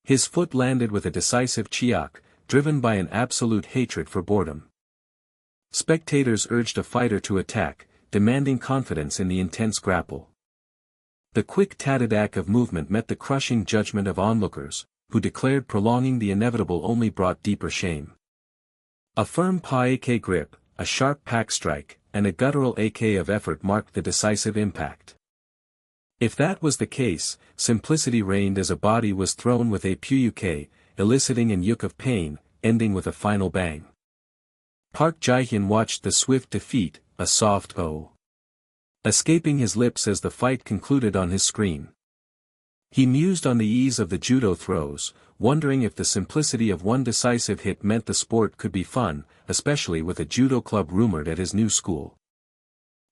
His foot landed with a decisive chiak, driven by an absolute hatred for boredom. Spectators urged a fighter to attack, demanding confidence in the intense grapple. The quick tatadak of movement met the crushing judgment of onlookers, who declared prolonging the inevitable only brought deeper shame. A firm pa-ak grip, a sharp pack strike, and a guttural ak of effort marked the decisive impact. If that was the case, simplicity reigned as a body was thrown with a puk, eliciting an yuk of pain, ending with a final bang. Park Jae-hyun watched the swift defeat, a soft "oh" escaping his lips as the fight concluded on his screen. He mused on the ease of the judo throws, wondering if the simplicity of one decisive hit meant the sport could be fun, especially with a judo club rumored at his new school.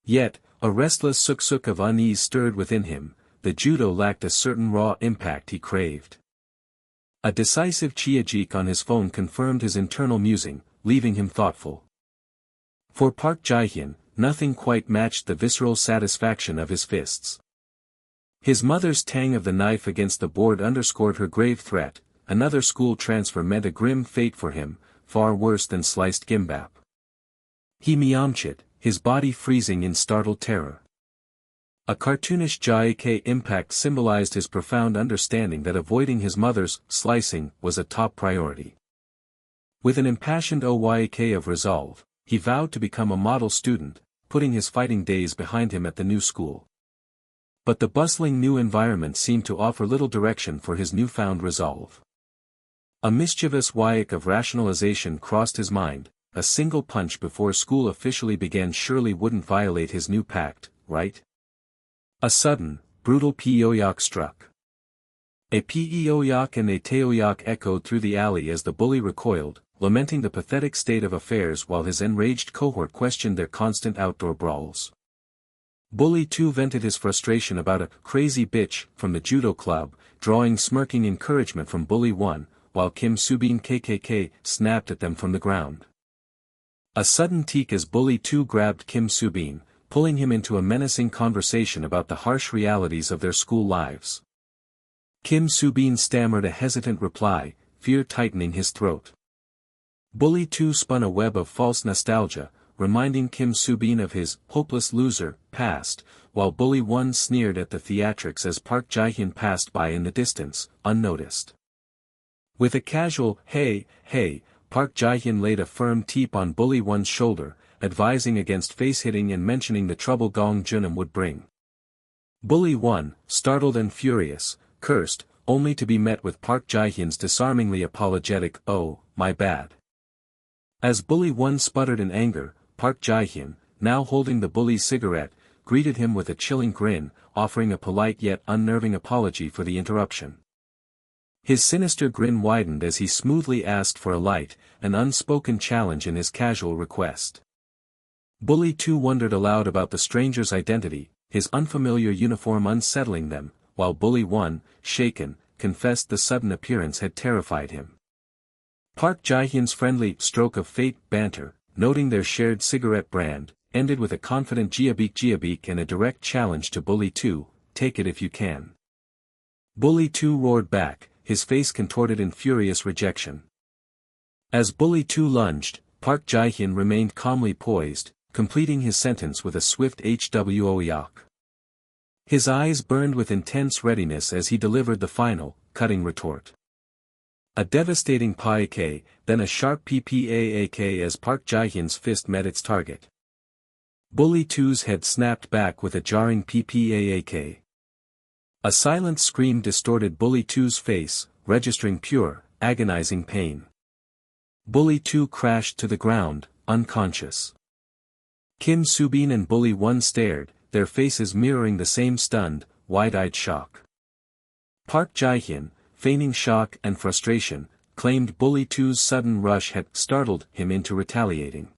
Yet, a restless suk-suk of unease stirred within him, the judo lacked a certain raw impact he craved. A decisive chiajik on his phone confirmed his internal musing, leaving him thoughtful. For Park Jae-hyun, nothing quite matched the visceral satisfaction of his fists. His mother's tang of the knife against the board underscored her grave threat. Another school transfer meant a grim fate for him, far worse than sliced gimbap. He miyamchit, his body freezing in startled terror. A cartoonish jaik impact symbolized his profound understanding that avoiding his mother's slicing was a top priority. With an impassioned oyk of resolve, he vowed to become a model student, putting his fighting days behind him at the new school. But the bustling new environment seemed to offer little direction for his newfound resolve. A mischievous wayek of rationalization crossed his mind. A single punch before school officially began surely wouldn't violate his new pact, right? A sudden, brutal peoyak struck. A peoyak and a teoyak echoed through the alley as the bully recoiled, lamenting the pathetic state of affairs while his enraged cohort questioned their constant outdoor brawls. Bully 2 vented his frustration about a crazy bitch from the judo club, drawing smirking encouragement from Bully 1, while Kim Subin KKK snapped at them from the ground. A sudden teak as Bully 2 grabbed Kim Subin, pulling him into a menacing conversation about the harsh realities of their school lives. Kim Subin stammered a hesitant reply, fear tightening his throat. Bully 2 spun a web of false nostalgia, reminding Kim Subin of his hopeless loser past, while Bully 1 sneered at the theatrics as Park Jae-hyun passed by in the distance, unnoticed. With a casual, hey, Park Jae-hyun laid a firm teep on Bully 1's shoulder, advising against face-hitting and mentioning the trouble Gong Junam would bring. Bully 1, startled and furious, cursed, only to be met with Park Jae-hyun's disarmingly apologetic, "Oh, my bad." As Bully 1 sputtered in anger, Park Jae-hyun, now holding the bully's cigarette, greeted him with a chilling grin, offering a polite yet unnerving apology for the interruption. His sinister grin widened as he smoothly asked for a light, an unspoken challenge in his casual request. Bully 2 wondered aloud about the stranger's identity, his unfamiliar uniform unsettling them, while Bully 1, shaken, confessed the sudden appearance had terrified him. Park Jae-hyun's friendly stroke of fate banter, noting their shared cigarette brand, ended with a confident jiabik and a direct challenge to Bully 2, take it if you can. Bully 2 roared back, his face contorted in furious rejection. As Bully 2 lunged, Park Jae-hyun remained calmly poised, completing his sentence with a swift hwoyak. His eyes burned with intense readiness as he delivered the final, cutting retort. A devastating paik, then a sharp ppaak as Park Jae-hyun's fist met its target. Bully 2's head snapped back with a jarring ppaak. A silent scream distorted Bully 2's face, registering pure, agonizing pain. Bully 2 crashed to the ground, unconscious. Kim Subin and Bully 1 stared, their faces mirroring the same stunned, wide-eyed shock. Park Jae-hyun, feigning shock and frustration, claimed Bully 2's sudden rush had startled him into retaliating.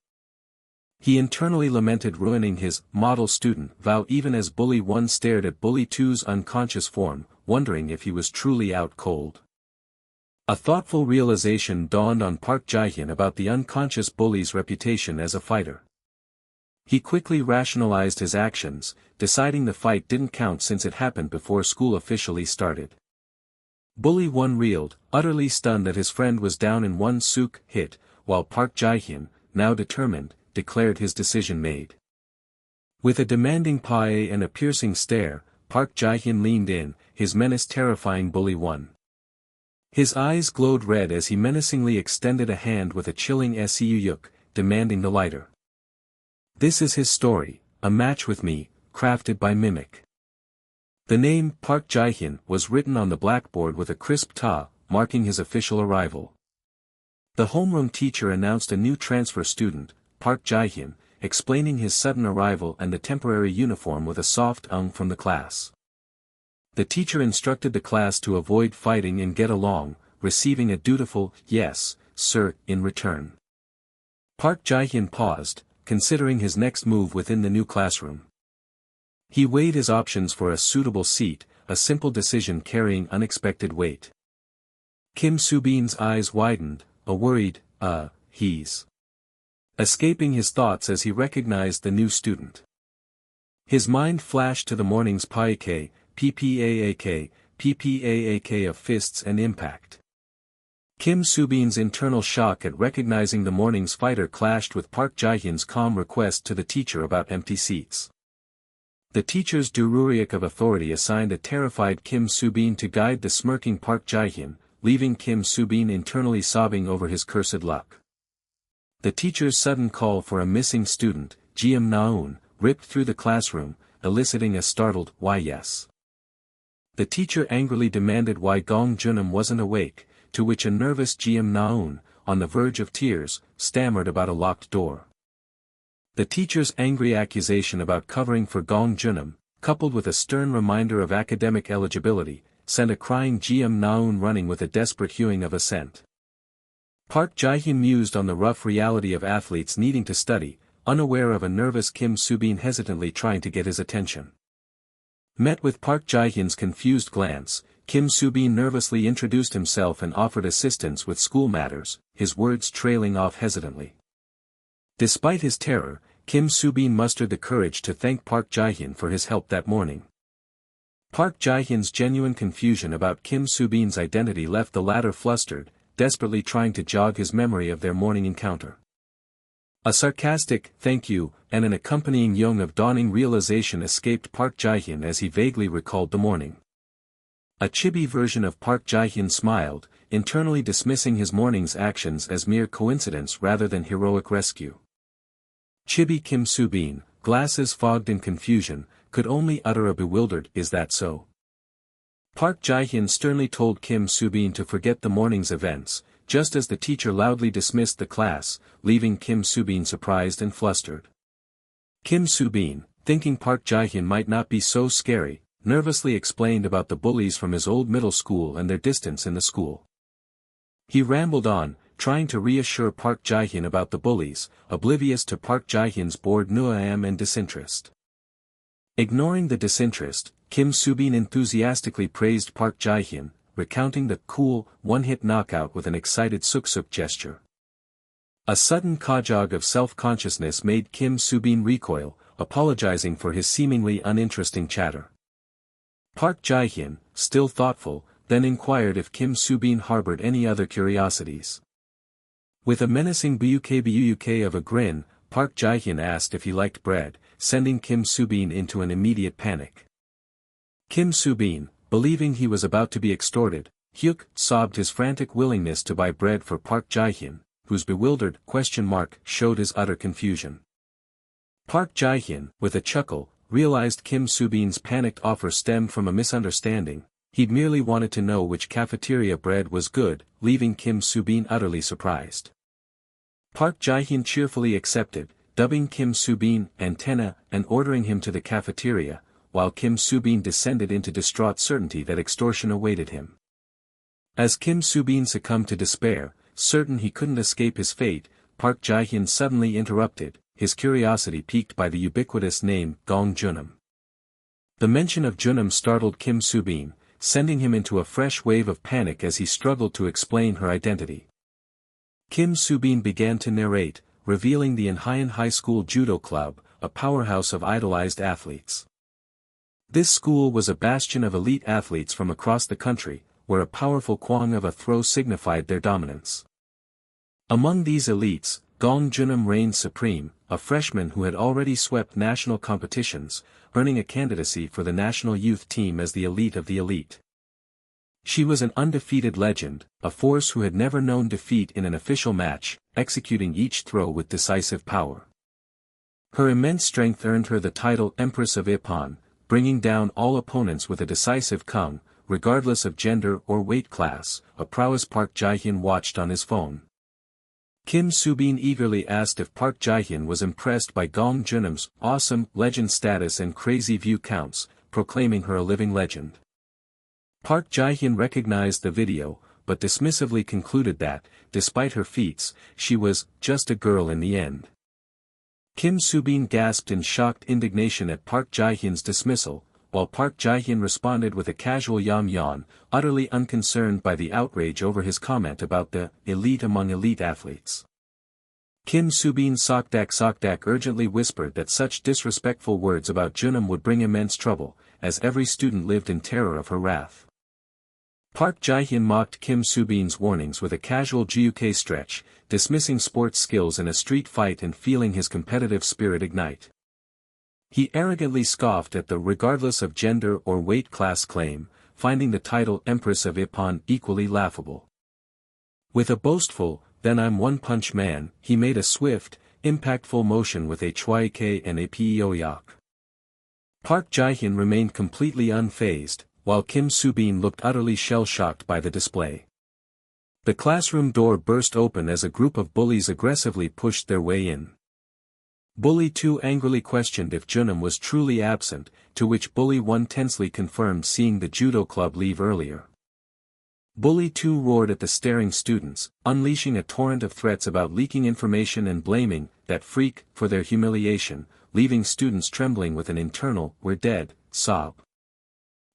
He internally lamented ruining his model student vow even as Bully 1 stared at Bully 2's unconscious form, wondering if he was truly out cold. A thoughtful realization dawned on Park Jae-hyun about the unconscious bully's reputation as a fighter. He quickly rationalized his actions, deciding the fight didn't count since it happened before school officially started. Bully 1 reeled, utterly stunned that his friend was down in one sook hit, while Park Jae-hyun, now determined, declared his decision made. With a demanding pae and a piercing stare, Park Jae-hyun leaned in, his menace terrifying Bully 1. His eyes glowed red as he menacingly extended a hand with a chilling seuyuk, demanding the lighter. This is his story, a match with me, crafted by Mimic. The name Park Jae-hyun was written on the blackboard with a crisp ta, marking his official arrival. The homeroom teacher announced a new transfer student, Park Jae-hyun, explaining his sudden arrival and the temporary uniform with a soft from the class. The teacher instructed the class to avoid fighting and get along, receiving a dutiful, yes, sir, in return. Park Jae-hyun paused, considering his next move within the new classroom. He weighed his options for a suitable seat, a simple decision carrying unexpected weight. Kim Soo-bin's eyes widened, a worried, he's escaping his thoughts as he recognized the new student. His mind flashed to the morning's PPAAK of fists and impact. Kim Soo-bin's internal shock at recognizing the morning's fighter clashed with Park Jae-hyun's calm request to the teacher about empty seats. The teacher's dururiak of authority assigned a terrified Kim Soo-bin to guide the smirking Park Jae-hyun, leaving Kim Soo-bin internally sobbing over his cursed luck. The teacher's sudden call for a missing student, Jeom Na-eun, ripped through the classroom, eliciting a startled, "Why yes?" The teacher angrily demanded why Gong Junam wasn't awake, to which a nervous Jeom Na-eun, on the verge of tears, stammered about a locked door. The teacher's angry accusation about covering for Gong Junam, coupled with a stern reminder of academic eligibility, sent a crying Jeom Na-eun running with a desperate hewing of assent. Park Jae-hyun mused on the rough reality of athletes needing to study, unaware of a nervous Kim Soo-bin hesitantly trying to get his attention. Met with Park Jae-hyun's confused glance, Kim Soo-bin nervously introduced himself and offered assistance with school matters, his words trailing off hesitantly. Despite his terror, Kim Soo-bin mustered the courage to thank Park Jae-hyun for his help that morning. Park Jae-hyun's genuine confusion about Kim Soo-bin's identity left the latter flustered, desperately trying to jog his memory of their morning encounter. A sarcastic, "thank you," and an accompanying young of dawning realization escaped Park Jae-hyun as he vaguely recalled the morning. A chibi version of Park Jae-hyun smiled, internally dismissing his morning's actions as mere coincidence rather than heroic rescue. Chibi Kim Soo-bin, glasses fogged in confusion, could only utter a bewildered, "Is that so?" Park Jae-hyun sternly told Kim Soo-bin to forget the morning's events, just as the teacher loudly dismissed the class, leaving Kim Soo-bin surprised and flustered. Kim Soo-bin, thinking Park Jae-hyun might not be so scary, nervously explained about the bullies from his old middle school and their distance in the school. He rambled on, trying to reassure Park Jae-hyun about the bullies, oblivious to Park Jae-hyun's bored nuam and disinterest. Ignoring the disinterest, Kim Soo-bin enthusiastically praised Park Jae-hyun, recounting the cool, one-hit knockout with an excited suk-suk gesture. A sudden kajog of self-consciousness made Kim Soo-bin recoil, apologizing for his seemingly uninteresting chatter. Park Jae-hyun, still thoughtful, then inquired if Kim Soo-bin harbored any other curiosities. With a menacing buk of a grin, Park Jae-hyun asked if he liked bread, sending Kim Soo-bin into an immediate panic. Kim Soo-bin, believing he was about to be extorted, hyuk sobbed his frantic willingness to buy bread for Park Jae-hyun, whose bewildered question mark showed his utter confusion. Park Jae-hyun, with a chuckle, realized Kim Soo-bin's panicked offer stemmed from a misunderstanding. He'd merely wanted to know which cafeteria bread was good, leaving Kim Soo-bin utterly surprised. Park Jae-hyun cheerfully accepted, dubbing Kim Soo-bin antenna and ordering him to the cafeteria, while Kim Soo-bin descended into distraught certainty that extortion awaited him. As Kim Soo-bin succumbed to despair, certain he couldn't escape his fate, Park Jae-hyun suddenly interrupted, his curiosity piqued by the ubiquitous name Gong Junam. The mention of Junam startled Kim Soo-bin, sending him into a fresh wave of panic as he struggled to explain her identity. Kim Soo-bin began to narrate, revealing the Inhyun High School Judo Club, a powerhouse of idolized athletes. This school was a bastion of elite athletes from across the country, where a powerful kwang of a throw signified their dominance. Among these elites, Gong Junam reigned supreme, a freshman who had already swept national competitions, earning a candidacy for the national youth team as the elite of the elite. She was an undefeated legend, a force who had never known defeat in an official match, executing each throw with decisive power. Her immense strength earned her the title Empress of Ippon, bringing down all opponents with a decisive kung, regardless of gender or weight class, a prowess Park Jae-hyun watched on his phone. Kim Soo-bin eagerly asked if Park Jae-hyun was impressed by Gong Junam's awesome legend status and crazy view counts, proclaiming her a living legend. Park Jae-hyun recognized the video, but dismissively concluded that, despite her feats, she was just a girl in the end. Kim Soo-bin gasped in shocked indignation at Park Jae-hyun's dismissal, while Park Jae-hyun responded with a casual yam-yeon, utterly unconcerned by the outrage over his comment about the elite among elite athletes. Kim Soo-bin Sokdak urgently whispered that such disrespectful words about Junam would bring immense trouble, as every student lived in terror of her wrath. Park Jae-hyun mocked Kim Soo-bin's warnings with a casual GUK stretch, dismissing sports skills in a street fight and feeling his competitive spirit ignite. He arrogantly scoffed at the regardless of gender or weight class claim, finding the title Empress of Ippon equally laughable. With a boastful, "Then I'm one-punch man," he made a swift, impactful motion with a Ch1 and a Peo-yak. Park Jae-hyun remained completely unfazed, while Kim Soo-bin looked utterly shell-shocked by the display. The classroom door burst open as a group of bullies aggressively pushed their way in. Bully 2 angrily questioned if Junam was truly absent, to which Bully 1 tensely confirmed seeing the judo club leave earlier. Bully 2 roared at the staring students, unleashing a torrent of threats about leaking information and blaming that freak for their humiliation, leaving students trembling with an internal "we're dead" sob.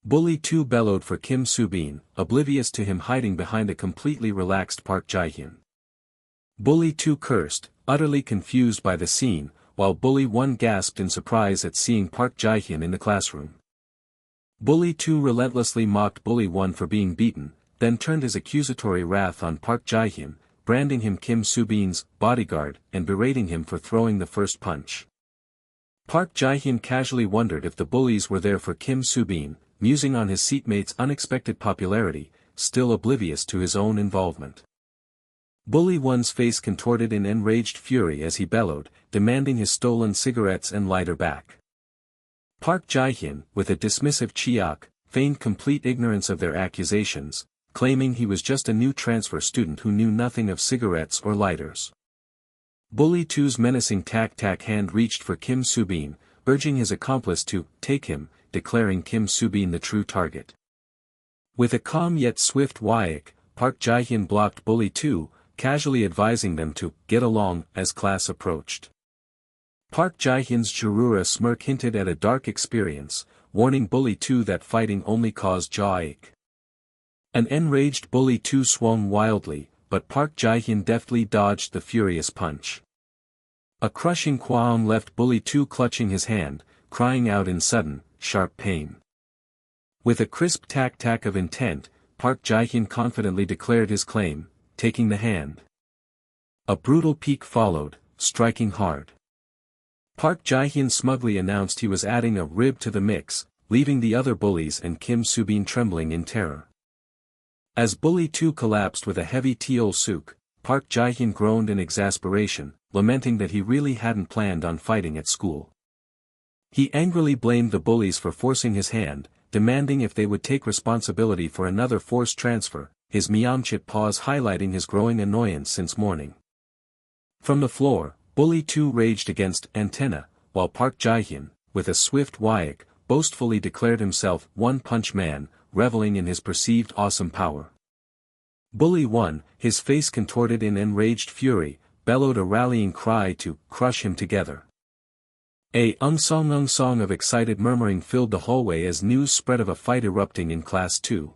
Bully 2 bellowed for Kim Soo-bin, oblivious to him hiding behind a completely relaxed Park Jae-hyun. Bully 2 cursed, utterly confused by the scene, while Bully 1 gasped in surprise at seeing Park Jae-hyun in the classroom. Bully 2 relentlessly mocked Bully 1 for being beaten, then turned his accusatory wrath on Park Jae-hyun, branding him Kim Soo-bin's bodyguard and berating him for throwing the first punch. Park Jae-hyun casually wondered if the bullies were there for Kim Soo-bin, musing on his seatmate's unexpected popularity, still oblivious to his own involvement. Bully 1's face contorted in enraged fury as he bellowed, demanding his stolen cigarettes and lighter back. Park Jae-hyun, with a dismissive chiak, feigned complete ignorance of their accusations, claiming he was just a new transfer student who knew nothing of cigarettes or lighters. Bully 2's menacing tac-tac hand reached for Kim Soo-bin, urging his accomplice to take him, declaring Kim Soo-bin the true target. With a calm yet swift wyak, Park Jae-hyun blocked Bully 2, casually advising them to get along as class approached. Park Jae-hyun's Jurura smirk hinted at a dark experience, warning Bully 2 that fighting only caused jaw ache. An enraged Bully 2 swung wildly, but Park Jae-hyun deftly dodged the furious punch. A crushing qualm left Bully 2 clutching his hand, crying out in sudden, sharp pain. With a crisp tac-tac of intent, Park Jae-hyun confidently declared his claim, taking the hand. A brutal peek followed, striking hard. Park Jae-hyun smugly announced he was adding a rib to the mix, leaving the other bullies and Kim Soo-bin trembling in terror. As Bully 2 collapsed with a heavy teol suk, Park Jae-hyun groaned in exasperation, lamenting that he really hadn't planned on fighting at school. He angrily blamed the bullies for forcing his hand, demanding if they would take responsibility for another forced transfer, his Myeongchit pause highlighting his growing annoyance since morning. From the floor, Bully 2 raged against Antenna, while Park Jae-hyun, with a swift wyak, boastfully declared himself one-punch man, reveling in his perceived awesome power. Bully 1, his face contorted in enraged fury, bellowed a rallying cry to crush him together. A ung-song of excited murmuring filled the hallway as news spread of a fight erupting in Class 2.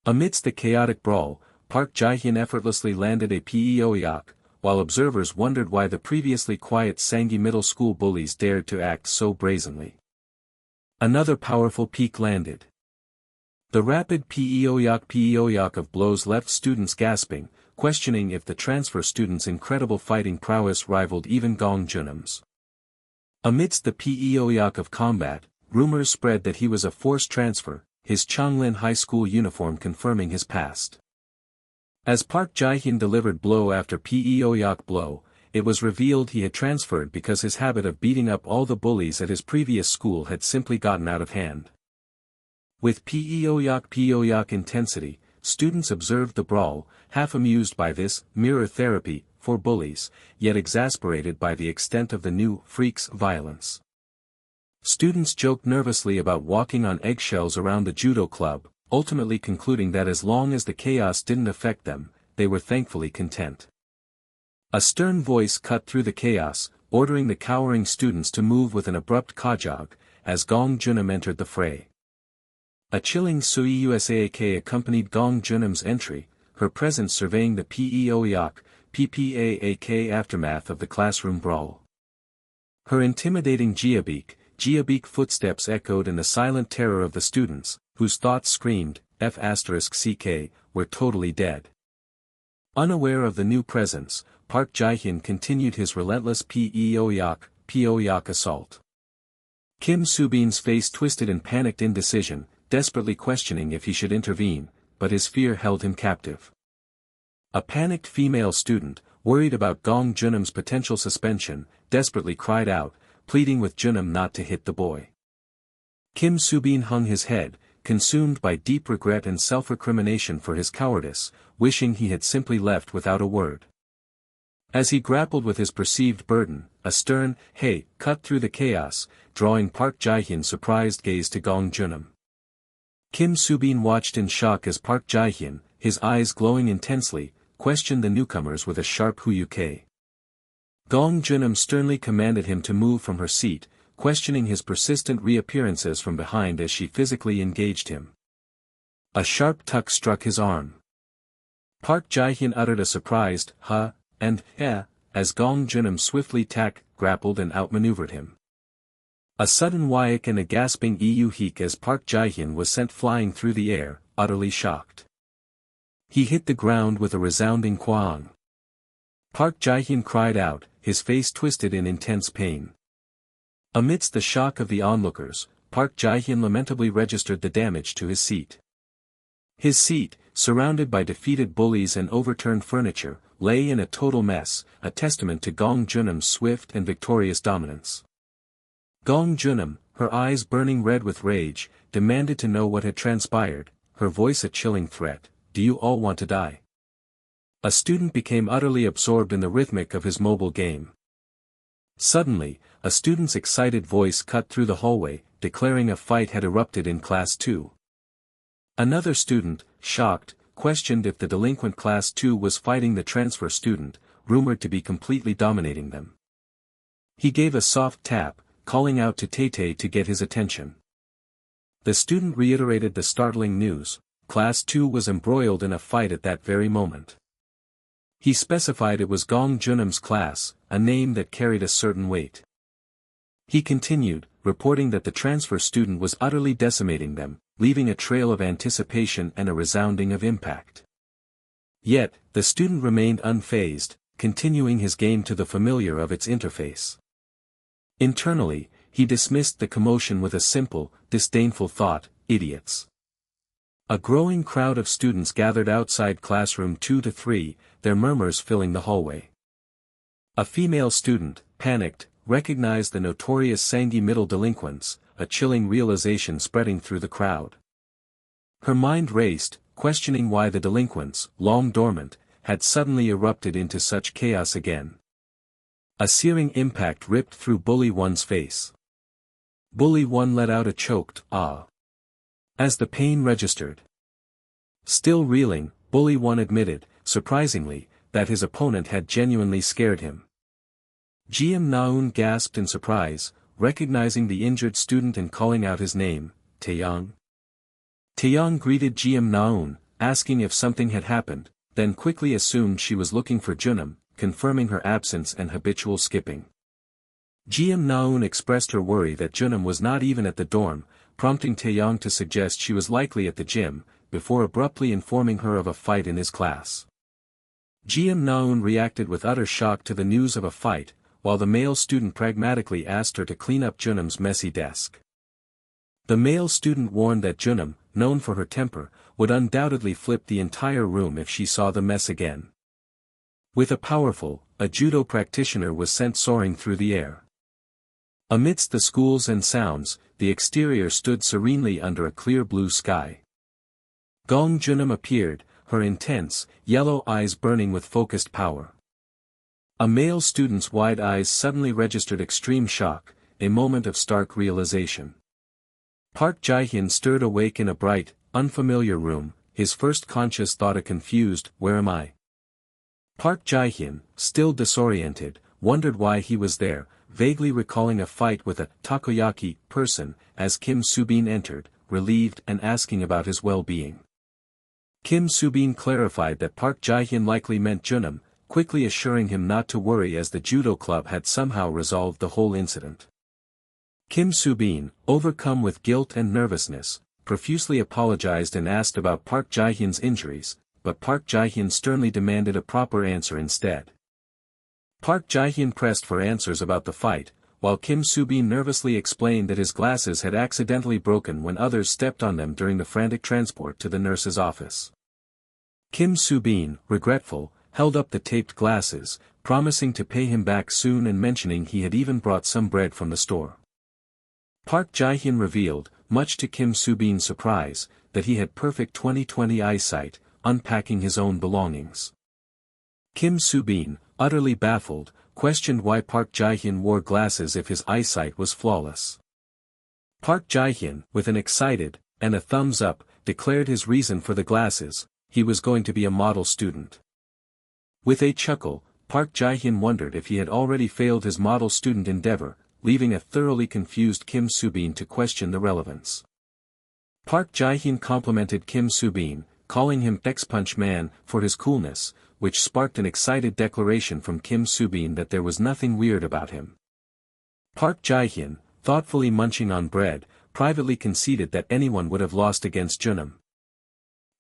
Amidst the chaotic brawl, Park Jae-hyun effortlessly landed a Peo-yak, while observers wondered why the previously quiet Sangi middle school bullies dared to act so brazenly. Another powerful peek landed. The rapid peoyak of blows left students gasping, questioning if the transfer student's incredible fighting prowess rivaled even Gong Junham's. Amidst the peoyak of combat, rumors spread that he was a forced transfer, his Changlin High School uniform confirming his past. As Park Jae-hyun delivered blow after peoyak blow, it was revealed he had transferred because his habit of beating up all the bullies at his previous school had simply gotten out of hand. With peoyak intensity, students observed the brawl, half amused by this mirror therapy for bullies, yet exasperated by the extent of the new freak's violence. Students joked nervously about walking on eggshells around the judo club, ultimately concluding that as long as the chaos didn't affect them, they were thankfully content. A stern voice cut through the chaos, ordering the cowering students to move with an abrupt kajog, as Gong Junham entered the fray. A chilling Sui Usaak accompanied Gong Junham's entry, her presence surveying the PPAAK aftermath of the classroom brawl. Her intimidating Jiabeek footsteps echoed in the silent terror of the students, whose thoughts screamed, F***CK, we're totally dead. Unaware of the new presence, Park Jae-hyun continued his relentless peoyak assault. Kim Soo-bin's face twisted in panicked indecision, desperately questioning if he should intervene, but his fear held him captive. A panicked female student, worried about Gong Junham's potential suspension, desperately cried out, pleading with Junham not to hit the boy. Kim Soo-bin hung his head, consumed by deep regret and self-recrimination for his cowardice, wishing he had simply left without a word. As he grappled with his perceived burden, a stern, "Hey," cut through the chaos, drawing Park Jae-hyun's surprised gaze to Gong Junham. Kim Soo-bin watched in shock as Park Jae-hyun, his eyes glowing intensely, questioned the newcomers with a sharp "Huyuk?" Gong Junham sternly commanded him to move from her seat, questioning his persistent reappearances from behind as she physically engaged him. A sharp tuck struck his arm. Park Jae-hyun uttered a surprised "huh" and as Gong Junham swiftly grappled and outmaneuvered him. A sudden "wyuk" and a gasping "euu-hik" as Park Jae-hyun was sent flying through the air, utterly shocked. He hit the ground with a resounding "kwaang." Park Jae-hyun cried out, his face twisted in intense pain. Amidst the shock of the onlookers, Park Jae-hyun lamentably registered the damage to his seat. His seat, surrounded by defeated bullies and overturned furniture, lay in a total mess, a testament to Gong Junham's swift and victorious dominance. Gong Junham, her eyes burning red with rage, demanded to know what had transpired, her voice a chilling threat, "Do you all want to die?" A student became utterly absorbed in the rhythmic of his mobile game. Suddenly, a student's excited voice cut through the hallway, declaring a fight had erupted in Class 2. Another student, shocked, questioned if the delinquent Class 2 was fighting the transfer student, rumored to be completely dominating them. He gave a soft tap, calling out to Tay-Tay to get his attention. The student reiterated the startling news, Class 2 was embroiled in a fight at that very moment. He specified it was Gong Junham's class, a name that carried a certain weight. He continued, reporting that the transfer student was utterly decimating them, leaving a trail of anticipation and a resounding of impact. Yet, the student remained unfazed, continuing his game to the familiar of its interface. Internally, he dismissed the commotion with a simple, disdainful thought, idiots. A growing crowd of students gathered outside classroom 2 to 3, their murmurs filling the hallway. A female student, panicked, recognized the notorious Sanghi middle delinquents, a chilling realization spreading through the crowd. Her mind raced, questioning why the delinquents, long dormant, had suddenly erupted into such chaos again. A searing impact ripped through Bully 1's face. Bully 1 let out a choked "ah" as the pain registered. Still reeling, Bully 1 admitted, surprisingly, that his opponent had genuinely scared him. Jim Naun gasped in surprise, recognizing the injured student and calling out his name, Taeyang. Taeyang greeted Jim Naun, asking if something had happened, then quickly assumed she was looking for Junham, confirming her absence and habitual skipping. Jim Naun expressed her worry that Junham was not even at the dorm, prompting Taeyong to suggest she was likely at the gym, before abruptly informing her of a fight in his class. Jeon Naeun reacted with utter shock to the news of a fight, while the male student pragmatically asked her to clean up Junam's messy desk. The male student warned that Junam, known for her temper, would undoubtedly flip the entire room if she saw the mess again. With a judo practitioner was sent soaring through the air. Amidst the schools and sounds, the exterior stood serenely under a clear blue sky. Gong Junam appeared, her intense, yellow eyes burning with focused power. A male student's wide eyes suddenly registered extreme shock, a moment of stark realization. Park Jae-hyun stirred awake in a bright, unfamiliar room, his first conscious thought a confused, "Where am I?" Park Jae-hyun, still disoriented, wondered why he was there, vaguely recalling a fight with a takoyaki person, as Kim Soo-bin entered, relieved and asking about his well-being. Kim Soo-bin clarified that Park Jae-hyun likely meant Junam, quickly assuring him not to worry as the judo club had somehow resolved the whole incident. Kim Soo-bin, overcome with guilt and nervousness, profusely apologized and asked about Park Jae-hyun's injuries, but Park Jae-hyun sternly demanded a proper answer instead. Park Jae-hyun pressed for answers about the fight, while Kim Soo-bin nervously explained that his glasses had accidentally broken when others stepped on them during the frantic transport to the nurse's office. Kim Soo-bin, regretful, held up the taped glasses, promising to pay him back soon and mentioning he had even brought some bread from the store. Park Jae-hyun revealed, much to Kim Soo-bin's surprise, that he had perfect 20/20 eyesight, unpacking his own belongings. Kim Soo-bin, utterly baffled, questioned why Park Jae-hyun wore glasses if his eyesight was flawless. Park Jae-hyun, with an excited, and a thumbs up, declared his reason for the glasses: he was going to be a model student. With a chuckle, Park Jae-hyun wondered if he had already failed his model student endeavor, leaving a thoroughly confused Kim Soo-bin to question the relevance. Park Jae-hyun complimented Kim Soo-bin, calling him X-Punch Man for his coolness, which sparked an excited declaration from Kim Soo-bin that there was nothing weird about him. Park Jae-hyun, thoughtfully munching on bread, privately conceded that anyone would have lost against Junam.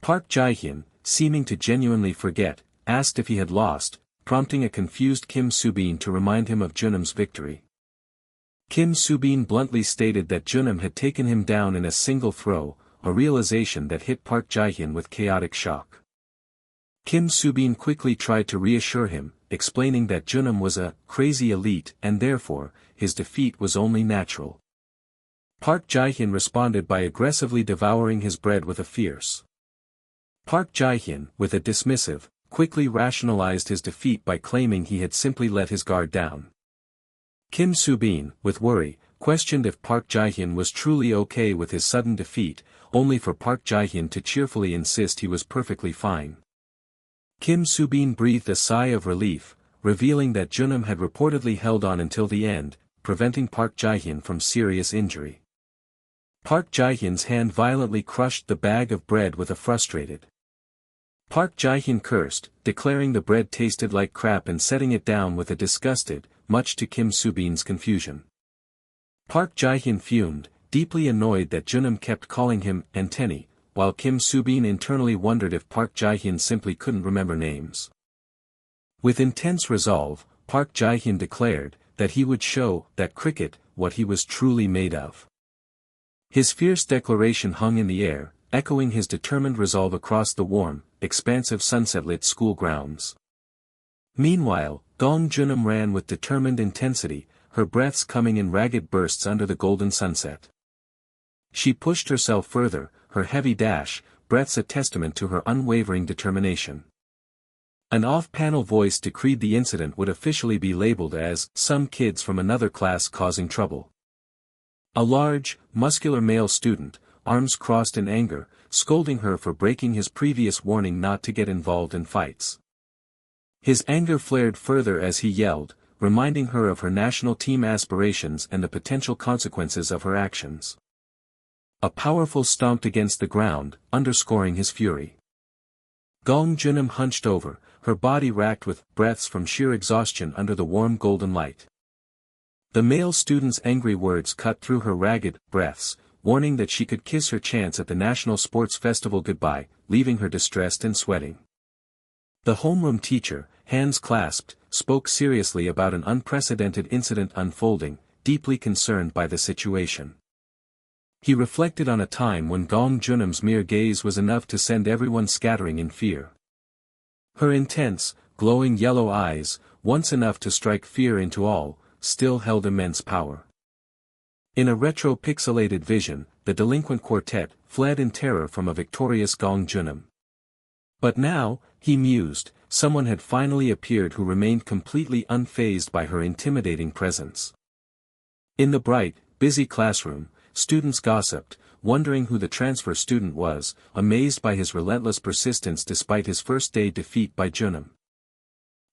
Park Jae-hyun, seeming to genuinely forget, asked if he had lost, prompting a confused Kim Soo-bin to remind him of Junam's victory. Kim Soo-bin bluntly stated that Junam had taken him down in a single throw, a realization that hit Park Jae-hyun with chaotic shock. Kim Soo-bin quickly tried to reassure him, explaining that Junam was a crazy elite and therefore, his defeat was only natural. Park Jae-hyun responded by aggressively devouring his bread with a fierce. Park Jae-hyun, with a dismissive, quickly rationalized his defeat by claiming he had simply let his guard down. Kim Soo-bin, with worry, questioned if Park Jae-hyun was truly okay with his sudden defeat, only for Park Jae-hyun to cheerfully insist he was perfectly fine. Kim Soo-bin breathed a sigh of relief, revealing that Junam had reportedly held on until the end, preventing Park Jae-hyun from serious injury. Park Jae-hyun's hand violently crushed the bag of bread with a frustrated. Park Jae-hyun cursed, declaring the bread tasted like crap and setting it down with a disgusted, much to Kim Soo-bin's confusion. Park Jae-hyun fumed, deeply annoyed that Junam kept calling him Anteny, while Kim Soo-bin internally wondered if Park Jae-hyun simply couldn't remember names. With intense resolve, Park Jae-hyun declared that he would show that cricket what he was truly made of. His fierce declaration hung in the air, echoing his determined resolve across the warm, expansive sunset-lit school grounds. Meanwhile, Gong Junam ran with determined intensity, her breaths coming in ragged bursts under the golden sunset. She pushed herself further, her heavy dash, breaths a testament to her unwavering determination. An off-panel voice decreed the incident would officially be labeled as "some kids from another class causing trouble." A large, muscular male student, arms crossed in anger, scolding her for breaking his previous warning not to get involved in fights. His anger flared further as he yelled, reminding her of her national team aspirations and the potential consequences of her actions. A powerful stomped against the ground, underscoring his fury. Gong Junam hunched over, her body racked with breaths from sheer exhaustion under the warm golden light. The male student's angry words cut through her ragged breaths, warning that she could kiss her chance at the National Sports Festival goodbye, leaving her distressed and sweating. The homeroom teacher, hands clasped, spoke seriously about an unprecedented incident unfolding, deeply concerned by the situation. He reflected on a time when Gong Junam's mere gaze was enough to send everyone scattering in fear. Her intense, glowing yellow eyes, once enough to strike fear into all, still held immense power. In a retro-pixelated vision, the delinquent quartet fled in terror from a victorious Gong Junam. But now, he mused, someone had finally appeared who remained completely unfazed by her intimidating presence. In the bright, busy classroom, students gossiped, wondering who the transfer student was, amazed by his relentless persistence despite his first-day defeat by Junam.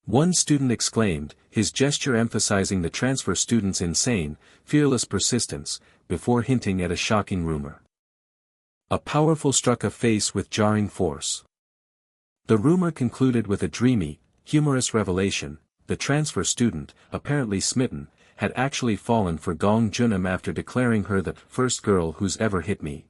One student exclaimed, his gesture emphasizing the transfer student's insane, fearless persistence, before hinting at a shocking rumor. A powerful struck a face with jarring force. The rumor concluded with a dreamy, humorous revelation: the transfer student, apparently smitten, had actually fallen for Gong Junam after declaring her the first girl who's ever hit me.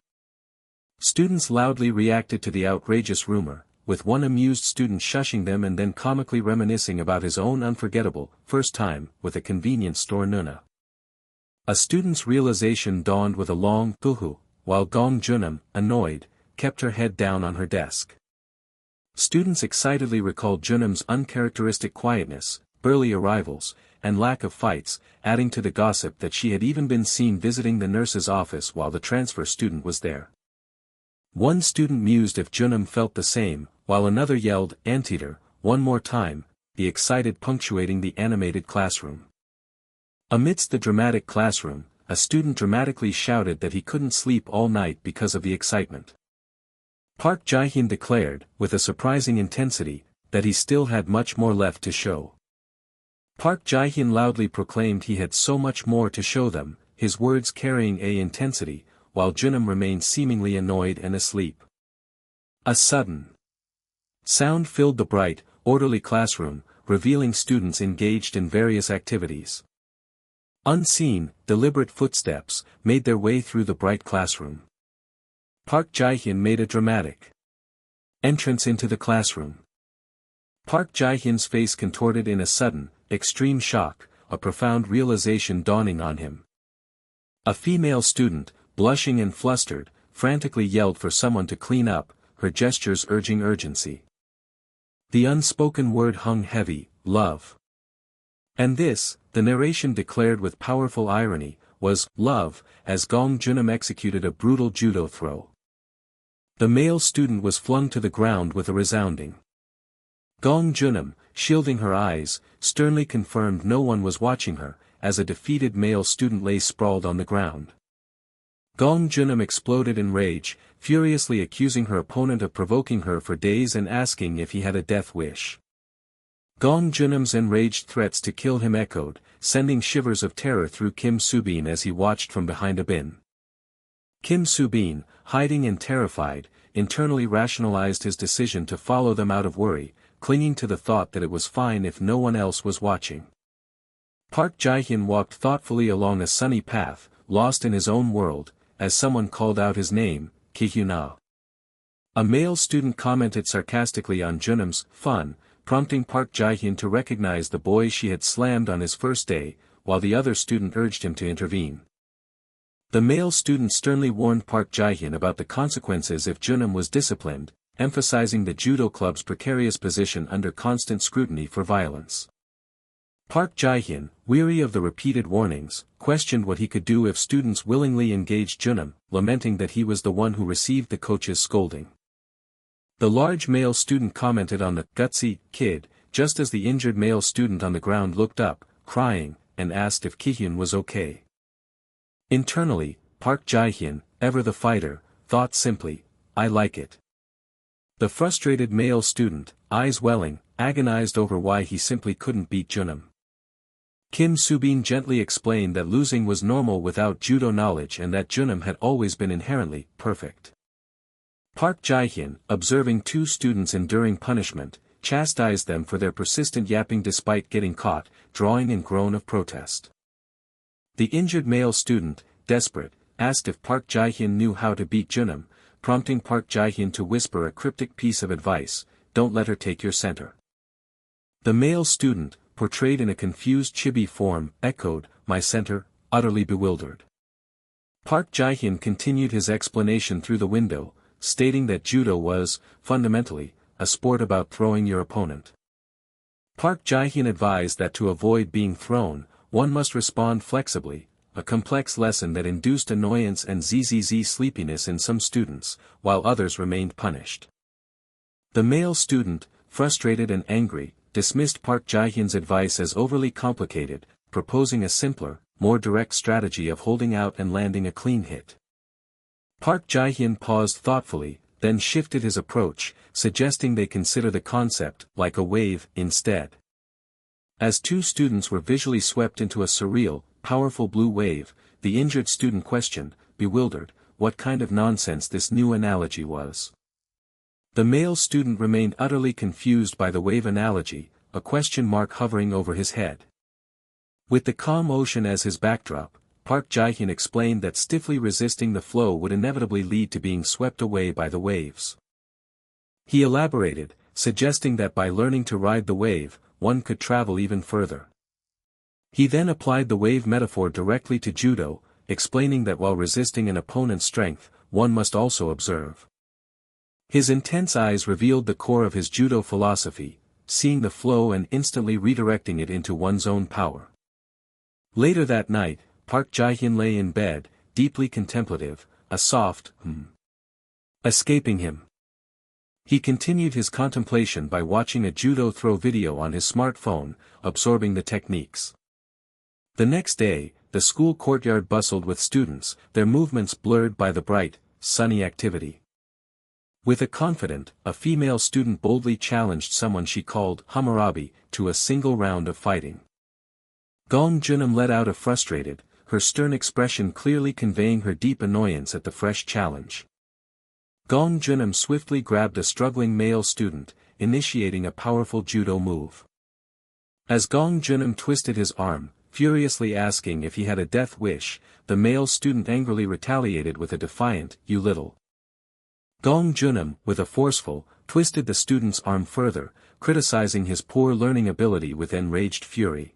Students loudly reacted to the outrageous rumor, with one amused student shushing them and then comically reminiscing about his own unforgettable first time with a convenience store nuna. A student's realization dawned with a long tuhu, while Gong Junam, annoyed, kept her head down on her desk. Students excitedly recalled Junam's uncharacteristic quietness, early arrivals, and lack of fights, adding to the gossip that she had even been seen visiting the nurse's office while the transfer student was there. One student mused if Junam felt the same, while another yelled, "Anteater, one more time," the excited punctuating the animated classroom. Amidst the dramatic classroom, a student dramatically shouted that he couldn't sleep all night because of the excitement. Park Jae-hyun declared, with a surprising intensity, that he still had much more left to show. Park Jae-hyun loudly proclaimed he had so much more to show them, his words carrying a intensity, while Junam remained seemingly annoyed and asleep. A sudden sound filled the bright, orderly classroom, revealing students engaged in various activities. Unseen, deliberate footsteps made their way through the bright classroom. Park Jae-hyun made a dramatic entrance into the classroom. Park Jae-hyun's face contorted in a sudden, extreme shock, a profound realization dawning on him. A female student, blushing and flustered, frantically yelled for someone to clean up, her gestures urging urgency. The unspoken word hung heavy: love. And this, the narration declared with powerful irony, was love, as Gong Junam executed a brutal judo throw. The male student was flung to the ground with a resounding. Gong Junam, shielding her eyes, sternly confirmed no one was watching her, as a defeated male student lay sprawled on the ground. Gong Junam exploded in rage, furiously accusing her opponent of provoking her for days and asking if he had a death wish. Gong Junam's enraged threats to kill him echoed, sending shivers of terror through Kim Soo-bin as he watched from behind a bin. Kim Soo-bin, hiding and terrified, internally rationalized his decision to follow them out of worry, clinging to the thought that it was fine if no one else was watching. Park Jae-hyun walked thoughtfully along a sunny path, lost in his own world, as someone called out his name, Kihyun. A male student commented sarcastically on Junam's fun, prompting Park Jae-hyun to recognize the boy she had slammed on his first day, while the other student urged him to intervene. The male student sternly warned Park Jae-hyun about the consequences if Junam was disciplined, emphasizing the judo club's precarious position under constant scrutiny for violence. Park Jae-hyun, weary of the repeated warnings, questioned what he could do if students willingly engaged Junam, lamenting that he was the one who received the coach's scolding. The large male student commented on the gutsy kid, just as the injured male student on the ground looked up, crying, and asked if Kihyun was okay. Internally, Park Jae-hyun, ever the fighter, thought simply, "I like it." The frustrated male student, eyes welling, agonized over why he simply couldn't beat Junam. Kim Soo-bin gently explained that losing was normal without judo knowledge and that Junam had always been inherently perfect. Park Jae-hyun, observing two students enduring punishment, chastised them for their persistent yapping despite getting caught, drawing a groan of protest. The injured male student, desperate, asked if Park Jae-hyun knew how to beat Junam, prompting Park Jae-hyun to whisper a cryptic piece of advice, "Don't let her take your center." The male student, portrayed in a confused chibi form, echoed, "My center," utterly bewildered. Park Jae-hyun continued his explanation through the window, stating that judo was, fundamentally, a sport about throwing your opponent. Park Jae-hyun advised that to avoid being thrown, one must respond flexibly, a complex lesson that induced annoyance and sleepiness in some students, while others remained punished. The male student, frustrated and angry, dismissed Park Jae-hyun's advice as overly complicated, proposing a simpler, more direct strategy of holding out and landing a clean hit. Park Jae-hyun paused thoughtfully, then shifted his approach, suggesting they consider the concept like a wave instead. As two students were visually swept into a surreal, powerful blue wave, the injured student questioned, bewildered, what kind of nonsense this new analogy was. The male student remained utterly confused by the wave analogy, a question mark hovering over his head. With the calm ocean as his backdrop, Park Jae-hyun explained that stiffly resisting the flow would inevitably lead to being swept away by the waves. He elaborated, suggesting that by learning to ride the wave, one could travel even further. He then applied the wave metaphor directly to judo, explaining that while resisting an opponent's strength, one must also observe. His intense eyes revealed the core of his judo philosophy, seeing the flow and instantly redirecting it into one's own power. Later that night, Park Jae-hyun lay in bed, deeply contemplative, a soft escaping him. He continued his contemplation by watching a judo throw video on his smartphone, absorbing the techniques. The next day, the school courtyard bustled with students, their movements blurred by the bright, sunny activity. With a confident, a female student boldly challenged someone she called Hammurabi to a single round of fighting. Gong Junam let out a frustrated, her stern expression clearly conveying her deep annoyance at the fresh challenge. Gong Junam swiftly grabbed a struggling male student, initiating a powerful judo move. As Gong Junam twisted his arm, furiously asking if he had a death wish, the male student angrily retaliated with a defiant, "You little." Gong Junam, with a forceful, twisted the student's arm further, criticizing his poor learning ability with enraged fury.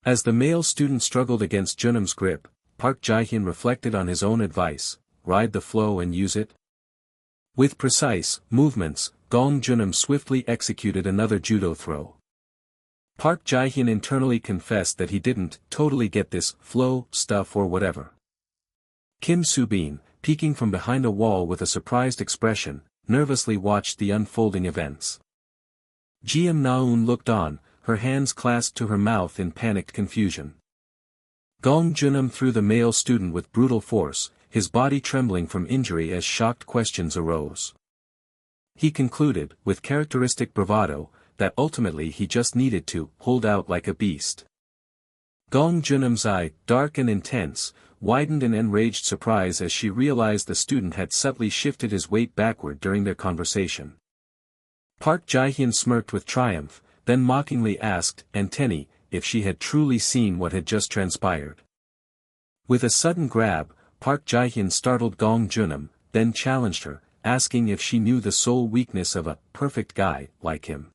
As the male student struggled against Junam's grip, Park Jae-hyun reflected on his own advice, ride the flow and use it. With precise movements, Gong Junam swiftly executed another judo throw. Park Jae-hyun internally confessed that he didn't totally get this flow stuff or whatever. Kim Soo-bin, peeking from behind a wall with a surprised expression, nervously watched the unfolding events. Jeom Na-eun looked on, her hands clasped to her mouth in panicked confusion. Gong Junam threw the male student with brutal force, his body trembling from injury as shocked questions arose. He concluded, with characteristic bravado, that ultimately he just needed to hold out like a beast. Gong Junam's eye, dark and intense, widened in enraged surprise as she realized the student had subtly shifted his weight backward during their conversation. Park Jae-hyun smirked with triumph, then mockingly asked Anteni if she had truly seen what had just transpired. With a sudden grab, Park Jae-hyun startled Gong Junam, then challenged her, asking if she knew the sole weakness of a perfect guy like him.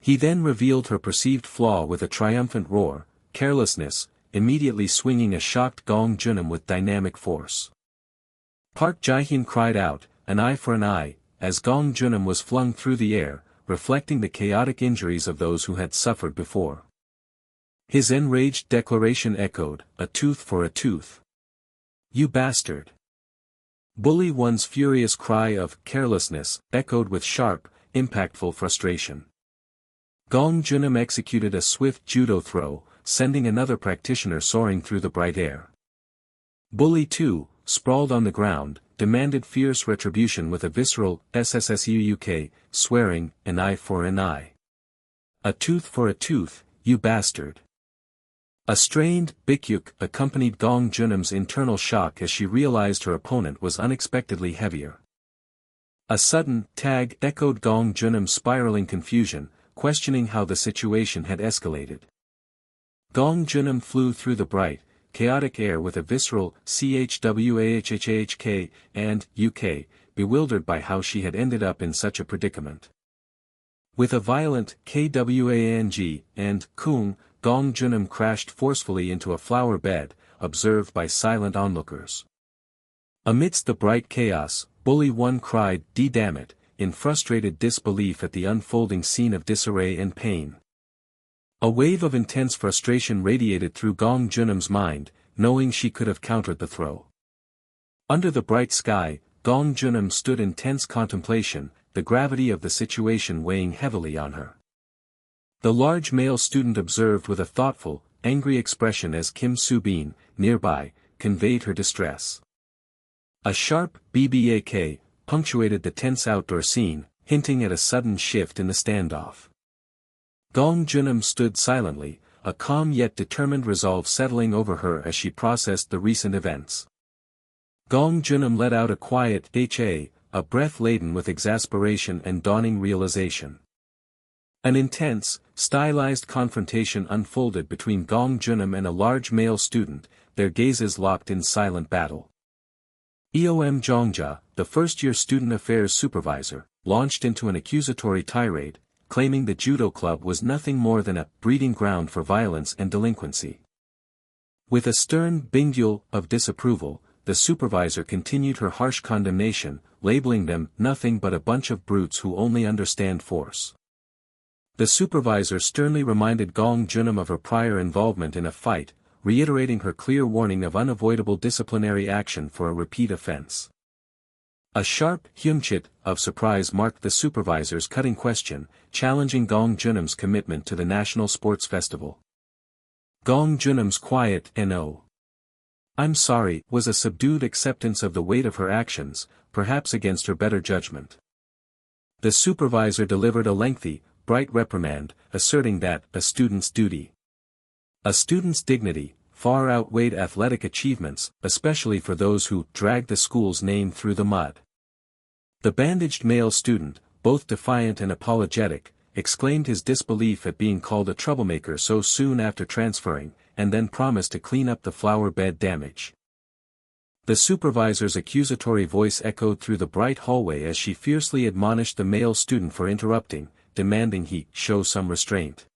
He then revealed her perceived flaw with a triumphant roar, carelessness, immediately swinging a shocked Gong Junam with dynamic force. Park Jae-hyun cried out, "An eye for an eye," as Gong Junam was flung through the air, reflecting the chaotic injuries of those who had suffered before. His enraged declaration echoed, "A tooth for a tooth. You bastard." Bully One's furious cry of carelessness echoed with sharp, impactful frustration. Gong Junam executed a swift judo throw, sending another practitioner soaring through the bright air. Bully 2, sprawled on the ground, demanded fierce retribution with a visceral SSSUUK, swearing, "An eye for an eye. A tooth for a tooth, you bastard." A strained bikyuk accompanied Gong Junam's internal shock as she realized her opponent was unexpectedly heavier. A sudden tag echoed Gong Junam's spiraling confusion, questioning how the situation had escalated. Gong Junam flew through the bright, chaotic air with a visceral chwahhhk, and UK, bewildered by how she had ended up in such a predicament. With a violent kwang and kung, Gong Junam crashed forcefully into a flower bed, observed by silent onlookers. Amidst the bright chaos, Bully 1 cried, "Damn it," in frustrated disbelief at the unfolding scene of disarray and pain. A wave of intense frustration radiated through Gong Junam's mind, knowing she could have countered the throw. Under the bright sky, Gong Junam stood in tense contemplation, the gravity of the situation weighing heavily on her. The large male student observed with a thoughtful, angry expression as Kim Soo-bin, nearby, conveyed her distress. A sharp BBAK punctuated the tense outdoor scene, hinting at a sudden shift in the standoff. Gong Junam stood silently, a calm yet determined resolve settling over her as she processed the recent events. Gong Junam let out a quiet "ha," a breath laden with exasperation and dawning realization. An intense, stylized confrontation unfolded between Gong Junam and a large male student, their gazes locked in silent battle. Eom Jongja, the first-year student affairs supervisor, launched into an accusatory tirade, claiming the judo club was nothing more than a breeding ground for violence and delinquency. With a stern bingyul of disapproval, the supervisor continued her harsh condemnation, labeling them nothing but a bunch of brutes who only understand force. The supervisor sternly reminded Gong Junam of her prior involvement in a fight, reiterating her clear warning of unavoidable disciplinary action for a repeat offense. A sharp "hyumchit" of surprise marked the supervisor's cutting question, challenging Gong Junam's commitment to the National Sports Festival. Gong Junam's quiet "no. I'm sorry" was a subdued acceptance of the weight of her actions, perhaps against her better judgment. The supervisor delivered a lengthy, bright reprimand, asserting that a student's dignity, far outweighed athletic achievements, especially for those who dragged the school's name through the mud. The bandaged male student, both defiant and apologetic, exclaimed his disbelief at being called a troublemaker so soon after transferring, and then promised to clean up the flower bed damage. The supervisor's accusatory voice echoed through the bright hallway as she fiercely admonished the male student for interrupting, demanding he show some restraint.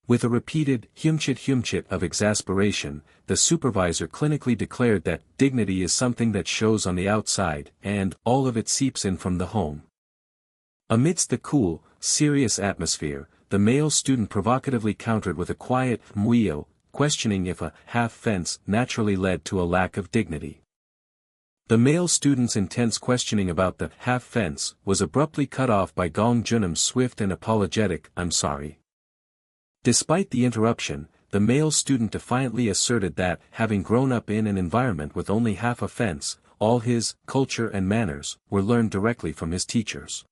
With a repeated "hyumchit" of exasperation, the supervisor clinically declared that dignity is something that shows on the outside, and all of it seeps in from the home. Amidst the cool, serious atmosphere, the male student provocatively countered with a quiet "muyo," questioning if a half fence naturally led to a lack of dignity. The male student's intense questioning about the half fence was abruptly cut off by Gong Junam's swift and apologetic "I'm sorry." Despite the interruption, the male student defiantly asserted that, having grown up in an environment with only half a fence, all his culture and manners were learned directly from his teachers.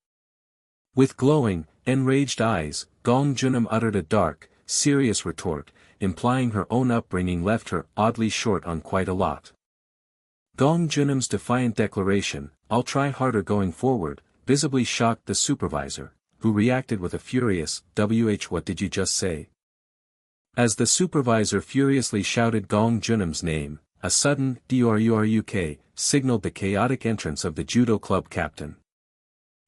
With glowing, enraged eyes, Gong Junam uttered a dark, serious retort, implying her own upbringing left her oddly short on quite a lot. Gong Junam's defiant declaration, "I'll try harder going forward," visibly shocked the supervisor, who reacted with a furious, "What did you just say?" As the supervisor furiously shouted Gong Junam's name, a sudden "druruk" signaled the chaotic entrance of the judo club captain.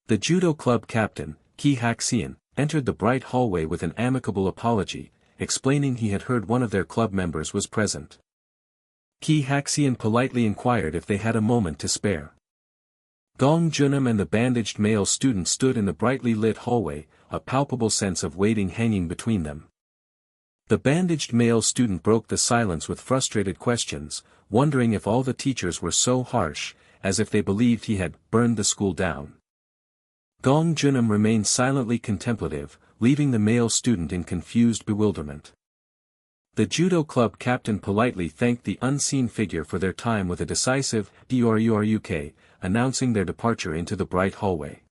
The judo club captain, Kihyun, entered the bright hallway with an amicable apology, explaining he had heard one of their club members was present. Kihyun politely inquired if they had a moment to spare. Gong Junam and the bandaged male student stood in the brightly lit hallway, a palpable sense of waiting hanging between them. The bandaged male student broke the silence with frustrated questions, wondering if all the teachers were so harsh, as if they believed he had burned the school down. Gong Junam remained silently contemplative, leaving the male student in confused bewilderment. The judo club captain politely thanked the unseen figure for their time with a decisive "druruk," announcing their departure into the bright hallway.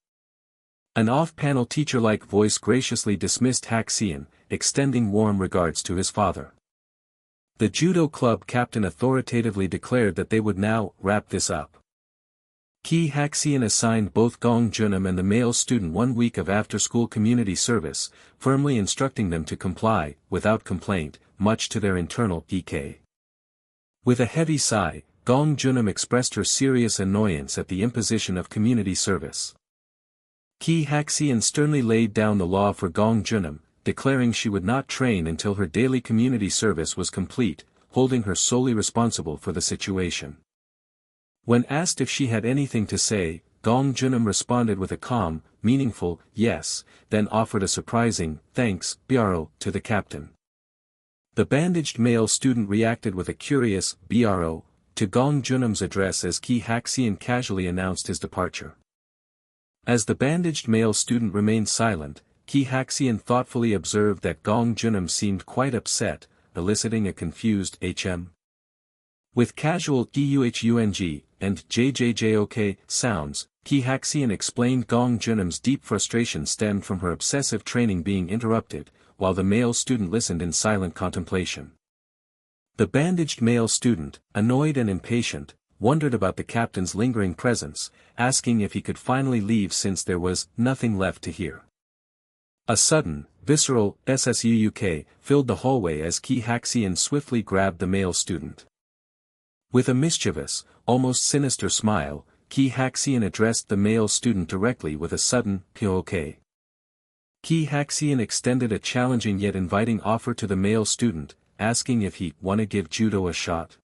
An off-panel teacher-like voice graciously dismissed Haxian, extending warm regards to his father. The judo club captain authoritatively declared that they would now wrap this up. Haxian assigned both Gong Junam and the male student 1 week of after-school community service, firmly instructing them to comply, without complaint, much to their internal pique. With a heavy sigh, Gong Junam expressed her serious annoyance at the imposition of community service. Ki Haxian sternly laid down the law for Gong Junam, declaring she would not train until her daily community service was complete, holding her solely responsible for the situation. When asked if she had anything to say, Gong Junam responded with a calm, meaningful, yes, then offered a surprising, thanks, bro, to the captain. The bandaged male student reacted with a curious, bro, to Gong Junam's address as Ki Haxian casually announced his departure. As the bandaged male student remained silent, Ki Haxian thoughtfully observed that Gong Junam seemed quite upset, eliciting a confused hm. With casual "Kihyung" and "jjjok" sounds, Ki Haxian explained Gong Junam's deep frustration stemmed from her obsessive training being interrupted, while the male student listened in silent contemplation. The bandaged male student, annoyed and impatient, wondered about the captain's lingering presence, asking if he could finally leave since there was nothing left to hear. A sudden, visceral "ssuuk" filled the hallway as Ki Haxian swiftly grabbed the male student. With a mischievous, almost sinister smile, Ki Haxian addressed the male student directly with a sudden "pok." Ki Haxian extended a challenging yet inviting offer to the male student, asking if he wanna give judo a shot.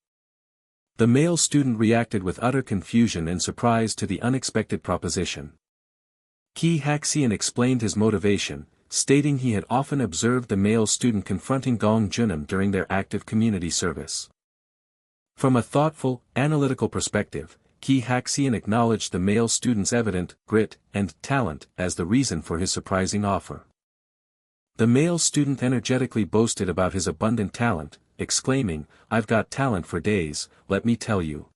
The male student reacted with utter confusion and surprise to the unexpected proposition. Ki Haxian explained his motivation, stating he had often observed the male student confronting Gong Junam during their active community service. From a thoughtful, analytical perspective, Ki Haxian acknowledged the male student's evident grit and talent as the reason for his surprising offer. The male student energetically boasted about his abundant talent, exclaiming, "I've got talent for days, let me tell you."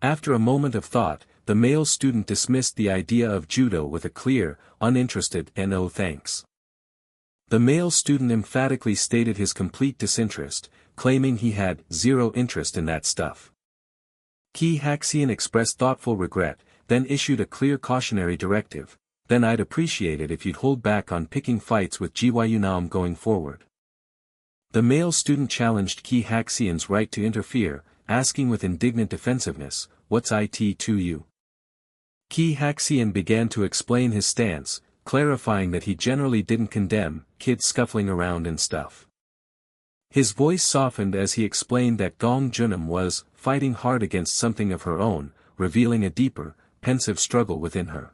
After a moment of thought, the male student dismissed the idea of judo with a clear, uninterested "no thanks." The male student emphatically stated his complete disinterest, claiming he had zero interest in that stuff. Ki Haxian expressed thoughtful regret, then issued a clear cautionary directive, "Then I'd appreciate it if you'd hold back on picking fights with Gyunam going forward." The male student challenged Ki Haxian's right to interfere, asking with indignant defensiveness, "What's it to you?" Ki Haxian began to explain his stance, clarifying that he generally didn't condemn kids scuffling around and stuff. His voice softened as he explained that Gong Junam was fighting hard against something of her own, revealing a deeper, pensive struggle within her.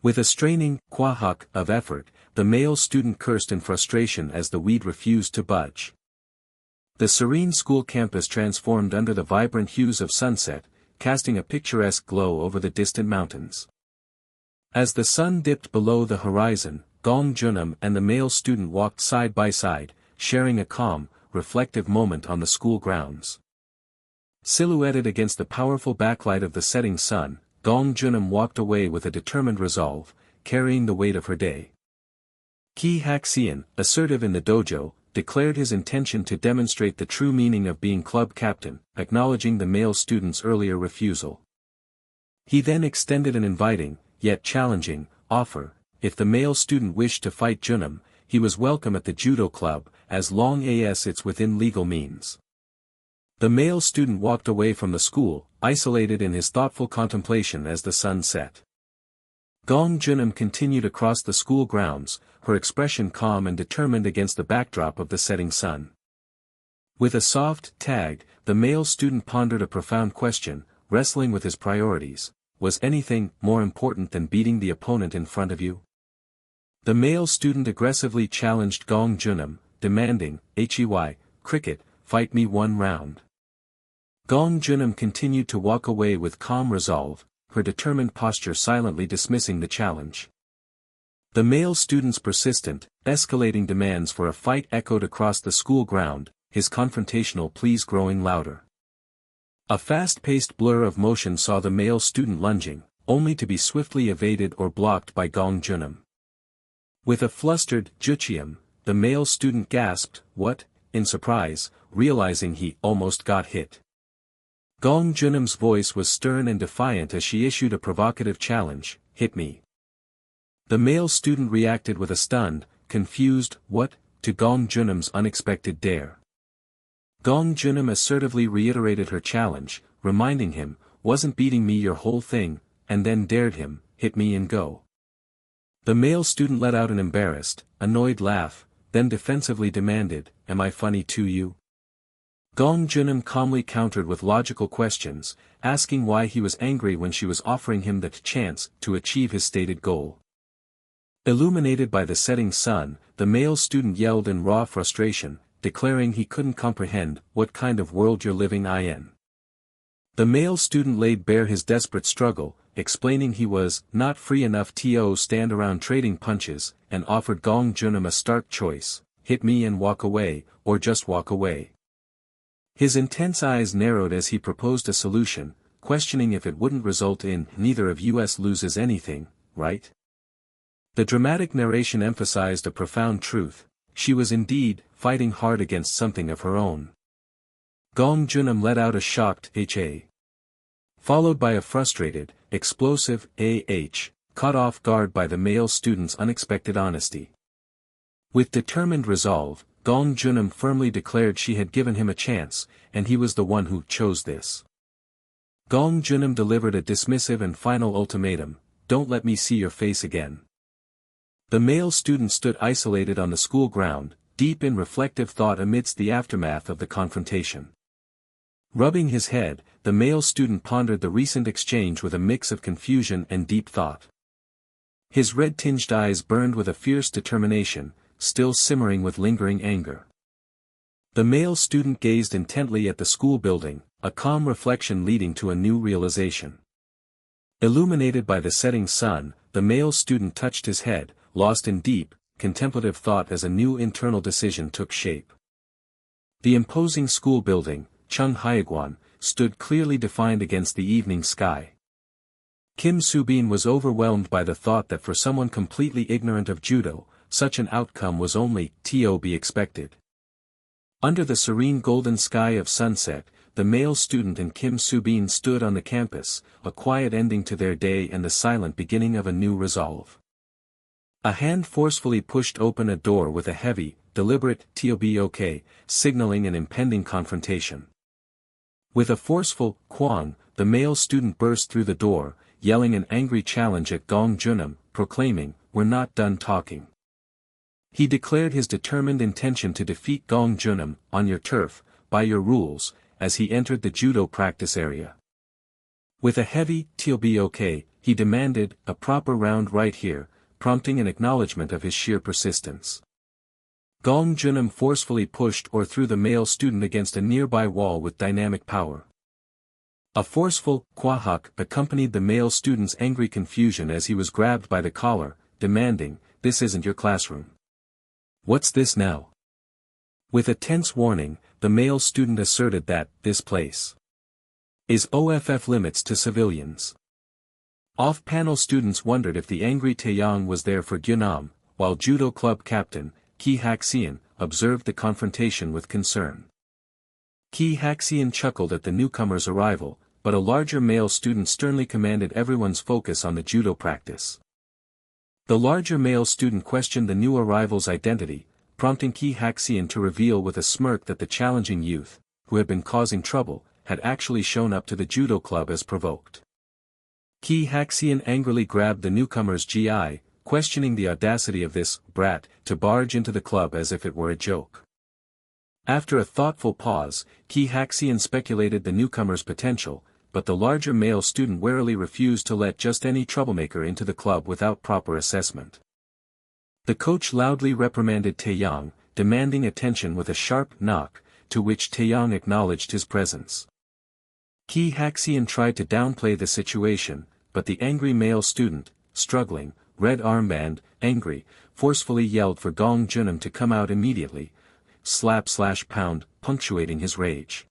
With a straining quahak of effort, the male student cursed in frustration as the weed refused to budge. The serene school campus transformed under the vibrant hues of sunset, casting a picturesque glow over the distant mountains. As the sun dipped below the horizon, Gong Junam and the male student walked side by side, sharing a calm, reflective moment on the school grounds. Silhouetted against the powerful backlight of the setting sun, Gong Junam walked away with a determined resolve, carrying the weight of her day. Ki Haxian, assertive in the dojo, declared his intention to demonstrate the true meaning of being club captain, acknowledging the male student's earlier refusal. He then extended an inviting, yet challenging, offer: if the male student wished to fight Junam, he was welcome at the judo club, as long as it's within legal means. The male student walked away from the school, isolated in his thoughtful contemplation as the sun set. Gong Junam continued across the school grounds, her expression calm and determined against the backdrop of the setting sun. With a soft tag, the male student pondered a profound question, wrestling with his priorities. Was anything more important than beating the opponent in front of you? The male student aggressively challenged Gong Junam, demanding, cricket, fight me one round. Gong Junam continued to walk away with calm resolve, her determined posture silently dismissing the challenge. The male student's persistent, escalating demands for a fight echoed across the school ground, his confrontational pleas growing louder. A fast-paced blur of motion saw the male student lunging, only to be swiftly evaded or blocked by Gong Junam. With a flustered "juchium," the male student gasped, "What?" in surprise, realizing he almost got hit. Gong Junam's voice was stern and defiant as she issued a provocative challenge, "Hit me." The male student reacted with a stunned, confused "What?" to Gong Junam's unexpected dare. Gong Junam assertively reiterated her challenge, reminding him, "Wasn't beating me your whole thing," and then dared him, "Hit me and go." The male student let out an embarrassed, annoyed laugh, then defensively demanded, "Am I funny to you?" Gong Junam calmly countered with logical questions, asking why he was angry when she was offering him the chance to achieve his stated goal. Illuminated by the setting sun, the male student yelled in raw frustration, declaring he couldn't comprehend what kind of world you're living in. The male student laid bare his desperate struggle, explaining he was not free enough to stand around trading punches, and offered Gong Junam a stark choice: hit me and walk away, or just walk away. His intense eyes narrowed as he proposed a solution, questioning if it wouldn't result in "neither of us loses anything, right?" The dramatic narration emphasized a profound truth: she was indeed fighting hard against something of her own. Gong Junam let out a shocked "ha," followed by a frustrated, explosive "ah," caught off guard by the male student's unexpected honesty. With determined resolve, Gong Junam firmly declared she had given him a chance, and he was the one who chose this. Gong Junam delivered a dismissive and final ultimatum: "Don't let me see your face again." The male student stood isolated on the school ground, deep in reflective thought amidst the aftermath of the confrontation. Rubbing his head, the male student pondered the recent exchange with a mix of confusion and deep thought. His red-tinged eyes burned with a fierce determination, still simmering with lingering anger. The male student gazed intently at the school building, a calm reflection leading to a new realization. Illuminated by the setting sun, the male student touched his head, lost in deep, contemplative thought as a new internal decision took shape. The imposing school building, Ch1, stood clearly defined against the evening sky. Kim Subin was overwhelmed by the thought that for someone completely ignorant of judo, such an outcome was only to be expected. Under the serene golden sky of sunset, the male student and Kim Subin stood on the campus, a quiet ending to their day and the silent beginning of a new resolve. A hand forcefully pushed open a door with a heavy, deliberate "to be okay," signaling an impending confrontation. With a forceful "kwang," the male student burst through the door, yelling an angry challenge at Gong Junam, proclaiming, "We're not done talking." He declared his determined intention to defeat Gong Junam, "on your turf, by your rules," as he entered the judo practice area. With a heavy "to be okay," he demanded, "A proper round right here," prompting an acknowledgement of his sheer persistence. Gong Junam forcefully pushed or threw the male student against a nearby wall with dynamic power. A forceful "kwahak" accompanied the male student's angry confusion as he was grabbed by the collar, demanding, "This isn't your classroom. What's this now?" With a tense warning, the male student asserted that this place is off limits to civilians. Off-panel students wondered if the angry Taeyong was there for Gyunam, while judo club captain, Ki Haxian, observed the confrontation with concern. Ki Haxian chuckled at the newcomer's arrival, but a larger male student sternly commanded everyone's focus on the judo practice. The larger male student questioned the new arrival's identity, prompting Ki Haxian to reveal with a smirk that the challenging youth, who had been causing trouble, had actually shown up to the judo club as provoked. Ki Haxian angrily grabbed the newcomer's GI, questioning the audacity of this brat to barge into the club as if it were a joke. After a thoughtful pause, Ki Haxian speculated the newcomer's potential, but the larger male student warily refused to let just any troublemaker into the club without proper assessment. The coach loudly reprimanded Taeyong, demanding attention with a sharp knock, to which Taeyong acknowledged his presence. Ki Haxian tried to downplay the situation, but the angry male student, struggling, red armband, angry, forcefully yelled for Gong Junam to come out immediately, slap/pound, punctuating his rage.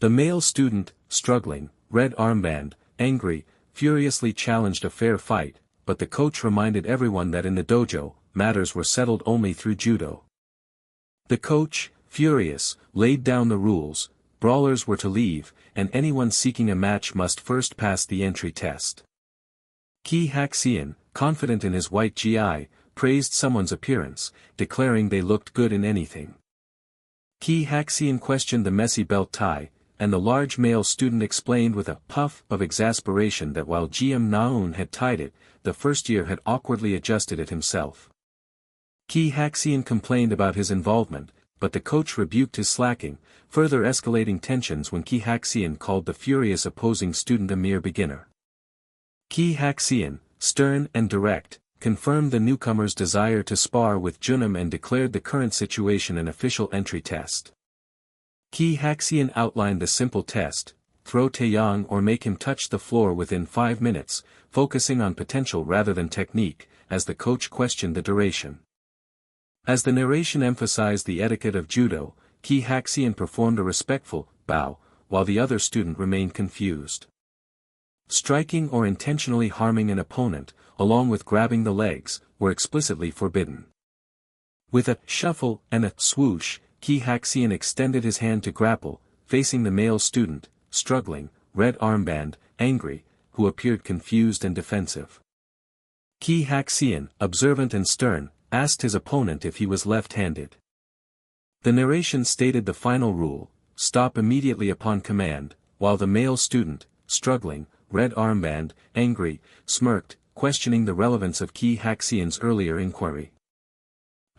The male student, struggling, red armband, angry, furiously challenged a fair fight, but the coach reminded everyone that in the dojo, matters were settled only through judo. The coach, furious, laid down the rules: brawlers were to leave, and anyone seeking a match must first pass the entry test. Ki Haxian, confident in his white GI, praised someone's appearance, declaring they looked good in anything. Ki Haxian questioned the messy belt tie, and the large male student explained with a puff of exasperation that while GM Naun had tied it, the first year had awkwardly adjusted it himself. Ki Haxian complained about his involvement, but the coach rebuked his slacking, further escalating tensions when Ki Haxian called the furious opposing student a mere beginner. Ki Haxian, stern and direct, confirmed the newcomer's desire to spar with Junam and declared the current situation an official entry test. Ki Haxian outlined the simple test: throw Taeyang or make him touch the floor within 5 minutes, focusing on potential rather than technique, as the coach questioned the duration. As the narration emphasized the etiquette of judo, Ki Haxian performed a respectful bow, while the other student remained confused. Striking or intentionally harming an opponent, along with grabbing the legs, were explicitly forbidden. With a shuffle and a swoosh, Ki Haxian extended his hand to grapple, facing the male student, struggling, red armband, angry, who appeared confused and defensive. Ki Haxian, observant and stern, asked his opponent if he was left-handed. The narration stated the final rule: stop immediately upon command, while the male student, struggling, red armband, angry, smirked, questioning the relevance of Ki Haxian's earlier inquiry.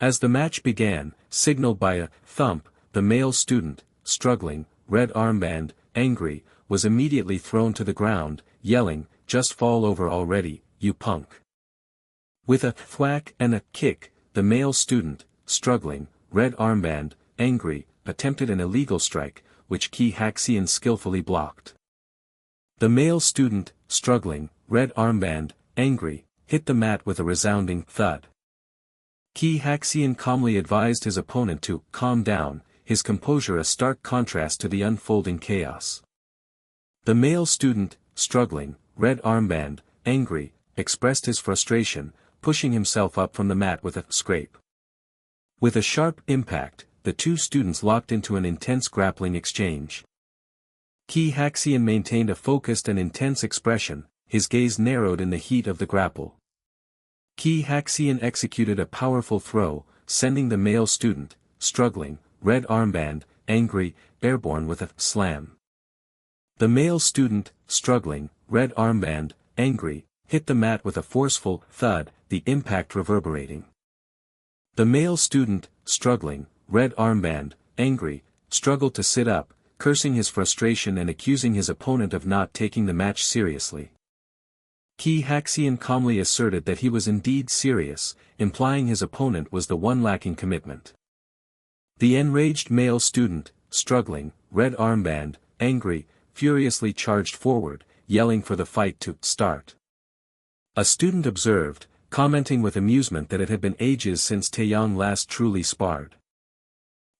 As the match began, signaled by a thump, the male student, struggling, red armband, angry, was immediately thrown to the ground, yelling, "Just fall over already, you punk." With a thwack and a kick, the male student, struggling, red armband, angry, attempted an illegal strike, which Ki Haxian skillfully blocked. The male student, struggling, red armband, angry, hit the mat with a resounding thud. Ki Haxian calmly advised his opponent to calm down, his composure a stark contrast to the unfolding chaos. The male student, struggling, red armband, angry, expressed his frustration, pushing himself up from the mat with a scrape. With a sharp impact, the two students locked into an intense grappling exchange. Ki Haxian maintained a focused and intense expression, his gaze narrowed in the heat of the grapple. Ki Haxian executed a powerful throw, sending the male student, struggling, red armband, angry, airborne with a slam. The male student, struggling, red armband, angry, hit the mat with a forceful thud, the impact reverberating. The male student, struggling, red armband, angry, struggled to sit up, cursing his frustration and accusing his opponent of not taking the match seriously. Ki Haxian calmly asserted that he was indeed serious, implying his opponent was the one lacking commitment. The enraged male student, struggling, red armband, angry, furiously charged forward, yelling for the fight to start. A student observed, commenting with amusement that it had been ages since Taeyang last truly sparred.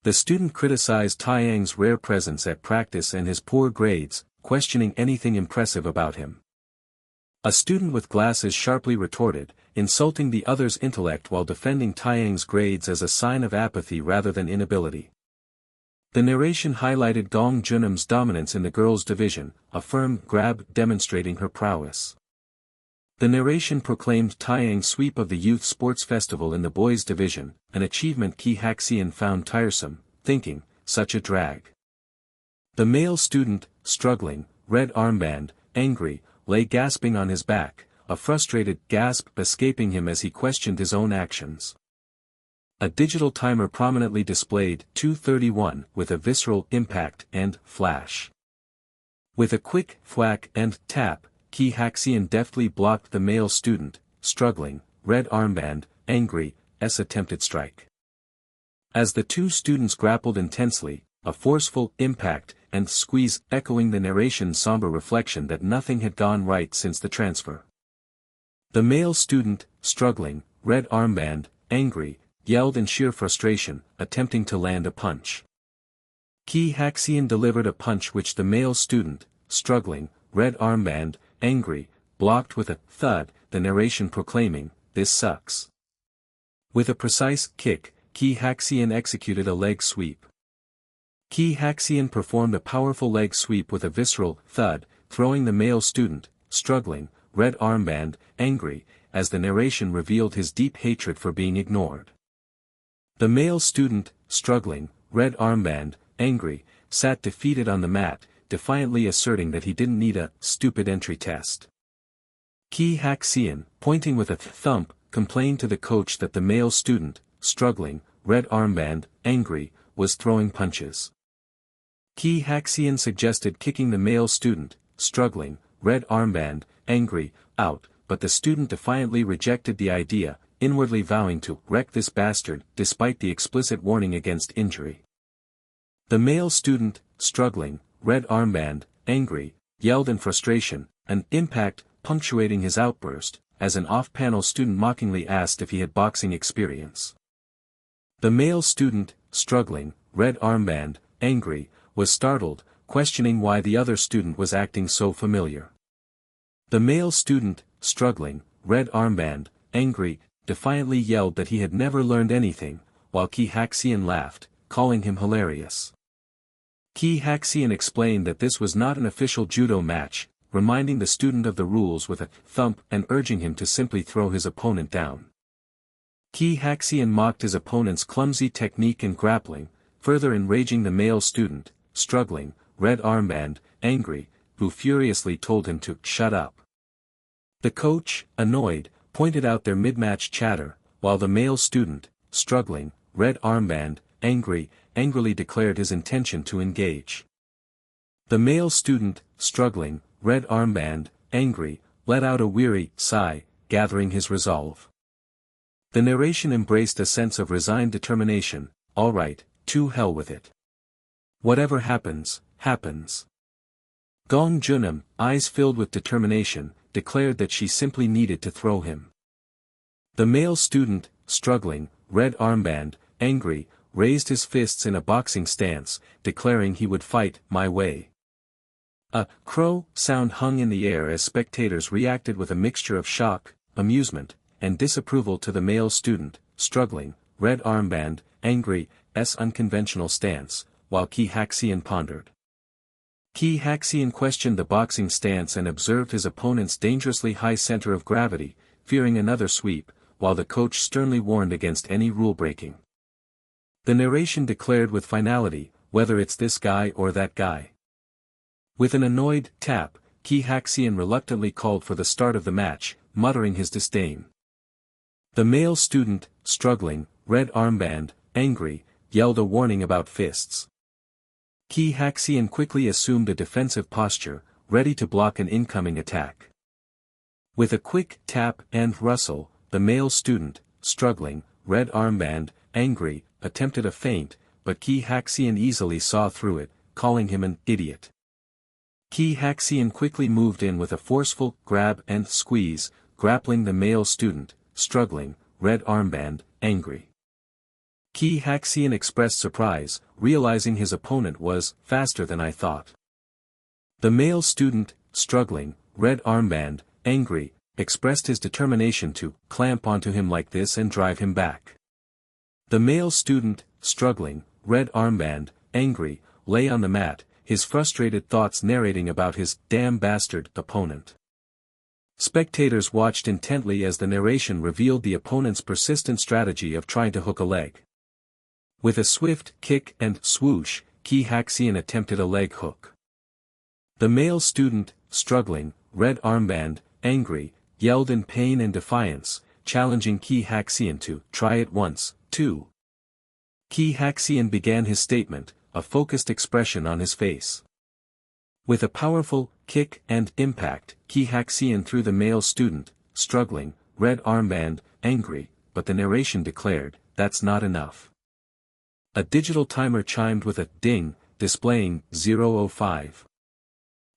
The student criticized Taeyang's rare presence at practice and his poor grades, questioning anything impressive about him. A student with glasses sharply retorted, insulting the other's intellect while defending Taeyang's grades as a sign of apathy rather than inability. The narration highlighted Gong Junam's dominance in the girls' division, a firm grab demonstrating her prowess. The narration proclaimed Taeyang's sweep of the youth sports festival in the boys' division, an achievement Ki Haxian found tiresome, thinking, such a drag. The male student, struggling, red armband, angry, lay gasping on his back, a frustrated gasp escaping him as he questioned his own actions. A digital timer prominently displayed 2:31 with a visceral impact and flash. With a quick thwack and tap, Ki Haxian deftly blocked the male student, struggling, red armband, angry, attempted strike. As the two students grappled intensely, a forceful impact and squeeze echoing the narration's somber reflection that nothing had gone right since the transfer. The male student, struggling, red armband, angry, yelled in sheer frustration, attempting to land a punch. Ki Haxian delivered a punch which the male student, struggling, red armband, angry, blocked with a thud, the narration proclaiming, "This sucks." With a precise kick, Ki Haxian executed a leg sweep. Ki Haxian performed a powerful leg sweep with a visceral thud, throwing the male student, struggling, red armband, angry, as the narration revealed his deep hatred for being ignored. The male student, struggling, red armband, angry, sat defeated on the mat, defiantly asserting that he didn't need a stupid entry test. Kihyun, pointing with a thump, complained to the coach that the male student, struggling, red armband, angry, was throwing punches. Kihyun suggested kicking the male student, struggling, red armband, angry, out, but the student defiantly rejected the idea, inwardly vowing to wreck this bastard, despite the explicit warning against injury. The male student, struggling, red armband, angry, yelled in frustration, an impact punctuating his outburst, as an off-panel student mockingly asked if he had boxing experience. The male student, struggling, red armband, angry, was startled, questioning why the other student was acting so familiar. The male student, struggling, red armband, angry, defiantly yelled that he had never learned anything, while Kihyun laughed, calling him hilarious. Kihyun explained that this was not an official judo match, reminding the student of the rules with a thump and urging him to simply throw his opponent down. Kihyun mocked his opponent's clumsy technique in grappling, further enraging the male student, struggling, red armband, angry, who furiously told him to shut up. The coach, annoyed, pointed out their mid-match chatter, while the male student, struggling, red armband, angry, angrily declared his intention to engage. The male student, struggling, red armband, angry, let out a weary sigh, gathering his resolve. The narration embraced a sense of resigned determination. All right, to hell with it. Whatever happens, happens. Gong Junam, eyes filled with determination, declared that she simply needed to throw him. The male student, struggling, red armband, angry, raised his fists in a boxing stance, declaring he would fight my way. A crow sound hung in the air as spectators reacted with a mixture of shock, amusement, and disapproval to the male student, struggling, red armband, angry, unconventional stance, while Kihyun pondered. Kihyun questioned the boxing stance and observed his opponent's dangerously high center of gravity, fearing another sweep, while the coach sternly warned against any rule-breaking. The narration declared with finality, whether it's this guy or that guy. With an annoyed tap, Kihyun reluctantly called for the start of the match, muttering his disdain. The male student, struggling, red armband, angry, yelled a warning about fists. Kihyun quickly assumed a defensive posture, ready to block an incoming attack. With a quick tap and rustle, the male student, struggling, red armband, angry, attempted a feint, but Kihyun easily saw through it, calling him an idiot. Kihyun quickly moved in with a forceful grab and squeeze, grappling the male student, struggling, red armband, angry. Kihyun expressed surprise, realizing his opponent was faster than I thought. The male student, struggling, red armband, angry, expressed his determination to clamp onto him like this and drive him back. The male student, struggling, red armband, angry, lay on the mat, his frustrated thoughts narrating about his damn bastard opponent. Spectators watched intently as the narration revealed the opponent's persistent strategy of trying to hook a leg. With a swift kick and swoosh, Kihyun attempted a leg hook. The male student, struggling, red armband, angry, yelled in pain and defiance, challenging Kihyun to try it once, too. Kihyun began his statement, a focused expression on his face. With a powerful kick and impact, Kihyun threw the male student, struggling, red armband, angry, but the narration declared, that's not enough. A digital timer chimed with a ding, displaying 0:05.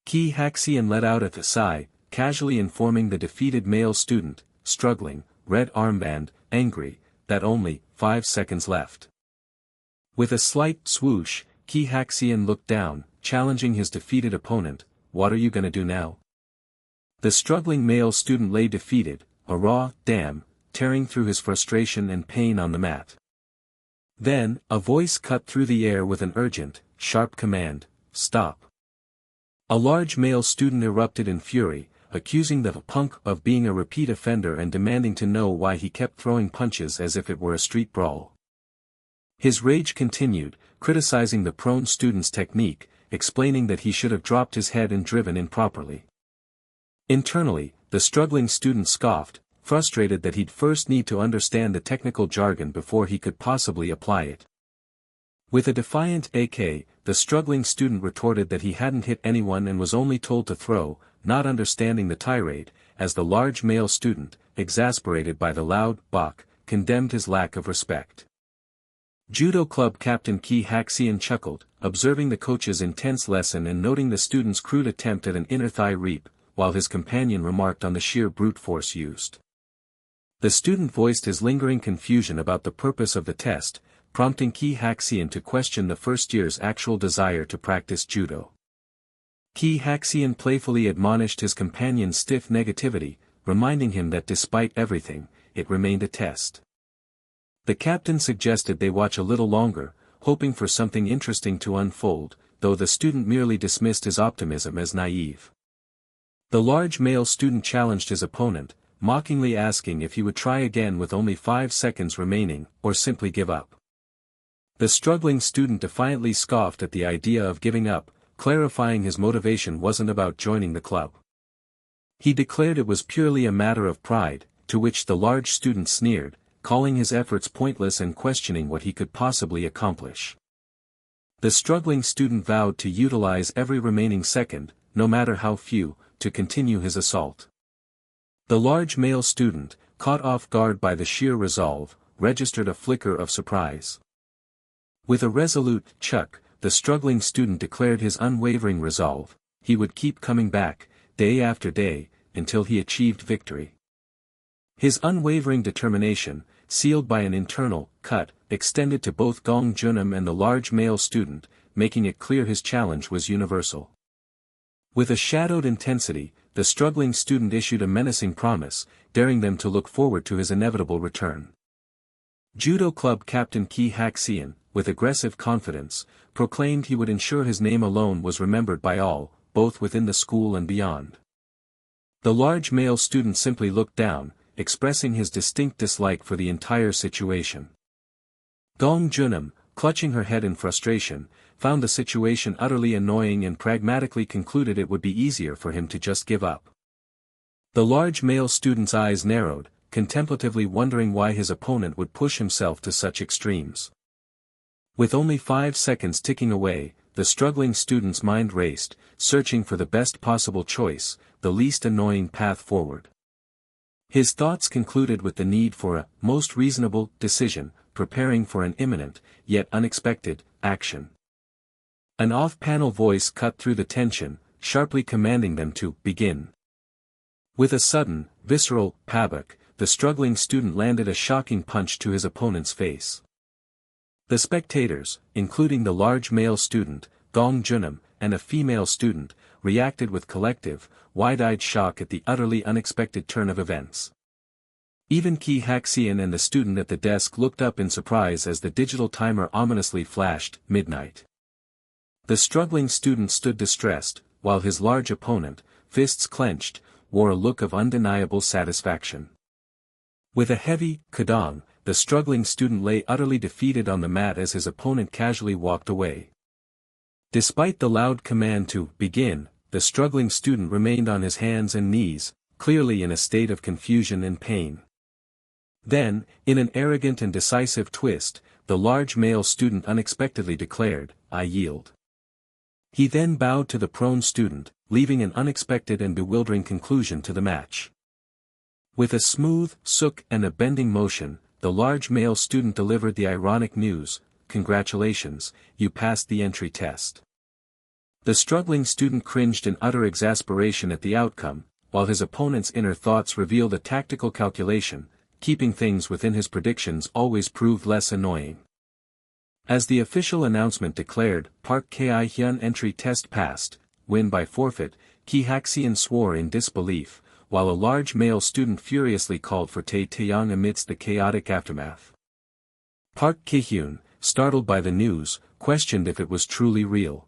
Kihyun let out a sigh, casually informing the defeated male student, struggling, red armband, angry, that only 5 seconds left. With a slight swoosh, Kihyun looked down, challenging his defeated opponent, what are you gonna do now? The struggling male student lay defeated, a raw damn, tearing through his frustration and pain on the mat. Then, a voice cut through the air with an urgent, sharp command, stop. A large male student erupted in fury, accusing the punk of being a repeat offender and demanding to know why he kept throwing punches as if it were a street brawl. His rage continued, criticizing the prone student's technique, explaining that he should have dropped his head and driven in properly. Internally, the struggling student scoffed, frustrated that he'd first need to understand the technical jargon before he could possibly apply it. With a defiant AK, the struggling student retorted that he hadn't hit anyone and was only told to throw, not understanding the tirade, as the large male student, exasperated by the loud "bok," condemned his lack of respect. Judo club captain Kihyun chuckled, observing the coach's intense lesson and noting the student's crude attempt at an inner thigh reap, while his companion remarked on the sheer brute force used. The student voiced his lingering confusion about the purpose of the test, prompting Kihyun to question the first year's actual desire to practice judo. Kihyun playfully admonished his companion's stiff negativity, reminding him that despite everything, it remained a test. The captain suggested they watch a little longer, hoping for something interesting to unfold, though the student merely dismissed his optimism as naive. The large male student challenged his opponent, mockingly asking if he would try again with only 5 seconds remaining, or simply give up. The struggling student defiantly scoffed at the idea of giving up, clarifying his motivation wasn't about joining the club. He declared it was purely a matter of pride, to which the large student sneered, calling his efforts pointless and questioning what he could possibly accomplish. The struggling student vowed to utilize every remaining second, no matter how few, to continue his assault. The large male student, caught off guard by the sheer resolve, registered a flicker of surprise. With a resolute "chuck," the struggling student declared his unwavering resolve, he would keep coming back, day after day, until he achieved victory. His unwavering determination, sealed by an internal cut, extended to both Gong Junam and the large male student, making it clear his challenge was universal. With a shadowed intensity, the struggling student issued a menacing promise, daring them to look forward to his inevitable return. Judo club captain Kihyun, with aggressive confidence, proclaimed he would ensure his name alone was remembered by all, both within the school and beyond. The large male student simply looked down, expressing his distinct dislike for the entire situation. Gong Junam, clutching her head in frustration, found the situation utterly annoying and pragmatically concluded it would be easier for him to just give up. The large male student's eyes narrowed, contemplatively wondering why his opponent would push himself to such extremes. With only 5 seconds ticking away, the struggling student's mind raced, searching for the best possible choice, the least annoying path forward. His thoughts concluded with the need for a most reasonable decision, preparing for an imminent, yet unexpected, action. An off-panel voice cut through the tension, sharply commanding them to begin. With a sudden, visceral pabok, the struggling student landed a shocking punch to his opponent's face. The spectators, including the large male student, Gong Junam, and a female student, reacted with collective, wide-eyed shock at the utterly unexpected turn of events. Even Kihyun and the student at the desk looked up in surprise as the digital timer ominously flashed, midnight. The struggling student stood distressed, while his large opponent, fists clenched, wore a look of undeniable satisfaction. With a heavy kadong, the struggling student lay utterly defeated on the mat as his opponent casually walked away. Despite the loud command to begin, the struggling student remained on his hands and knees, clearly in a state of confusion and pain. Then, in an arrogant and decisive twist, the large male student unexpectedly declared, "I yield." He then bowed to the prone student, leaving an unexpected and bewildering conclusion to the match. With a smooth suk and a bending motion, the large male student delivered the ironic news, "Congratulations, you passed the entry test." The struggling student cringed in utter exasperation at the outcome, while his opponent's inner thoughts revealed a tactical calculation, keeping things within his predictions always proved less annoying. As the official announcement declared, Park Kihyun entry test passed, win by forfeit, Kihyun swore in disbelief, while a large male student furiously called for Taeyang amidst the chaotic aftermath. Park Kihyun, startled by the news, questioned if it was truly real.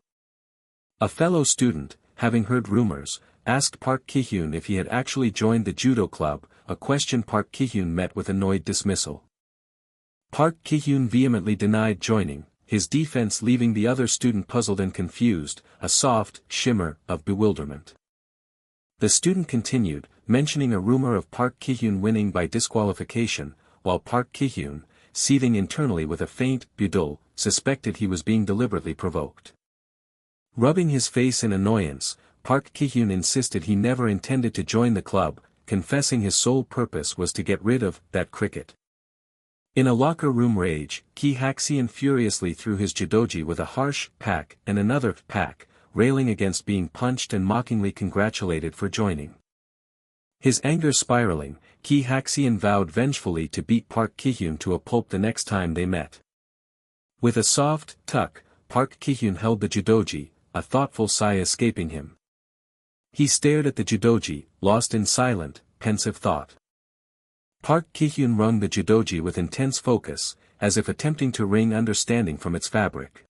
A fellow student, having heard rumors, asked Park Kihyun if he had actually joined the judo club, a question Park Kihyun met with annoyed dismissal. Park Kihyun vehemently denied joining, his defense leaving the other student puzzled and confused, a soft shimmer of bewilderment. The student continued, mentioning a rumor of Park Kihyun winning by disqualification, while Park Kihyun, seething internally with a faint budul, suspected he was being deliberately provoked. Rubbing his face in annoyance, Park Kihyun insisted he never intended to join the club, confessing his sole purpose was to get rid of that cricket. In a locker room rage, Ki Haxian furiously threw his judogi with a harsh pack and another pack, railing against being punched and mockingly congratulated for joining. His anger spiraling, Ki Haxian vowed vengefully to beat Park Kihyun to a pulp the next time they met. With a soft tuck, Park Kihyun held the judogi, a thoughtful sigh escaping him. He stared at the judogi, lost in silent, pensive thought. Park Kihyun wrung the judogi with intense focus, as if attempting to wring understanding from its fabric.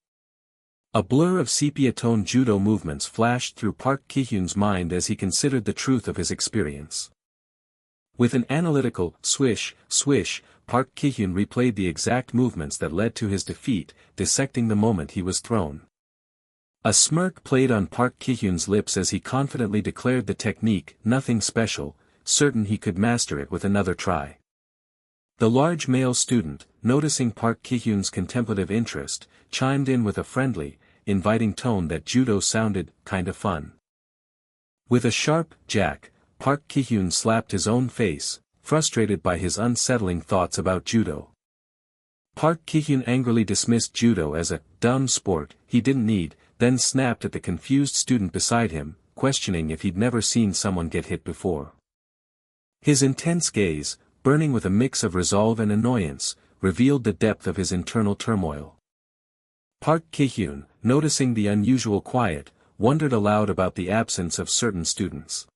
A blur of sepia-toned judo movements flashed through Park Kihyun's mind as he considered the truth of his experience. With an analytical swish, swish, Park Kihyun replayed the exact movements that led to his defeat, dissecting the moment he was thrown. A smirk played on Park Kihyun's lips as he confidently declared the technique nothing special, certain he could master it with another try. The large male student, noticing Park Kihyun's contemplative interest, chimed in with a friendly, inviting tone that judo sounded kinda fun. With a sharp jack, Park Kihyun slapped his own face, frustrated by his unsettling thoughts about judo. Park Kihyun angrily dismissed judo as a dumb sport he didn't need, then snapped at the confused student beside him, questioning if he'd never seen someone get hit before. His intense gaze, burning with a mix of resolve and annoyance, revealed the depth of his internal turmoil. Park Kihyun, noticing the unusual quiet, wondered aloud about the absence of certain students.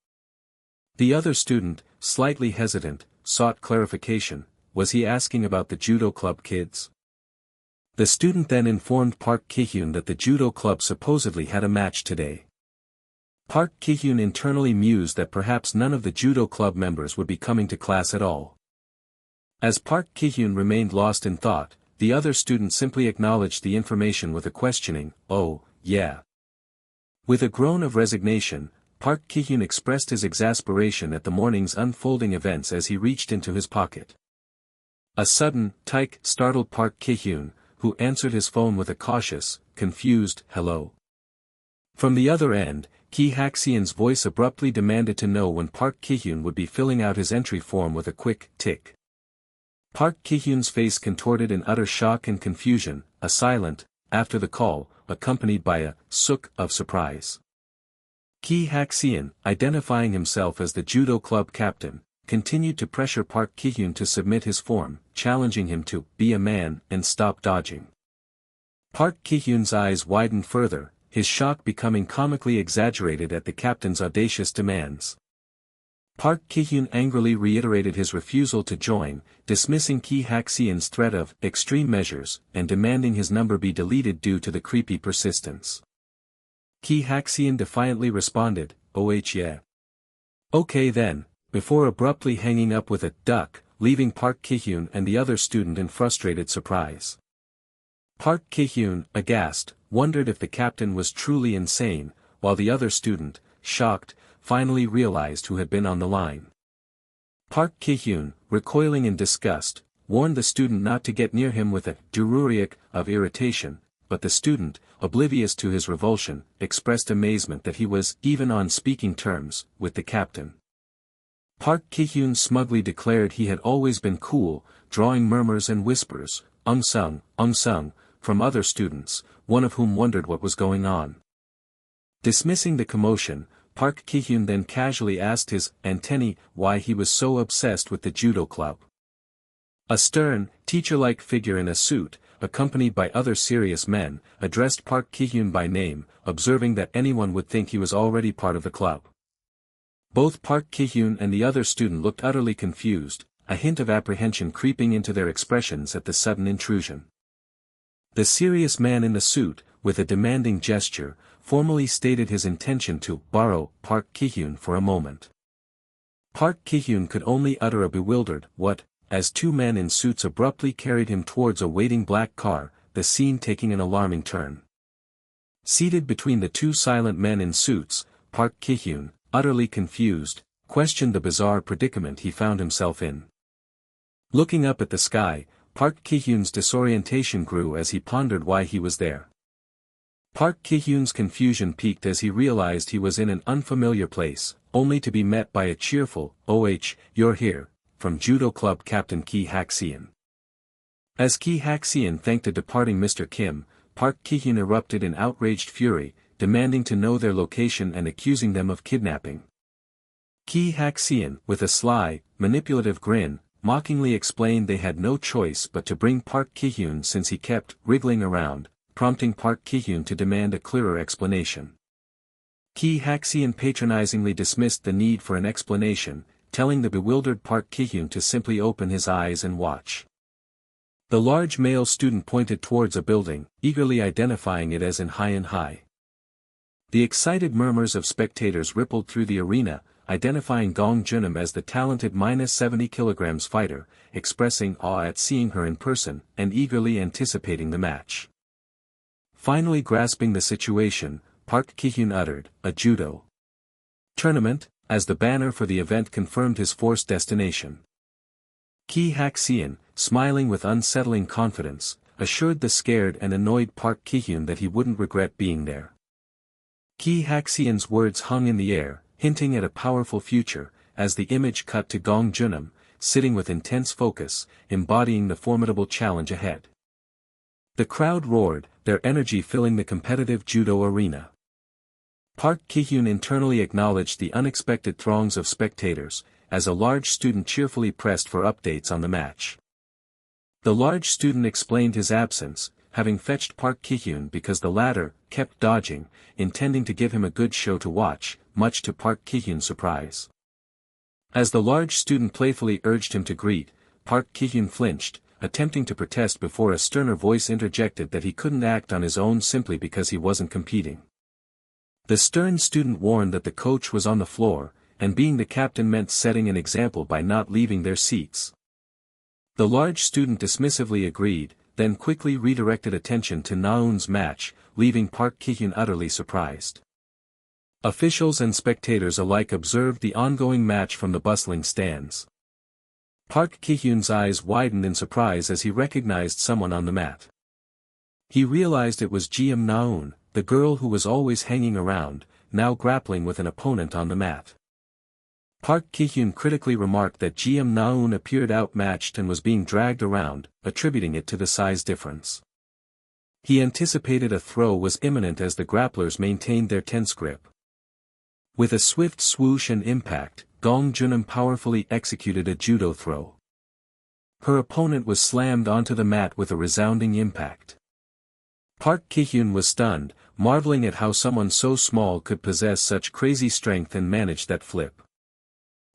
The other student, slightly hesitant, sought clarification. Was he asking about the judo club kids? The student then informed Park Kihyun that the judo club supposedly had a match today. Park Kihyun internally mused that perhaps none of the judo club members would be coming to class at all. As Park Kihyun remained lost in thought, the other student simply acknowledged the information with a questioning, "Oh, yeah." With a groan of resignation, Park Kihyun expressed his exasperation at the morning's unfolding events as he reached into his pocket. A sudden "tyke" startled Park Kihyun, who answered his phone with a cautious, confused "hello." From the other end, Ki Haxian's voice abruptly demanded to know when Park Kihyun would be filling out his entry form with a quick tick. Park Kihyun's face contorted in utter shock and confusion, a silent, after the call, accompanied by a suk of surprise. Ki Haxian, identifying himself as the judo club captain, continued to pressure Park Kihyun to submit his form, challenging him to be a man and stop dodging. Park Kihyun's eyes widened further, his shock becoming comically exaggerated at the captain's audacious demands. Park Kihyun angrily reiterated his refusal to join, dismissing Ki Haxian's threat of extreme measures, and demanding his number be deleted due to the creepy persistence. Ki Haxian defiantly responded, "Oh yeah. Okay then," before abruptly hanging up with a duck, leaving Park Kihyun and the other student in frustrated surprise. Park Kihyun, aghast, wondered if the captain was truly insane, while the other student, shocked, finally realized who had been on the line. Park Kihyun, recoiling in disgust, warned the student not to get near him with a dururic of irritation, but the student, oblivious to his revulsion, expressed amazement that he was even on speaking terms with the captain. Park Kihyun smugly declared he had always been cool, drawing murmurs and whispers, ung sung, from other students, one of whom wondered what was going on. Dismissing the commotion, Park Kihyun then casually asked his antennae why he was so obsessed with the judo club. A stern, teacher-like figure in a suit, accompanied by other serious men, addressed Park Kihyun by name, observing that anyone would think he was already part of the club. Both Park Kihyun and the other student looked utterly confused, a hint of apprehension creeping into their expressions at the sudden intrusion. The serious man in the suit, with a demanding gesture, formally stated his intention to borrow Park Kihyun for a moment. Park Kihyun could only utter a bewildered "what?" as two men in suits abruptly carried him towards a waiting black car, the scene taking an alarming turn. Seated between the two silent men in suits, Park Kihyun, utterly confused, questioned the bizarre predicament he found himself in. Looking up at the sky, Park Kihyun's disorientation grew as he pondered why he was there. Park Kihyun's confusion peaked as he realized he was in an unfamiliar place, only to be met by a cheerful, "Oh, you're here," from judo club captain Ki Hak-seon. As Ki Hak-seon thanked a departing Mr. Kim, Park Kihyun erupted in outraged fury, demanding to know their location and accusing them of kidnapping. Ki Hak-seon, with a sly, manipulative grin, mockingly explained they had no choice but to bring Park Kihyun since he kept wriggling around, prompting Park Kihyun to demand a clearer explanation. Ki Hak-seon patronizingly dismissed the need for an explanation, telling the bewildered Park Kihyun to simply open his eyes and watch. The large male student pointed towards a building, eagerly identifying it as in High. The excited murmurs of spectators rippled through the arena, identifying Gong Junam as the talented -70 kg fighter, expressing awe at seeing her in person, and eagerly anticipating the match. Finally grasping the situation, Park Kihyun uttered, "A judo tournament," as the banner for the event confirmed his forced destination. Ki Hak-seon, smiling with unsettling confidence, assured the scared and annoyed Park Kihyun that he wouldn't regret being there. Ki Hak-seon's words hung in the air, hinting at a powerful future, as the image cut to Gong Junam, sitting with intense focus, embodying the formidable challenge ahead. The crowd roared, their energy filling the competitive judo arena. Park Kihyun internally acknowledged the unexpected throngs of spectators, as a large student cheerfully pressed for updates on the match. The large student explained his absence, having fetched Park Kihyun because the latter kept dodging, intending to give him a good show to watch, much to Park Kihyun's surprise. As the large student playfully urged him to greet, Park Kihyun flinched, attempting to protest before a sterner voice interjected that he couldn't act on his own simply because he wasn't competing. The stern student warned that the coach was on the floor, and being the captain meant setting an example by not leaving their seats. The large student dismissively agreed, then quickly redirected attention to Naun's match, leaving Park Kihyun utterly surprised. Officials and spectators alike observed the ongoing match from the bustling stands. Park Kihyun's eyes widened in surprise as he recognized someone on the mat. He realized it was Jeom Naun, the girl who was always hanging around, now grappling with an opponent on the mat. Park Kihyun critically remarked that Jeom Naun appeared outmatched and was being dragged around, attributing it to the size difference. He anticipated a throw was imminent as the grapplers maintained their tense grip. With a swift swoosh and impact, Gong Junam powerfully executed a judo throw. Her opponent was slammed onto the mat with a resounding impact. Park Kihyun was stunned, marveling at how someone so small could possess such crazy strength and manage that flip.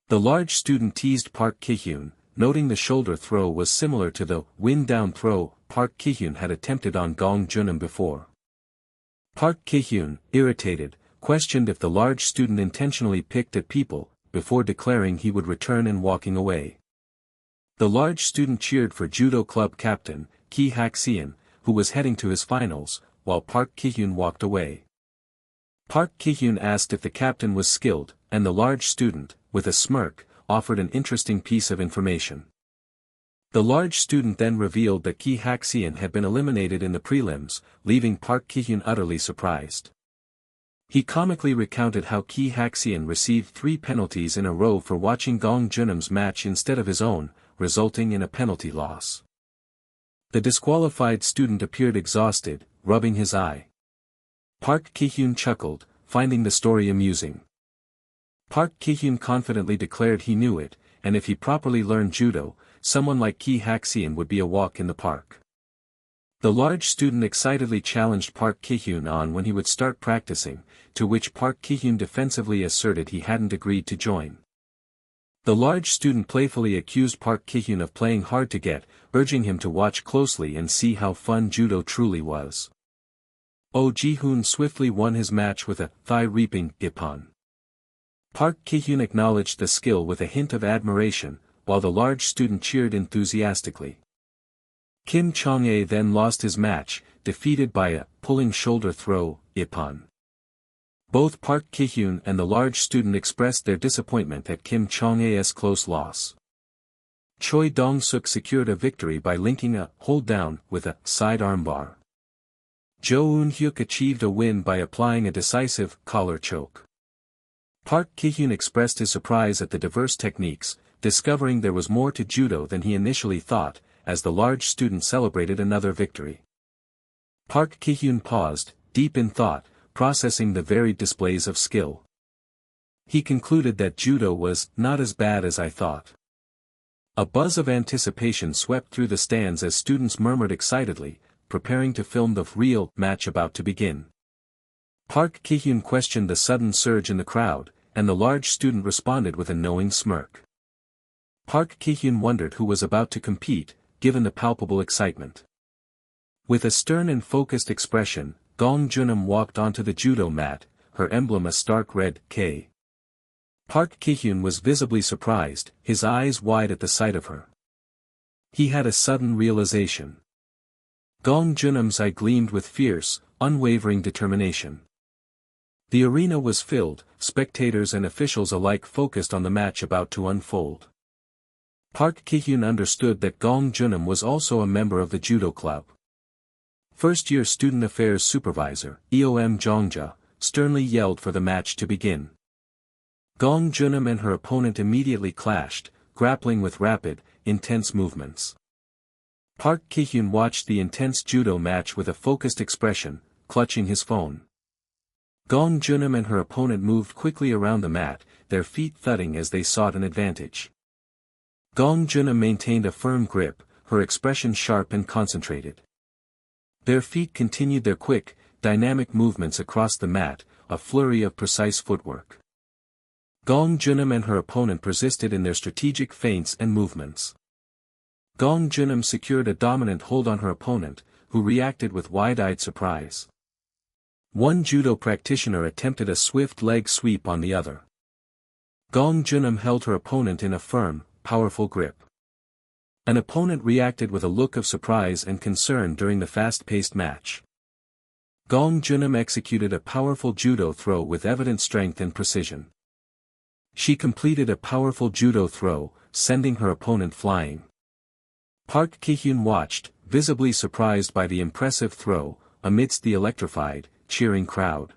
The large student teased Park Kihyun, noting the shoulder throw was similar to the wind-down throw Park Kihyun had attempted on Gong Junam before. Park Kihyun, irritated, questioned if the large student intentionally picked at people, before declaring he would return and walking away. The large student cheered for judo club captain, Ki Hak-seon, who was heading to his finals, while Park Kihyun walked away. Park Kihyun asked if the captain was skilled, and the large student, with a smirk, offered an interesting piece of information. The large student then revealed that Ki Hak-seon had been eliminated in the prelims, leaving Park Kihyun utterly surprised. He comically recounted how Ki Hak-seon received 3 penalties in a row for watching Gong Junam's match instead of his own, resulting in a penalty loss. The disqualified student appeared exhausted, rubbing his eye. Park Kihyun chuckled, finding the story amusing. Park Kihyun confidently declared he knew it, and if he properly learned judo, someone like Ki Hak-seon would be a walk in the park. The large student excitedly challenged Park Kihyun on when he would start practicing, to which Park Kihyun defensively asserted he hadn't agreed to join. The large student playfully accused Park Kihyun of playing hard to get, urging him to watch closely and see how fun judo truly was. Oh Ji-hoon swiftly won his match with a thigh-reaping ippon. Park Kihyun acknowledged the skill with a hint of admiration, while the large student cheered enthusiastically. Kim Chong-ae then lost his match, defeated by a pulling shoulder throw, ippon. Both Park Kihyun and the large student expressed their disappointment at Kim Chong-ae's close loss. Choi Dong-suk secured a victory by linking a hold down with a side armbar. Jo Eun-hyuk achieved a win by applying a decisive collar choke. Park Kihyun expressed his surprise at the diverse techniques, discovering there was more to judo than he initially thought, as the large student celebrated another victory. Park Kihyun paused, deep in thought, processing the varied displays of skill. He concluded that judo was not as bad as I thought. A buzz of anticipation swept through the stands as students murmured excitedly, preparing to film the real match about to begin. Park Kihyun questioned the sudden surge in the crowd, and the large student responded with a knowing smirk. Park Kihyun wondered who was about to compete, given the palpable excitement. With a stern and focused expression, Gong Junam walked onto the judo mat, her emblem a stark red K. Park Kihyun was visibly surprised, his eyes wide at the sight of her. He had a sudden realization. Gong Junam's eye gleamed with fierce, unwavering determination. The arena was filled, spectators and officials alike focused on the match about to unfold. Park Kihyun understood that Gong Junam was also a member of the judo club. First-year student affairs supervisor, Eom Jongja, sternly yelled for the match to begin. Gong Junam and her opponent immediately clashed, grappling with rapid, intense movements. Park Kihyun watched the intense judo match with a focused expression, clutching his phone. Gong Junam and her opponent moved quickly around the mat, their feet thudding as they sought an advantage. Gong Junam maintained a firm grip, her expression sharp and concentrated. Their feet continued their quick, dynamic movements across the mat, a flurry of precise footwork. Gong Junam and her opponent persisted in their strategic feints and movements. Gong Junam secured a dominant hold on her opponent, who reacted with wide-eyed surprise. One judo practitioner attempted a swift leg sweep on the other. Gong Junam held her opponent in a firm, powerful grip. An opponent reacted with a look of surprise and concern during the fast-paced match. Gong Junam executed a powerful judo throw with evident strength and precision. She completed a powerful judo throw, sending her opponent flying. Park Kihyun watched, visibly surprised by the impressive throw, amidst the electrified, cheering crowd.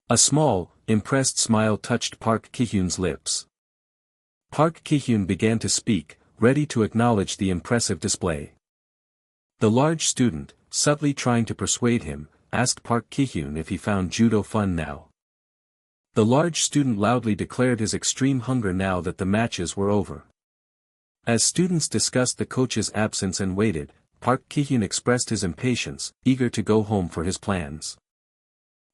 A small, impressed smile touched Park Kihyun's lips. Park Kihyun began to speak, ready to acknowledge the impressive display. The large student, subtly trying to persuade him, asked Park Kihyun if he found judo fun now. The large student loudly declared his extreme hunger now that the matches were over. As students discussed the coach's absence and waited, Park Kihyun expressed his impatience, eager to go home for his plans.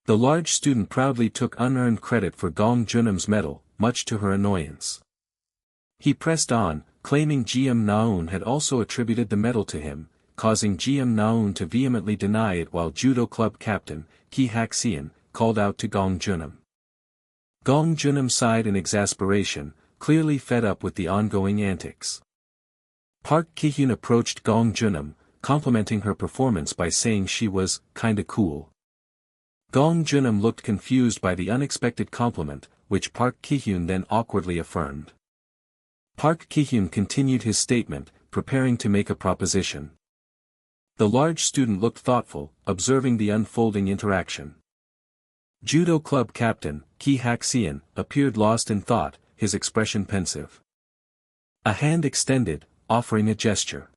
The large student proudly took unearned credit for Gong Junam's medal, much to her annoyance. He pressed on, claiming GM Naun had also attributed the medal to him, causing GM Naun to vehemently deny it while judo club captain, Ki Hak-seon, called out to Gong Junam. Gong Junam sighed in exasperation, clearly fed up with the ongoing antics. Park Kihyun approached Gong Junam, complimenting her performance by saying she was kinda cool. Gong Junam looked confused by the unexpected compliment, which Park Kihyun then awkwardly affirmed. Park Kihyun continued his statement, preparing to make a proposition. The large student looked thoughtful, observing the unfolding interaction. Judo club captain, Ki Hak-seon, appeared lost in thought, his expression pensive. A hand extended, offering a gesture.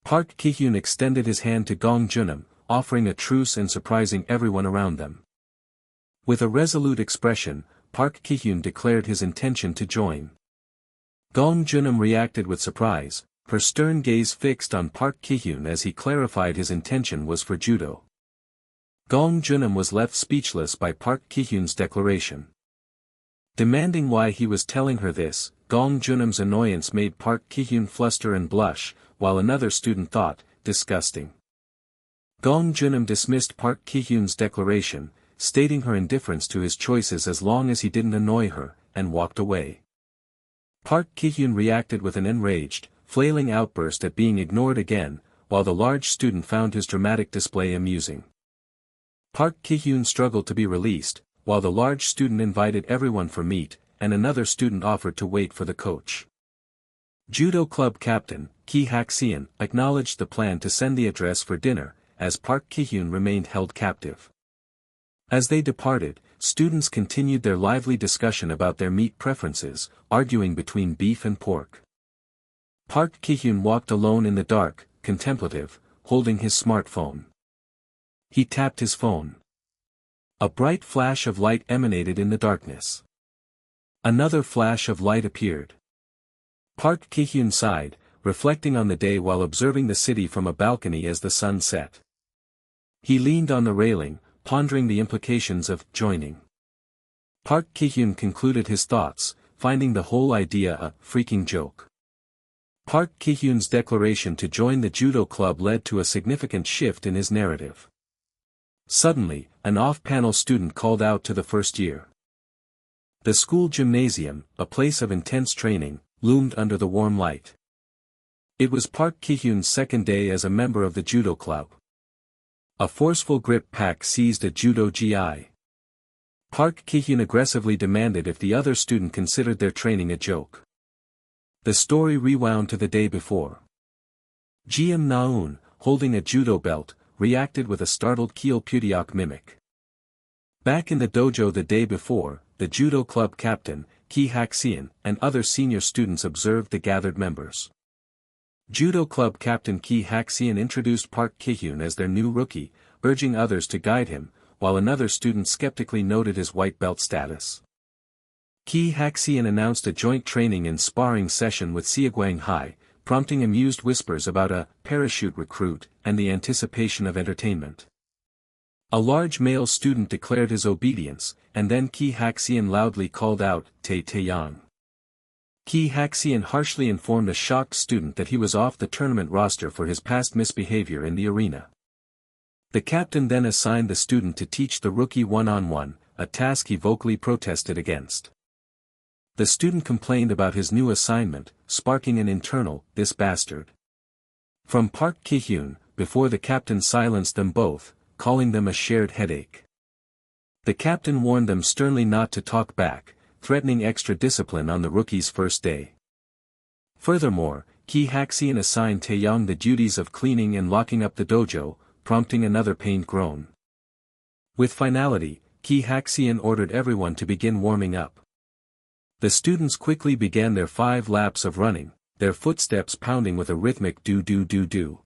Park Kihyun extended his hand to Gong Junam, offering a truce and surprising everyone around them. With a resolute expression, Park Kihyun declared his intention to join. Gong Junam reacted with surprise, her stern gaze fixed on Park Kihyun as he clarified his intention was for judo. Gong Junam was left speechless by Park Kihyun's declaration. Demanding why he was telling her this, Gong Junam's annoyance made Park Kihyun fluster and blush, while another student thought, disgusting. Gong Junam dismissed Park Kihyun's declaration, stating her indifference to his choices as long as he didn't annoy her, and walked away. Park Kihyun reacted with an enraged, flailing outburst at being ignored again, while the large student found his dramatic display amusing. Park Kihyun struggled to be released, while the large student invited everyone for meat, and another student offered to wait for the coach. Judo club captain, Ki Hak-seon, acknowledged the plan to send the address for dinner, as Park Kihyun remained held captive. As they departed, students continued their lively discussion about their meat preferences, arguing between beef and pork. Park Kihyun walked alone in the dark, contemplative, holding his smartphone. He tapped his phone. A bright flash of light emanated in the darkness. Another flash of light appeared. Park Kihyun sighed, reflecting on the day while observing the city from a balcony as the sun set. He leaned on the railing, pondering the implications of joining. Park Kihyun concluded his thoughts, finding the whole idea a freaking joke. Park Kihyun's declaration to join the judo club led to a significant shift in his narrative. Suddenly, an off-panel student called out to the first year. The school gymnasium, a place of intense training, loomed under the warm light. It was Park Kihyun's second day as a member of the judo club. A forceful grip pack seized a judo GI. Park Kihyun aggressively demanded if the other student considered their training a joke. The story rewound to the day before. Jiam Naun, holding a judo belt, reacted with a startled Keel Pudeok mimic. Back in the dojo the day before, the judo club captain, Ki Hak-seon, and other senior students observed the gathered members. Judo club captain Ki Hak-seon introduced Park Kihyun as their new rookie, urging others to guide him, while another student skeptically noted his white belt status. Ki Hak-seon announced a joint training and sparring session with Seogwang High, prompting amused whispers about a parachute recruit and the anticipation of entertainment. A large male student declared his obedience, and then Ki Hak-seon loudly called out, Taeyang. Ki Hak-seon harshly informed a shocked student that he was off the tournament roster for his past misbehavior in the arena. The captain then assigned the student to teach the rookie one-on-one, a task he vocally protested against. The student complained about his new assignment, sparking an internal, "This bastard," from Park Kihyun, before the captain silenced them both, calling them a shared headache. The captain warned them sternly not to talk back, threatening extra discipline on the rookie's first day. Furthermore, Ki Hak-seon assigned Taeyang the duties of cleaning and locking up the dojo, prompting another pained groan. With finality, Ki Hak-seon ordered everyone to begin warming up. The students quickly began their 5 laps of running, their footsteps pounding with a rhythmic do-do-do-do.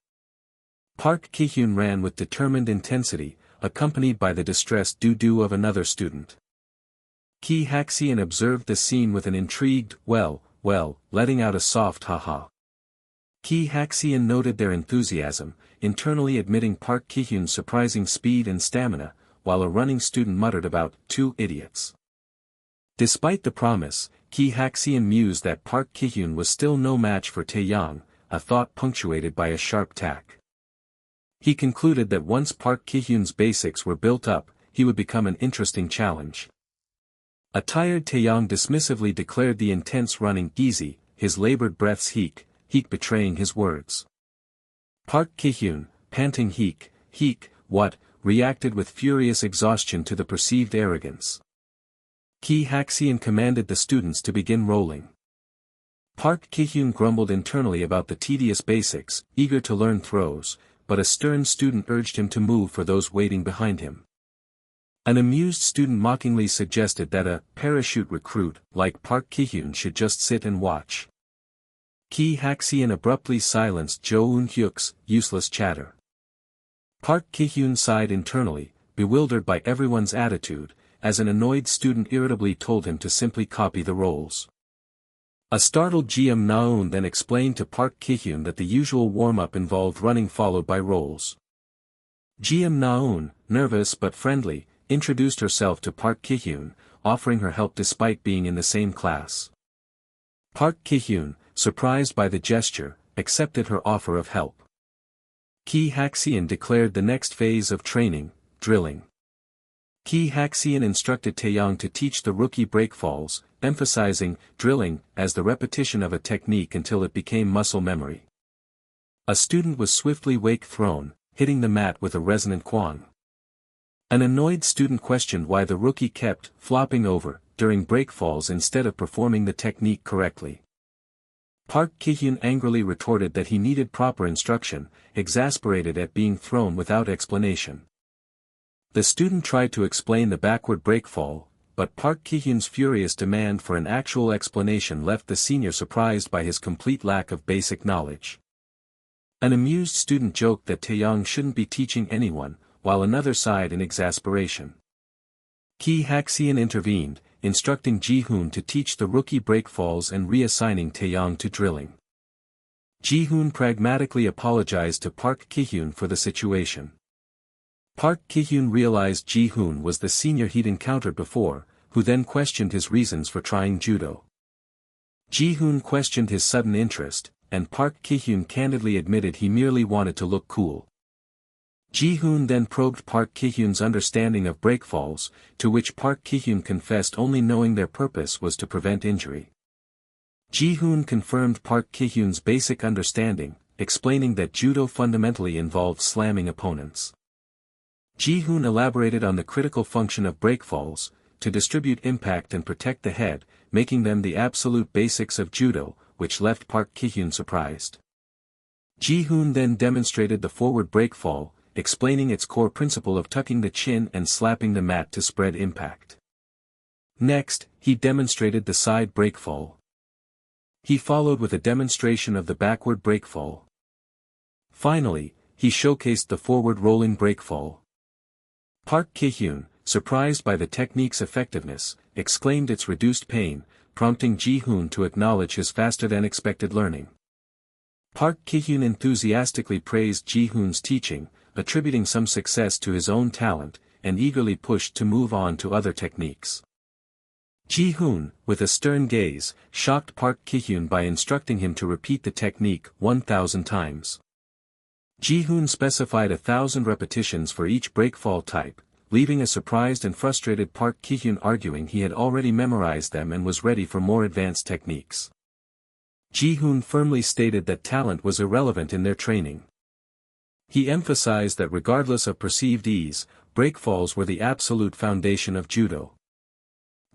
Park Kihyun ran with determined intensity, accompanied by the distressed do-do of another student. Ki Hak-seon observed the scene with an intrigued, well, letting out a soft ha-ha. Ki Hak-seon noted their enthusiasm, internally admitting Park Kihyun's surprising speed and stamina, while a running student muttered about 2 idiots. Despite the promise, Ki Hak-seon mused that Park Kihyun was still no match for Taeyang, a thought punctuated by a sharp tack. He concluded that once Park Kihyun's basics were built up, he would become an interesting challenge. A tired Taeyang dismissively declared the intense running easy, his labored breaths heek betraying his words. Park Kihyun, panting heek, what, reacted with furious exhaustion to the perceived arrogance. Ki Hak-seon commanded the students to begin rolling. Park Kihyun grumbled internally about the tedious basics, eager to learn throws, but a stern student urged him to move for those waiting behind him. An amused student mockingly suggested that a parachute recruit like Park Kihyun should just sit and watch. Ki Hak-seon abruptly silenced Jo Eun-hyuk's useless chatter. Park Kihyun sighed internally, bewildered by everyone's attitude, as an annoyed student irritably told him to simply copy the roles. A startled Jiam Naun then explained to Park Kihyun that the usual warm-up involved running followed by rolls. Jiam Naun, nervous but friendly, introduced herself to Park Kihyun, offering her help despite being in the same class. Park Kihyun, surprised by the gesture, accepted her offer of help. Ki Hak-seon declared the next phase of training, drilling. Kihyun instructed Taeyong to teach the rookie breakfalls, emphasizing drilling as the repetition of a technique until it became muscle memory. A student was swiftly wake thrown, hitting the mat with a resonant kwang. An annoyed student questioned why the rookie kept flopping over during breakfalls instead of performing the technique correctly. Park Kihyun angrily retorted that he needed proper instruction, exasperated at being thrown without explanation. The student tried to explain the backward breakfall, but Park Kihyun's furious demand for an actual explanation left the senior surprised by his complete lack of basic knowledge. An amused student joked that Taeyong shouldn't be teaching anyone, while another sighed in exasperation. Kihyun intervened, instructing Ji-hoon to teach the rookie breakfalls and reassigning Taeyong to drilling. Ji-hoon pragmatically apologized to Park Kihyun for the situation. Park Kihyun realized Ji-hoon was the senior he'd encountered before, who then questioned his reasons for trying judo. Ji-hoon questioned his sudden interest, and Park Kihyun candidly admitted he merely wanted to look cool. Ji-hoon then probed Park Kihyun's understanding of breakfalls, to which Park Kihyun confessed only knowing their purpose was to prevent injury. Ji-hoon confirmed Park Kihyun's basic understanding, explaining that judo fundamentally involves slamming opponents. Ji-hoon elaborated on the critical function of breakfalls, to distribute impact and protect the head, making them the absolute basics of judo, which left Park Kihyun surprised. Ji-hoon then demonstrated the forward breakfall, explaining its core principle of tucking the chin and slapping the mat to spread impact. Next, he demonstrated the side breakfall. He followed with a demonstration of the backward breakfall. Finally, he showcased the forward rolling breakfall. Park Kihyun, surprised by the technique's effectiveness, exclaimed its reduced pain, prompting Ji-hoon to acknowledge his faster-than-expected learning. Park Kihyun enthusiastically praised Ji-hoon's teaching, attributing some success to his own talent, and eagerly pushed to move on to other techniques. Ji-hoon, with a stern gaze, shocked Park Kihyun by instructing him to repeat the technique 1,000 times. Ji-hoon specified 1,000 repetitions for each breakfall type, leaving a surprised and frustrated Park Kihyun arguing he had already memorized them and was ready for more advanced techniques. Ji-hoon firmly stated that talent was irrelevant in their training. He emphasized that regardless of perceived ease, breakfalls were the absolute foundation of judo.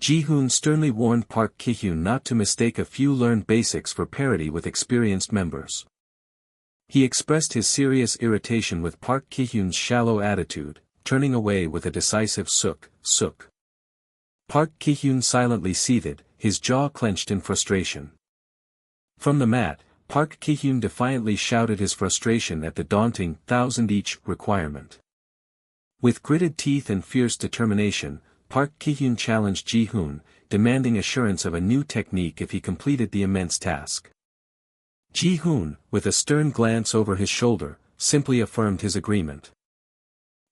Ji-hoon sternly warned Park Kihyun not to mistake a few learned basics for parity with experienced members. He expressed his serious irritation with Park Kihyun's shallow attitude, turning away with a decisive suk, suk. Park Kihyun silently seethed, his jaw clenched in frustration. From the mat, Park Kihyun defiantly shouted his frustration at the daunting 1,000 each requirement. With gritted teeth and fierce determination, Park Kihyun challenged Ji-hoon, demanding assurance of a new technique if he completed the immense task. Ji-hoon, with a stern glance over his shoulder, simply affirmed his agreement.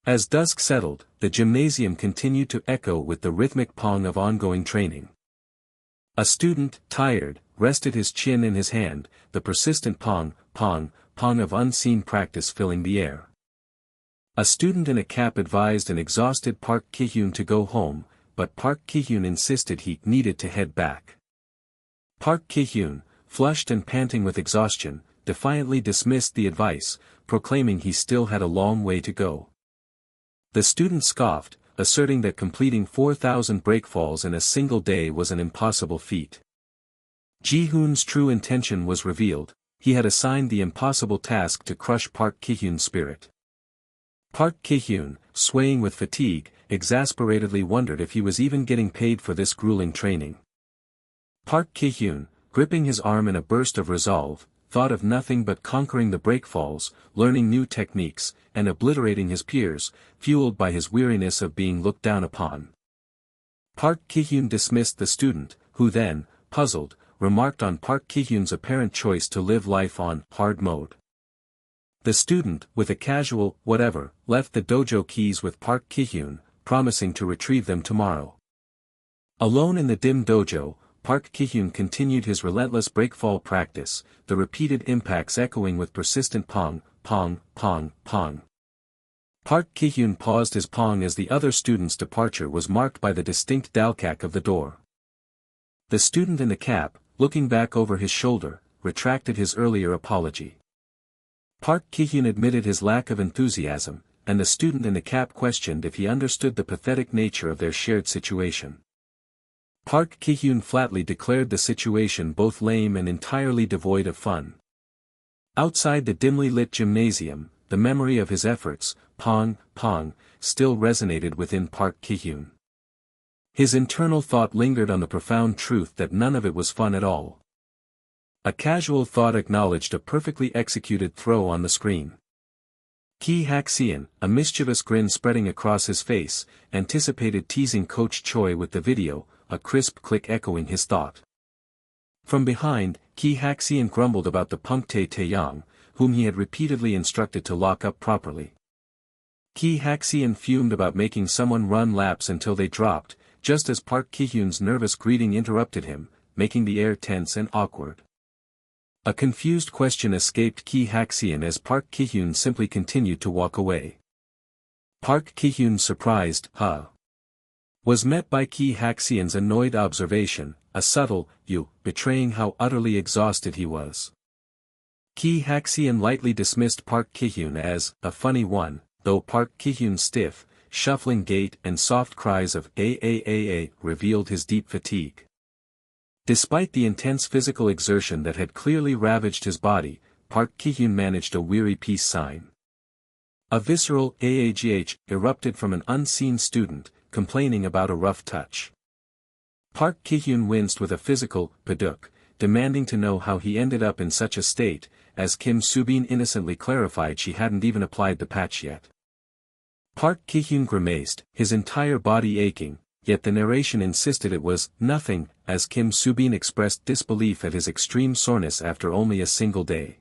As dusk settled, the gymnasium continued to echo with the rhythmic pong of ongoing training. A student, tired, rested his chin in his hand, the persistent pong, pong, pong of unseen practice filling the air. A student in a cap advised an exhausted Park Kihyun to go home, but Park Kihyun insisted he needed to head back. Park Kihyun, flushed and panting with exhaustion, defiantly dismissed the advice, proclaiming he still had a long way to go. The student scoffed, asserting that completing 4,000 breakfalls in a single day was an impossible feat. Ji-hoon's true intention was revealed, he had assigned the impossible task to crush Park Kihyun's spirit. Park Kihyun, swaying with fatigue, exasperatedly wondered if he was even getting paid for this grueling training. Park Kihyun, gripping his arm in a burst of resolve, thought of nothing but conquering the breakfalls, learning new techniques, and obliterating his peers, fueled by his weariness of being looked down upon. Park Kihyun dismissed the student, who then, puzzled, remarked on Park Kihyun's apparent choice to live life on hard mode. The student, with a casual whatever, left the dojo keys with Park Kihyun, promising to retrieve them tomorrow. Alone in the dim dojo, Park Kihyun continued his relentless breakfall practice, the repeated impacts echoing with persistent pong, pong, pong, pong. Park Kihyun paused his pong as the other student's departure was marked by the distinct dalkak of the door. The student in the cap, looking back over his shoulder, retracted his earlier apology. Park Kihyun admitted his lack of enthusiasm, and the student in the cap questioned if he understood the pathetic nature of their shared situation. Park Kihyun flatly declared the situation both lame and entirely devoid of fun. Outside the dimly lit gymnasium, the memory of his efforts, pong, still resonated within Park Kihyun. His internal thought lingered on the profound truth that none of it was fun at all. A casual thought acknowledged a perfectly executed throw on the screen. Ki Hak-seon, a mischievous grin spreading across his face, anticipated teasing Coach Choi with the video, a crisp click echoing his thought. From behind, Ki Hak-seon grumbled about the punk Taeyang, whom he had repeatedly instructed to lock up properly. Ki Hak-seon fumed about making someone run laps until they dropped, just as Park Kihyun's nervous greeting interrupted him, making the air tense and awkward. A confused question escaped Ki Hak-seon as Park Kihyun simply continued to walk away. Park Kihyun's surprised, was met by Ki Hak-seon's annoyed observation, a subtle, betraying how utterly exhausted he was. Ki Hak-seon lightly dismissed Park Kihyun as a funny one, though Park Kihyun's stiff, shuffling gait and soft cries of "Aa" revealed his deep fatigue. Despite the intense physical exertion that had clearly ravaged his body, Park Kihyun managed a weary peace sign. A visceral "aagh" erupted from an unseen student, complaining about a rough touch. Park Kihyun winced with a physical "paduk," demanding to know how he ended up in such a state, as Kim Subin innocently clarified she hadn't even applied the patch yet. Park Kihyun grimaced, his entire body aching, yet the narration insisted it was nothing, as Kim Subin expressed disbelief at his extreme soreness after only a single day.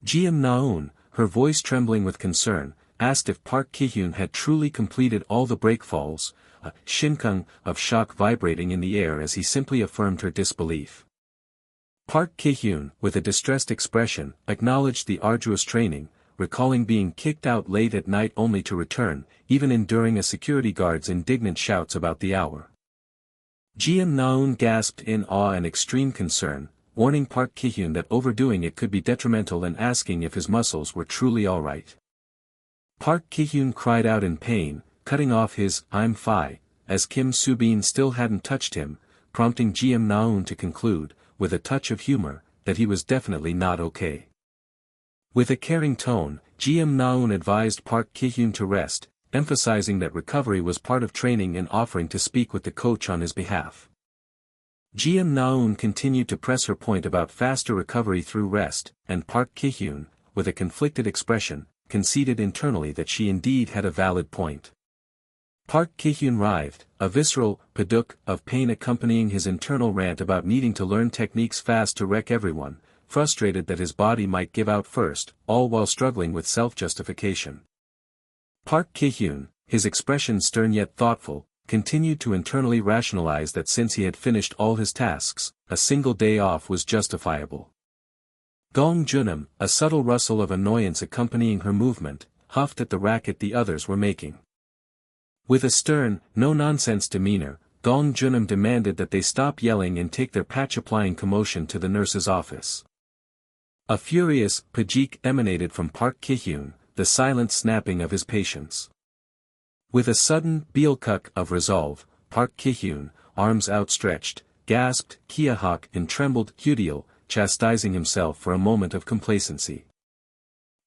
Jeom Naeun, her voice trembling with concern, asked if Park Kihyun had truly completed all the breakfalls, a shinkung of shock vibrating in the air as he simply affirmed her disbelief. Park Kihyun, with a distressed expression, acknowledged the arduous training, recalling being kicked out late at night only to return, even enduring a security guard's indignant shouts about the hour. Jeom Naeun gasped in awe and extreme concern, warning Park Kihyun that overdoing it could be detrimental and asking if his muscles were truly alright. Park Kihyun cried out in pain, cutting off his "I'm fine," as Kim Subin still hadn't touched him, prompting Jeom Naeun to conclude, with a touch of humor, that he was definitely not okay. With a caring tone, Jeom Naeun advised Park Kihyun to rest, emphasizing that recovery was part of training and offering to speak with the coach on his behalf. Jeom Naeun continued to press her point about faster recovery through rest, and Park Kihyun, with a conflicted expression, conceded internally that she indeed had a valid point. Park Kihyun writhed, a visceral "paduk" of pain accompanying his internal rant about needing to learn techniques fast to wreck everyone, frustrated that his body might give out first, all while struggling with self-justification. Park Kihyun, his expression stern yet thoughtful, continued to internally rationalize that since he had finished all his tasks, a single day off was justifiable. Gong Junam, a subtle rustle of annoyance accompanying her movement, huffed at the racket the others were making. With a stern, no-nonsense demeanor, Gong Junam demanded that they stop yelling and take their patch-applying commotion to the nurse's office. A furious "pajik" emanated from Park Kihyun, the silent snapping of his patience. With a sudden "bielkuk" of resolve, Park Kihyun, arms outstretched, gasped "kiahak" and trembled "hudiel," chastising himself for a moment of complacency.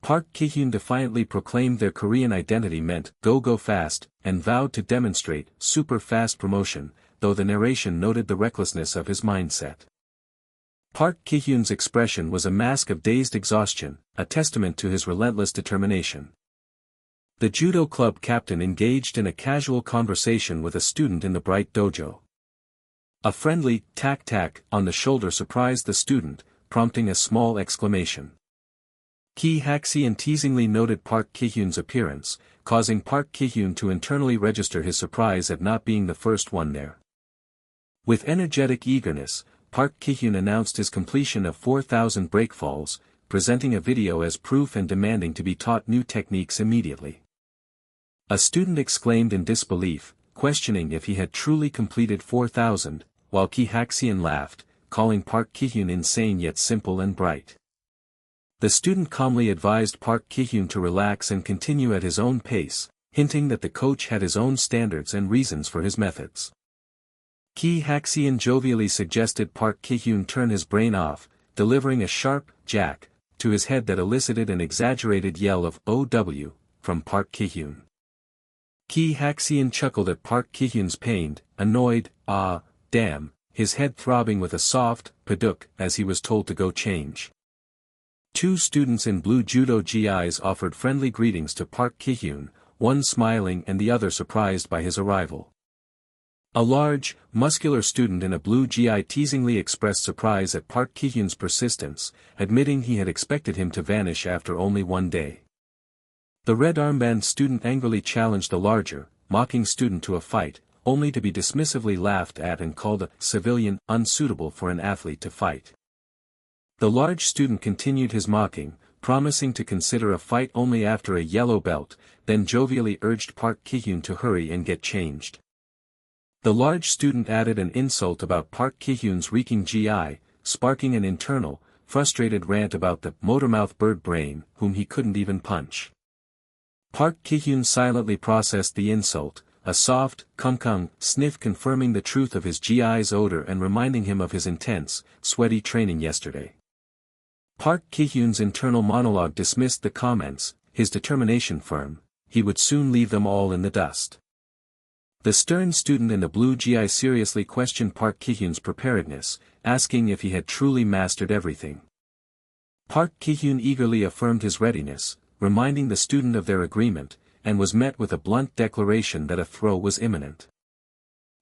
Park Kihyun defiantly proclaimed their Korean identity meant "go fast," and vowed to demonstrate super fast promotion, though the narration noted the recklessness of his mindset. Park Kihyun's expression was a mask of dazed exhaustion, a testament to his relentless determination. The judo club captain engaged in a casual conversation with a student in the bright dojo. A friendly "tack" on the shoulder surprised the student, prompting a small exclamation. Ki Hak-seon teasingly noted Park Kihyun's appearance, causing Park Kihyun to internally register his surprise at not being the first one there. With energetic eagerness, Park Kihyun announced his completion of 4,000 breakfalls, presenting a video as proof and demanding to be taught new techniques immediately. A student exclaimed in disbelief, questioning if he had truly completed 4,000, while Kihyun laughed, calling Park Kihyun insane yet simple and bright. The student calmly advised Park Kihyun to relax and continue at his own pace, hinting that the coach had his own standards and reasons for his methods. Kihyun jovially suggested Park Kihyun turn his brain off, delivering a sharp jack to his head that elicited an exaggerated yell of "OW" from Park Kihyun. Kihyun chuckled at Park Kihyun's pained, annoyed, "Ah, damn," his head throbbing with a soft "paduk" as he was told to go change. Two students in blue judo GIs offered friendly greetings to Park Kihyun, one smiling and the other surprised by his arrival. A large, muscular student in a blue GI teasingly expressed surprise at Park Kihyun's persistence, admitting he had expected him to vanish after only one day. The red armband student angrily challenged the larger, mocking student to a fight, only to be dismissively laughed at and called a civilian unsuitable for an athlete to fight. The large student continued his mocking, promising to consider a fight only after a yellow belt, then jovially urged Park Kihyun to hurry and get changed. The large student added an insult about Park Kihyun's reeking GI, sparking an internal, frustrated rant about the motormouth bird brain, whom he couldn't even punch. Park Kihyun silently processed the insult, a soft, kung sniff confirming the truth of his GI's odor and reminding him of his intense, sweaty training yesterday. Park Kihyun's internal monologue dismissed the comments, his determination firm, he would soon leave them all in the dust. The stern student in the blue GI seriously questioned Park Kihyun's preparedness, asking if he had truly mastered everything. Park Kihyun eagerly affirmed his readiness, reminding the student of their agreement, and was met with a blunt declaration that a throw was imminent.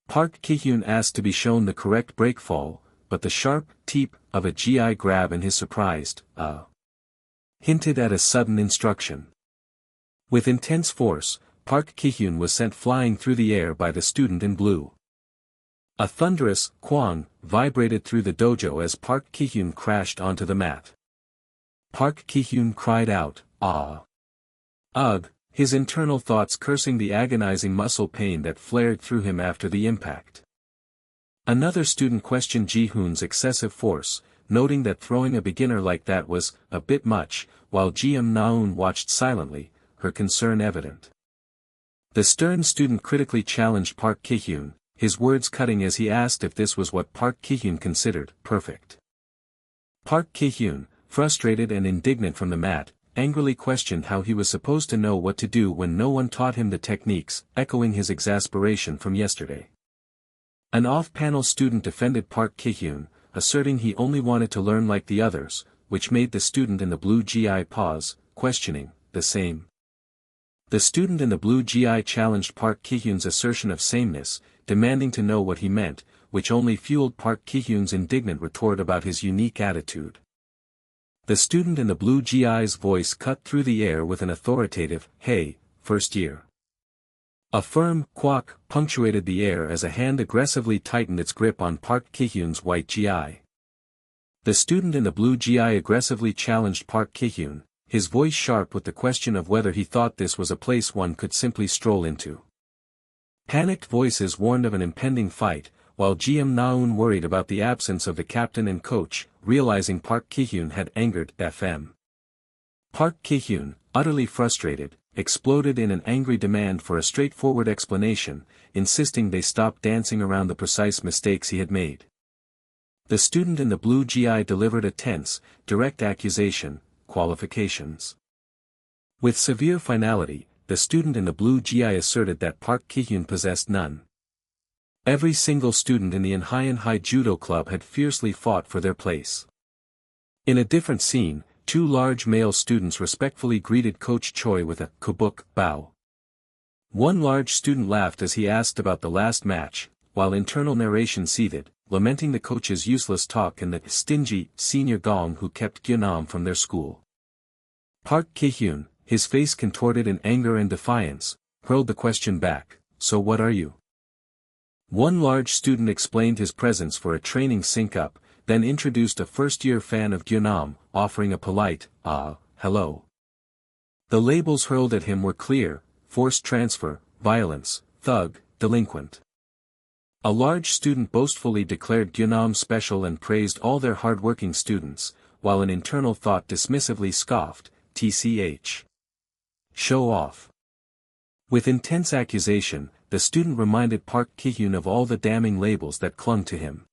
Park Kihyun asked to be shown the correct breakfall, but the sharp teep of a GI grab and his surprised, hinted at a sudden instruction. With intense force, Park Kihyun was sent flying through the air by the student in blue. A thunderous "kwang" vibrated through the dojo as Park Kihyun crashed onto the mat. Park Kihyun cried out, "Ah! Ugh!" his internal thoughts cursing the agonizing muscle pain that flared through him after the impact. Another student questioned Ji-hoon's excessive force, noting that throwing a beginner like that was a bit much, while Ji-naun watched silently, her concern evident. The stern student critically challenged Park Kihyun, his words cutting as he asked if this was what Park Kihyun considered perfect. Park Kihyun, frustrated and indignant from the mat, angrily questioned how he was supposed to know what to do when no one taught him the techniques, echoing his exasperation from yesterday. An off-panel student defended Park Kihyun, asserting he only wanted to learn like the others, which made the student in the blue GI pause, questioning, the same. The student in the blue GI challenged Park Kihyun's assertion of sameness, demanding to know what he meant, which only fueled Park Kihyun's indignant retort about his unique attitude. The student in the blue GI's voice cut through the air with an authoritative, "Hey, first year." A firm "quack" punctuated the air as a hand aggressively tightened its grip on Park Kihyun's white GI. The student in the blue GI aggressively challenged Park Kihyun, his voice sharp with the question of whether he thought this was a place one could simply stroll into. Panicked voices warned of an impending fight, while Ji-naun worried about the absence of the captain and coach, realizing Park Kihyun had angered FM. Park Kihyun, utterly frustrated, exploded in an angry demand for a straightforward explanation, insisting they stop dancing around the precise mistakes he had made. The student in the blue GI delivered a tense, direct accusation, qualifications. With severe finality, the student in the blue GI asserted that Park Kihyun possessed none. Every single student in the Inhyeon High Judo Club had fiercely fought for their place. In a different scene, two large male students respectfully greeted Coach Choi with a "kubuk" bow. One large student laughed as he asked about the last match, while internal narration seethed, lamenting the coach's useless talk and the stingy senior gong who kept Gyunam from their school. Park Kihyun, his face contorted in anger and defiance, hurled the question back, "So what are you?" One large student explained his presence for a training sync-up, then introduced a first-year fan of Gyunam, offering a polite, hello." The labels hurled at him were clear: forced transfer, violence, thug, delinquent. A large student boastfully declared Gyunam special and praised all their hard-working students, while an internal thought dismissively scoffed, tch. Show off. With intense accusation, the student reminded Park Kihyun of all the damning labels that clung to him.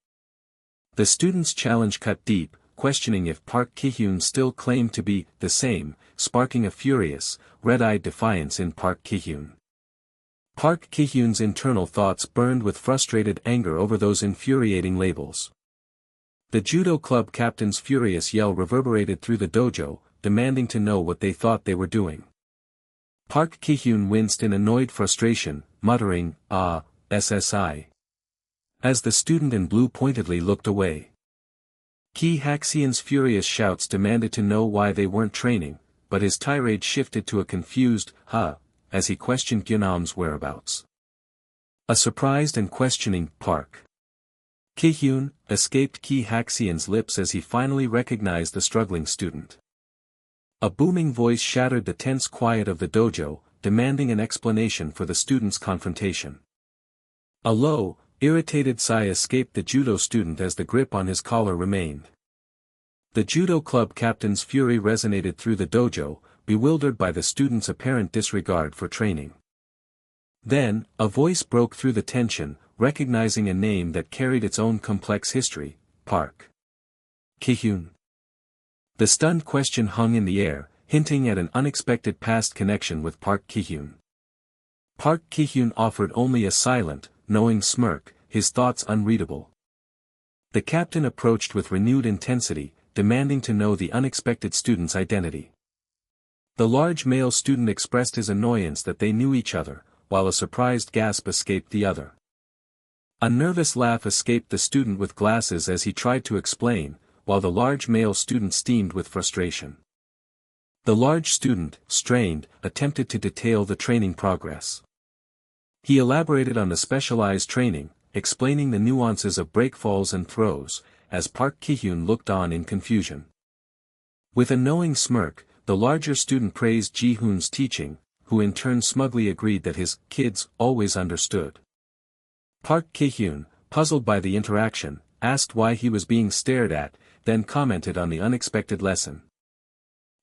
The student's challenge cut deep, questioning if Park Kihyun still claimed to be the same, sparking a furious, red-eyed defiance in Park Kihyun. Park Kihyun's internal thoughts burned with frustrated anger over those infuriating labels. The judo club captain's furious yell reverberated through the dojo, demanding to know what they thought they were doing. Park Kihyun winced in annoyed frustration, muttering, "Ah, SSI." As the student in blue pointedly looked away. Ki Haxian's furious shouts demanded to know why they weren't training, but his tirade shifted to a confused, "Huh," as he questioned Gyunam's whereabouts. A surprised and questioning Park Kihyun escaped Ki Haxian's lips as he finally recognized the struggling student. A booming voice shattered the tense quiet of the dojo, demanding an explanation for the student's confrontation. A low, irritated sigh escaped the judo student as the grip on his collar remained. The judo club captain's fury resonated through the dojo, bewildered by the student's apparent disregard for training. Then, a voice broke through the tension, recognizing a name that carried its own complex history, Park Kihyun. The stunned question hung in the air, hinting at an unexpected past connection with Park Kihyun. Park Kihyun offered only a silent, knowing smirk, his thoughts unreadable. The captain approached with renewed intensity, demanding to know the unexpected student's identity. The large male student expressed his annoyance that they knew each other, while a surprised gasp escaped the other. A nervous laugh escaped the student with glasses as he tried to explain, while the large male student steamed with frustration. The large student, strained, attempted to detail the training progress. He elaborated on the specialized training, explaining the nuances of breakfalls and throws, as Park Kihyun looked on in confusion. With a knowing smirk, the larger student praised Ji-hoon's teaching, who in turn smugly agreed that his kids always understood. Park Kihyun, puzzled by the interaction, asked why he was being stared at, then commented on the unexpected lesson.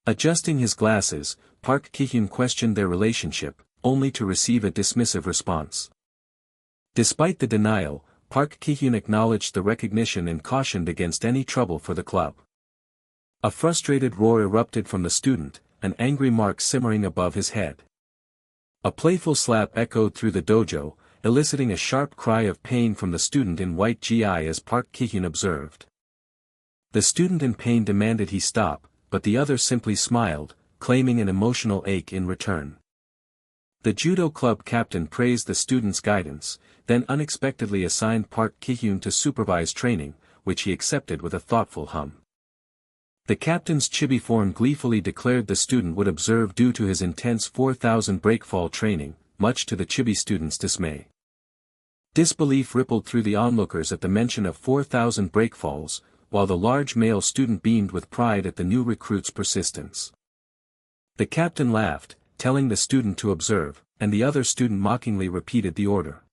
Adjusting his glasses, Park Kihyun questioned their relationship, only to receive a dismissive response. Despite the denial, Park Kihyun acknowledged the recognition and cautioned against any trouble for the club. A frustrated roar erupted from the student, an angry mark simmering above his head. A playful slap echoed through the dojo, eliciting a sharp cry of pain from the student in white gi as Park Kihyun observed. The student in pain demanded he stop, but the other simply smiled, claiming an emotional ache in return. The judo club captain praised the student's guidance, then unexpectedly assigned Park Kihyun to supervise training, which he accepted with a thoughtful hum. The captain's chibi form gleefully declared the student would observe due to his intense 4,000 breakfall training, much to the chibi student's dismay. Disbelief rippled through the onlookers at the mention of 4,000 breakfalls, while the large male student beamed with pride at the new recruit's persistence. The captain laughed, telling the student to observe, and the other student mockingly repeated the order.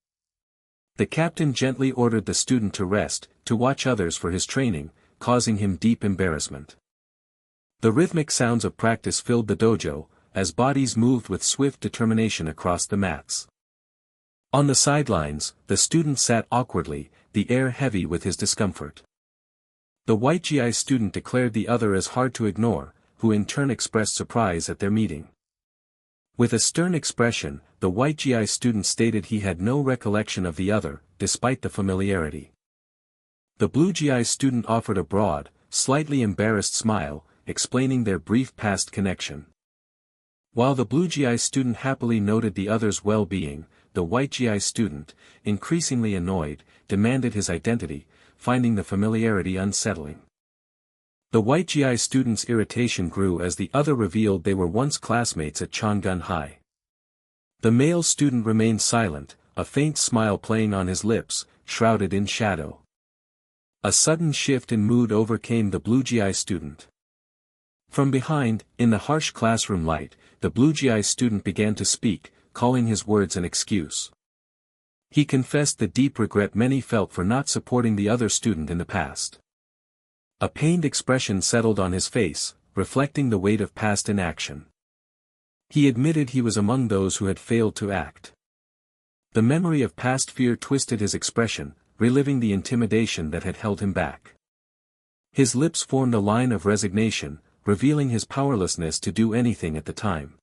The captain gently ordered the student to rest, to watch others for his training, causing him deep embarrassment. The rhythmic sounds of practice filled the dojo, as bodies moved with swift determination across the mats. On the sidelines, the student sat awkwardly, the air heavy with his discomfort. The white GI student declared the other as hard to ignore, who in turn expressed surprise at their meeting. With a stern expression, the white GI student stated he had no recollection of the other, despite the familiarity. The blue GI student offered a broad, slightly embarrassed smile, explaining their brief past connection. While the blue GI student happily noted the other's well-being, the white GI student, increasingly annoyed, demanded his identity, finding the familiarity unsettling. The white GI student's irritation grew as the other revealed they were once classmates at Chongun High. The male student remained silent, a faint smile playing on his lips, shrouded in shadow. A sudden shift in mood overcame the blue GI student. From behind, in the harsh classroom light, the blue GI student began to speak, calling his words an excuse. He confessed the deep regret many felt for not supporting the other student in the past. A pained expression settled on his face, reflecting the weight of past inaction. He admitted he was among those who had failed to act. The memory of past fear twisted his expression, reliving the intimidation that had held him back. His lips formed a line of resignation, revealing his powerlessness to do anything at the time.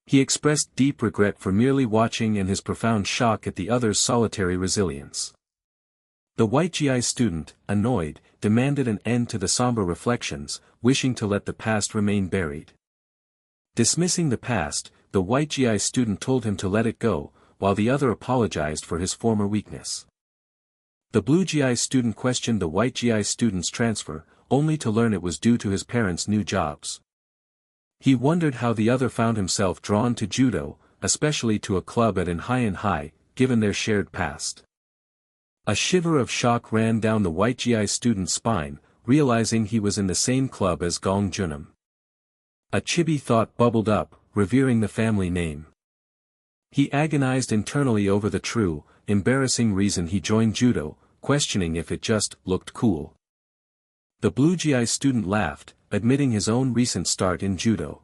He expressed deep regret for merely watching and his profound shock at the other's solitary resilience. The white GI student, annoyed, demanded an end to the somber reflections, wishing to let the past remain buried. Dismissing the past, the white GI student told him to let it go, while the other apologized for his former weakness. The blue GI student questioned the white GI student's transfer, only to learn it was due to his parents' new jobs. He wondered how the other found himself drawn to judo, especially to a club at High, given their shared past. A shiver of shock ran down the white GI student's spine, realizing he was in the same club as Gong Junam. A chibi thought bubbled up, revering the family name. He agonized internally over the true, embarrassing reason he joined judo, questioning if it just looked cool. The blue GI student laughed, admitting his own recent start in judo.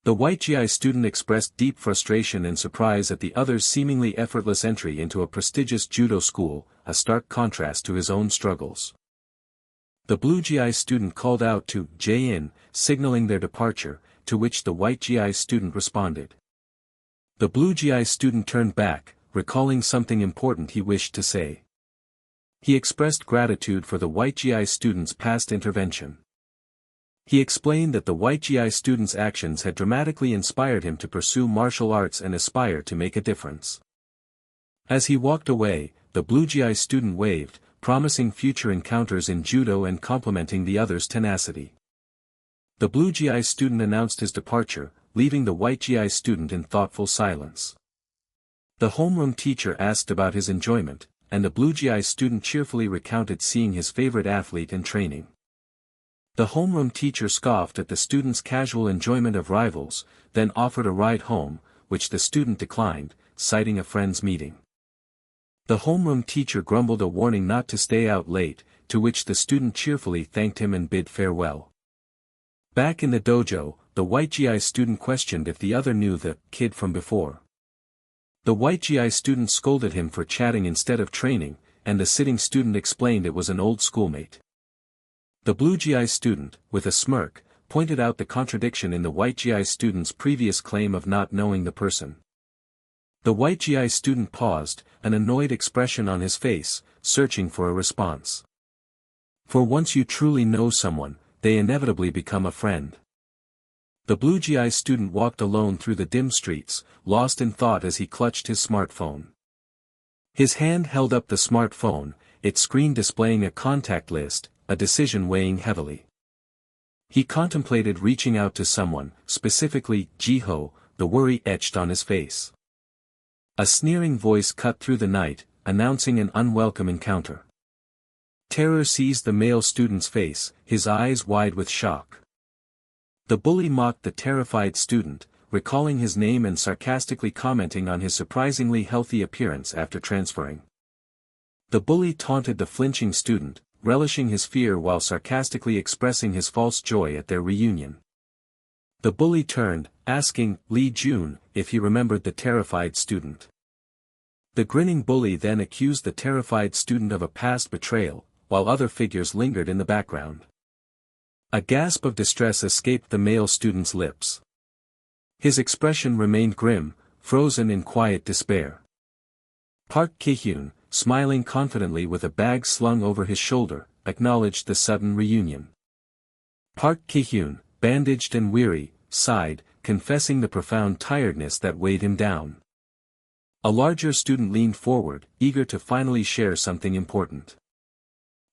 The white GI student expressed deep frustration and surprise at the other's seemingly effortless entry into a prestigious judo school, a stark contrast to his own struggles. The blue GI student called out to Ch1, signaling their departure, to which the white GI student responded. The blue GI student turned back, recalling something important he wished to say. He expressed gratitude for the white GI student's past intervention. He explained that the white GI student's actions had dramatically inspired him to pursue martial arts and aspire to make a difference. As he walked away, the blue GI student waved, promising future encounters in judo and complimenting the other's tenacity. The blue GI student announced his departure, leaving the white GI student in thoughtful silence. The homeroom teacher asked about his enjoyment, and the blue GI student cheerfully recounted seeing his favorite athlete in training. The homeroom teacher scoffed at the student's casual enjoyment of rivals, then offered a ride home, which the student declined, citing a friend's meeting. The homeroom teacher grumbled a warning not to stay out late, to which the student cheerfully thanked him and bid farewell. Back in the dojo, the white GI student questioned if the other knew the kid from before. The white GI student scolded him for chatting instead of training, and the sitting student explained it was an old schoolmate. The blue GI student, with a smirk, pointed out the contradiction in the white GI student's previous claim of not knowing the person. The white GI student paused, an annoyed expression on his face, searching for a response. For once you truly know someone, they inevitably become a friend. The blue GI student walked alone through the dim streets, lost in thought as he clutched his smartphone. His hand held up the smartphone, its screen displaying a contact list, a decision weighing heavily. He contemplated reaching out to someone, specifically Jiho, the worry etched on his face. A sneering voice cut through the night, announcing an unwelcome encounter. Terror seized the male student's face, his eyes wide with shock. The bully mocked the terrified student, recalling his name and sarcastically commenting on his surprisingly healthy appearance after transferring. The bully taunted the flinching student, relishing his fear while sarcastically expressing his false joy at their reunion. The bully turned, asking Lee Jun if he remembered the terrified student. The grinning bully then accused the terrified student of a past betrayal, while other figures lingered in the background. A gasp of distress escaped the male student's lips. His expression remained grim, frozen in quiet despair. Park Kihyun, smiling confidently with a bag slung over his shoulder, acknowledged the sudden reunion. Park Kihyun, bandaged and weary, sighed, confessing the profound tiredness that weighed him down. A larger student leaned forward, eager to finally share something important.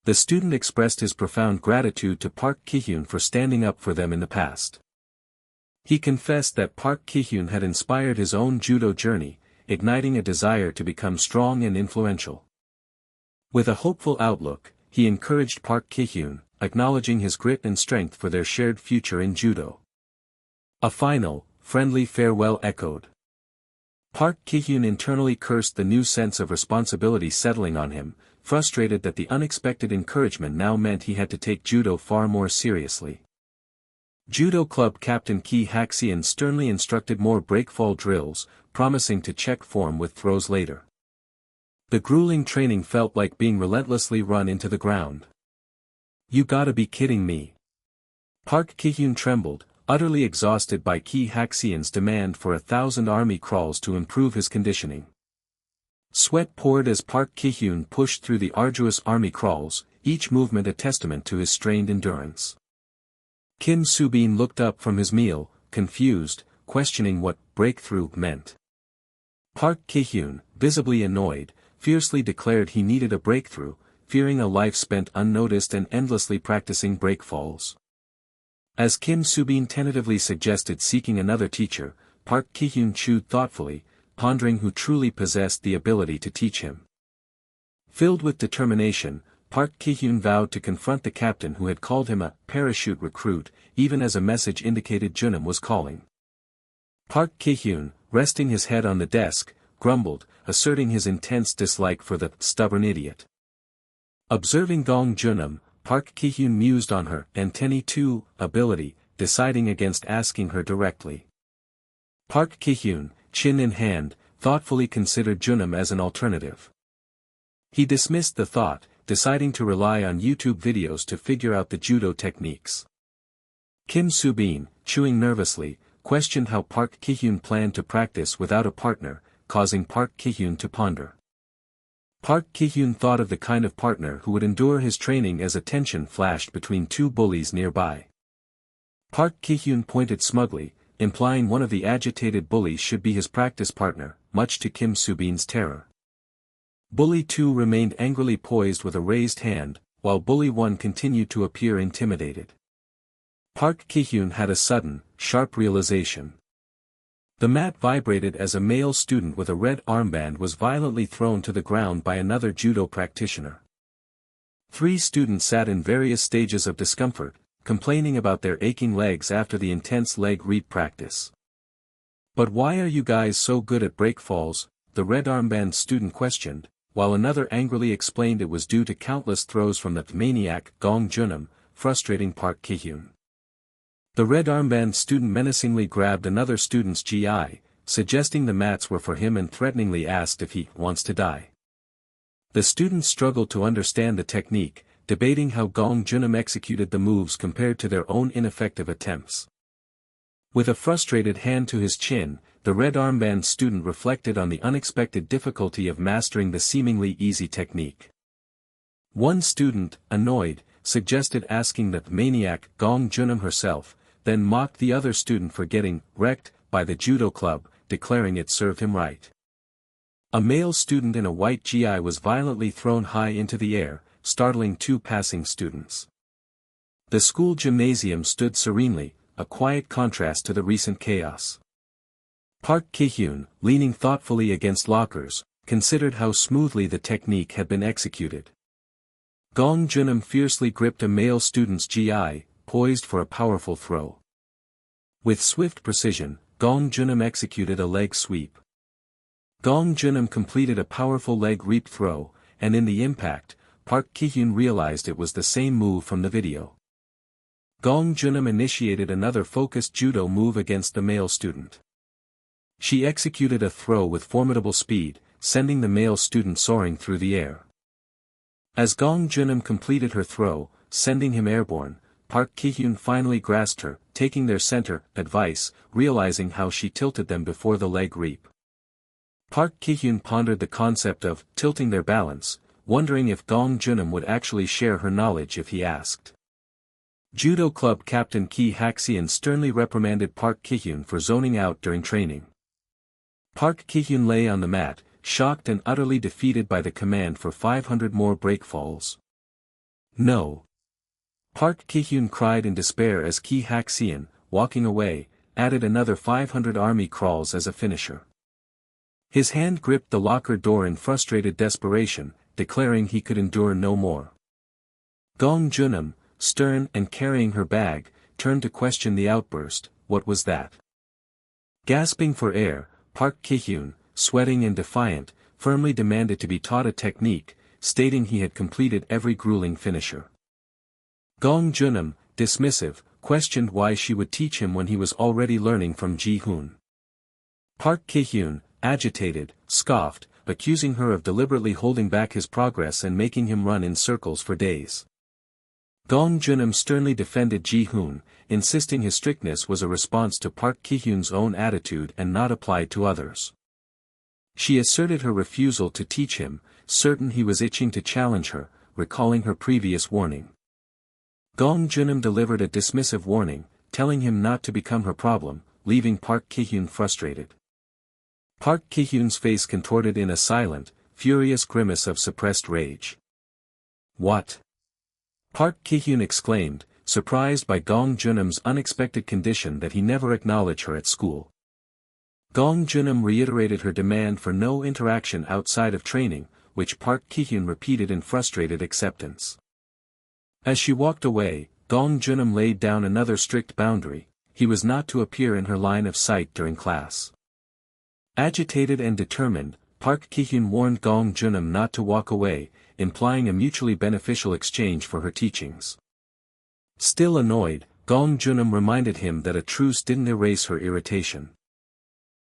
The student expressed his profound gratitude to Park Kihyun for standing up for them in the past. He confessed that Park Kihyun had inspired his own judo journey, igniting a desire to become strong and influential. With a hopeful outlook, he encouraged Park Kihyun, acknowledging his grit and strength for their shared future in judo. A final, friendly farewell echoed. Park Kihyun internally cursed the new sense of responsibility settling on him, frustrated that the unexpected encouragement now meant he had to take judo far more seriously. Judo club captain Ki Haxian sternly instructed more breakfall drills, promising to check form with throws later. The grueling training felt like being relentlessly run into the ground. "You gotta be kidding me." Park Kihyun trembled, utterly exhausted by Ki Haxian's demand for 1,000 army crawls to improve his conditioning. Sweat poured as Park Kihyun pushed through the arduous army crawls, each movement a testament to his strained endurance. Kim Subin looked up from his meal, confused, questioning what breakthrough meant. Park Kihyun, visibly annoyed, fiercely declared he needed a breakthrough, fearing a life spent unnoticed and endlessly practicing breakfalls. As Kim Subin tentatively suggested seeking another teacher, Park Kihyun chewed thoughtfully, pondering who truly possessed the ability to teach him. Filled with determination, Park Kihyun vowed to confront the captain who had called him a parachute recruit, even as a message indicated Junam was calling. Park Kihyun, resting his head on the desk, grumbled, asserting his intense dislike for the stubborn idiot. Observing Gong Junam, Park Kihyun mused on her antennae 2 ability, deciding against asking her directly. Park Kihyun, chin in hand, thoughtfully considered Junam as an alternative. He dismissed the thought, deciding to rely on YouTube videos to figure out the judo techniques. Kim Subin, chewing nervously, questioned how Park Kihyun planned to practice without a partner, causing Park Kihyun to ponder. Park Kihyun thought of the kind of partner who would endure his training as a tension flashed between two bullies nearby. Park Kihyun pointed smugly, implying one of the agitated bullies should be his practice partner, much to Kim Subin's terror. Bully 2 remained angrily poised with a raised hand, while Bully 1 continued to appear intimidated. Park Kihyun had a sudden, sharp realization. The mat vibrated as a male student with a red armband was violently thrown to the ground by another judo practitioner. 3 students sat in various stages of discomfort, complaining about their aching legs after the intense leg reap practice. "But why are you guys so good at breakfalls?" the red armband student questioned, while another angrily explained it was due to countless throws from the maniac Gong Junam, frustrating Park Kihyun. The red armband student menacingly grabbed another student's GI, suggesting the mats were for him and threateningly asked if he wants to die. The students struggled to understand the technique, debating how Gong Junam executed the moves compared to their own ineffective attempts. With a frustrated hand to his chin, the red armband student reflected on the unexpected difficulty of mastering the seemingly easy technique. One student, annoyed, suggested asking the maniac Gong Junam herself, then mocked the other student for getting wrecked by the judo club, declaring it served him right. A male student in a white GI was violently thrown high into the air, startling 2 passing students. The school gymnasium stood serenely, a quiet contrast to the recent chaos. Park Kihyun, leaning thoughtfully against lockers, considered how smoothly the technique had been executed. Gong Junam fiercely gripped a male student's GI, poised for a powerful throw. With swift precision, Gong Junam executed a leg sweep. Gong Junam completed a powerful leg reap throw, and in the impact, Park Kihyun realized it was the same move from the video. Gong Junam initiated another focused judo move against the male student. She executed a throw with formidable speed, sending the male student soaring through the air. As Gong Junam completed her throw, sending him airborne, Park Kihyun finally grasped her, taking their center advice, realizing how she tilted them before the leg reap. Park Kihyun pondered the concept of tilting their balance, wondering if Gong Junam would actually share her knowledge if he asked. Judo club captain Ki Haxian sternly reprimanded Park Kihyun for zoning out during training. Park Kihyun lay on the mat, shocked and utterly defeated by the command for 500 more breakfalls. "No." Park Kihyun cried in despair as Ki Haxian, walking away, added another 500 army crawls as a finisher. His hand gripped the locker door in frustrated desperation, declaring he could endure no more. Gong Junam, stern and carrying her bag, turned to question the outburst. What was that? Gasping for air, Park Kihyun, sweating and defiant, firmly demanded to be taught a technique, stating he had completed every grueling finisher. Gong Junam, dismissive, questioned why she would teach him when he was already learning from Ji-hoon. Park Kihyun, agitated, scoffed, accusing her of deliberately holding back his progress and making him run in circles for days. Gong Junam sternly defended Ji-hoon, insisting his strictness was a response to Park Kihyun's own attitude and not applied to others. She asserted her refusal to teach him, certain he was itching to challenge her, recalling her previous warning. Gong Junam delivered a dismissive warning, telling him not to become her problem, leaving Park Kihyun frustrated. Park Kihyun's face contorted in a silent, furious grimace of suppressed rage. "What?" Park Kihyun exclaimed, surprised by Gong Junam's unexpected condition that he never acknowledge her at school. Gong Junam reiterated her demand for no interaction outside of training, which Park Kihyun repeated in frustrated acceptance. As she walked away, Gong Junam laid down another strict boundary: he was not to appear in her line of sight during class. Agitated and determined, Park Kihyun warned Gong Junam not to walk away, implying a mutually beneficial exchange for her teachings. Still annoyed, Gong Junam reminded him that a truce didn't erase her irritation.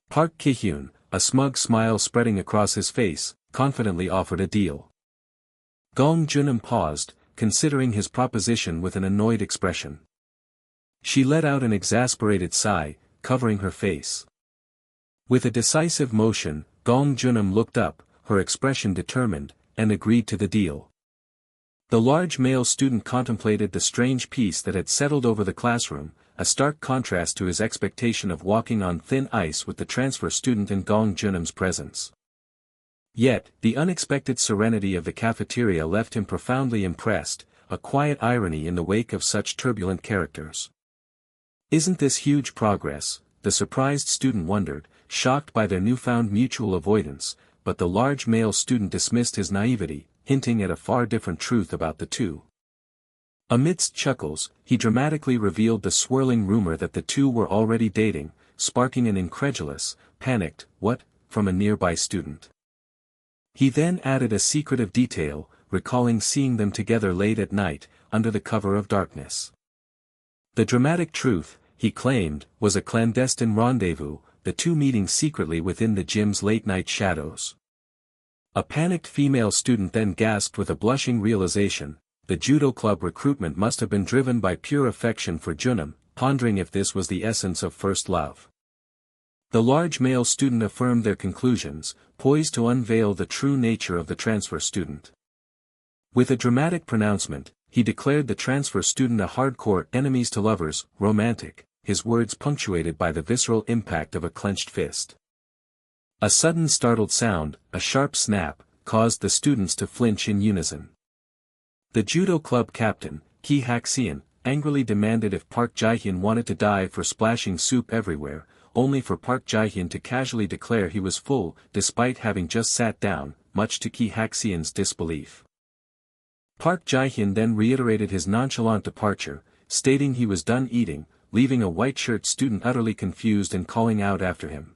Park Kihyun, a smug smile spreading across his face, confidently offered a deal. Gong Junam paused, considering his proposition with an annoyed expression. She let out an exasperated sigh, covering her face. With a decisive motion, Gong Junam looked up, her expression determined, and agreed to the deal. The large male student contemplated the strange peace that had settled over the classroom, a stark contrast to his expectation of walking on thin ice with the transfer student in Gong Junam's presence. Yet, the unexpected serenity of the cafeteria left him profoundly impressed, a quiet irony in the wake of such turbulent characters. "Isn't this huge progress?" the surprised student wondered, shocked by their newfound mutual avoidance, but the large male student dismissed his naivety, hinting at a far different truth about the two. Amidst chuckles, he dramatically revealed the swirling rumor that the two were already dating, sparking an incredulous, panicked "what?" from a nearby student. He then added a secretive detail, recalling seeing them together late at night, under the cover of darkness. The dramatic truth, he claimed, was a clandestine rendezvous, the two meeting secretly within the gym's late-night shadows. A panicked female student then gasped with a blushing realization: the judo club recruitment must have been driven by pure affection for Junam, pondering if this was the essence of first love. The large male student affirmed their conclusions, poised to unveil the true nature of the transfer student. With a dramatic pronouncement, he declared the transfer student a hardcore enemies to lovers, romantic, his words punctuated by the visceral impact of a clenched fist. A sudden startled sound, a sharp snap, caused the students to flinch in unison. The judo club captain, Ki Hak-seon, angrily demanded if Park Ji-hyun wanted to die for splashing soup everywhere, only for Park Ji-hyun to casually declare he was full, despite having just sat down, much to Ki Hak-seon's disbelief. Park Ji-hyun then reiterated his nonchalant departure, stating he was done eating, leaving a white-shirt student utterly confused and calling out after him.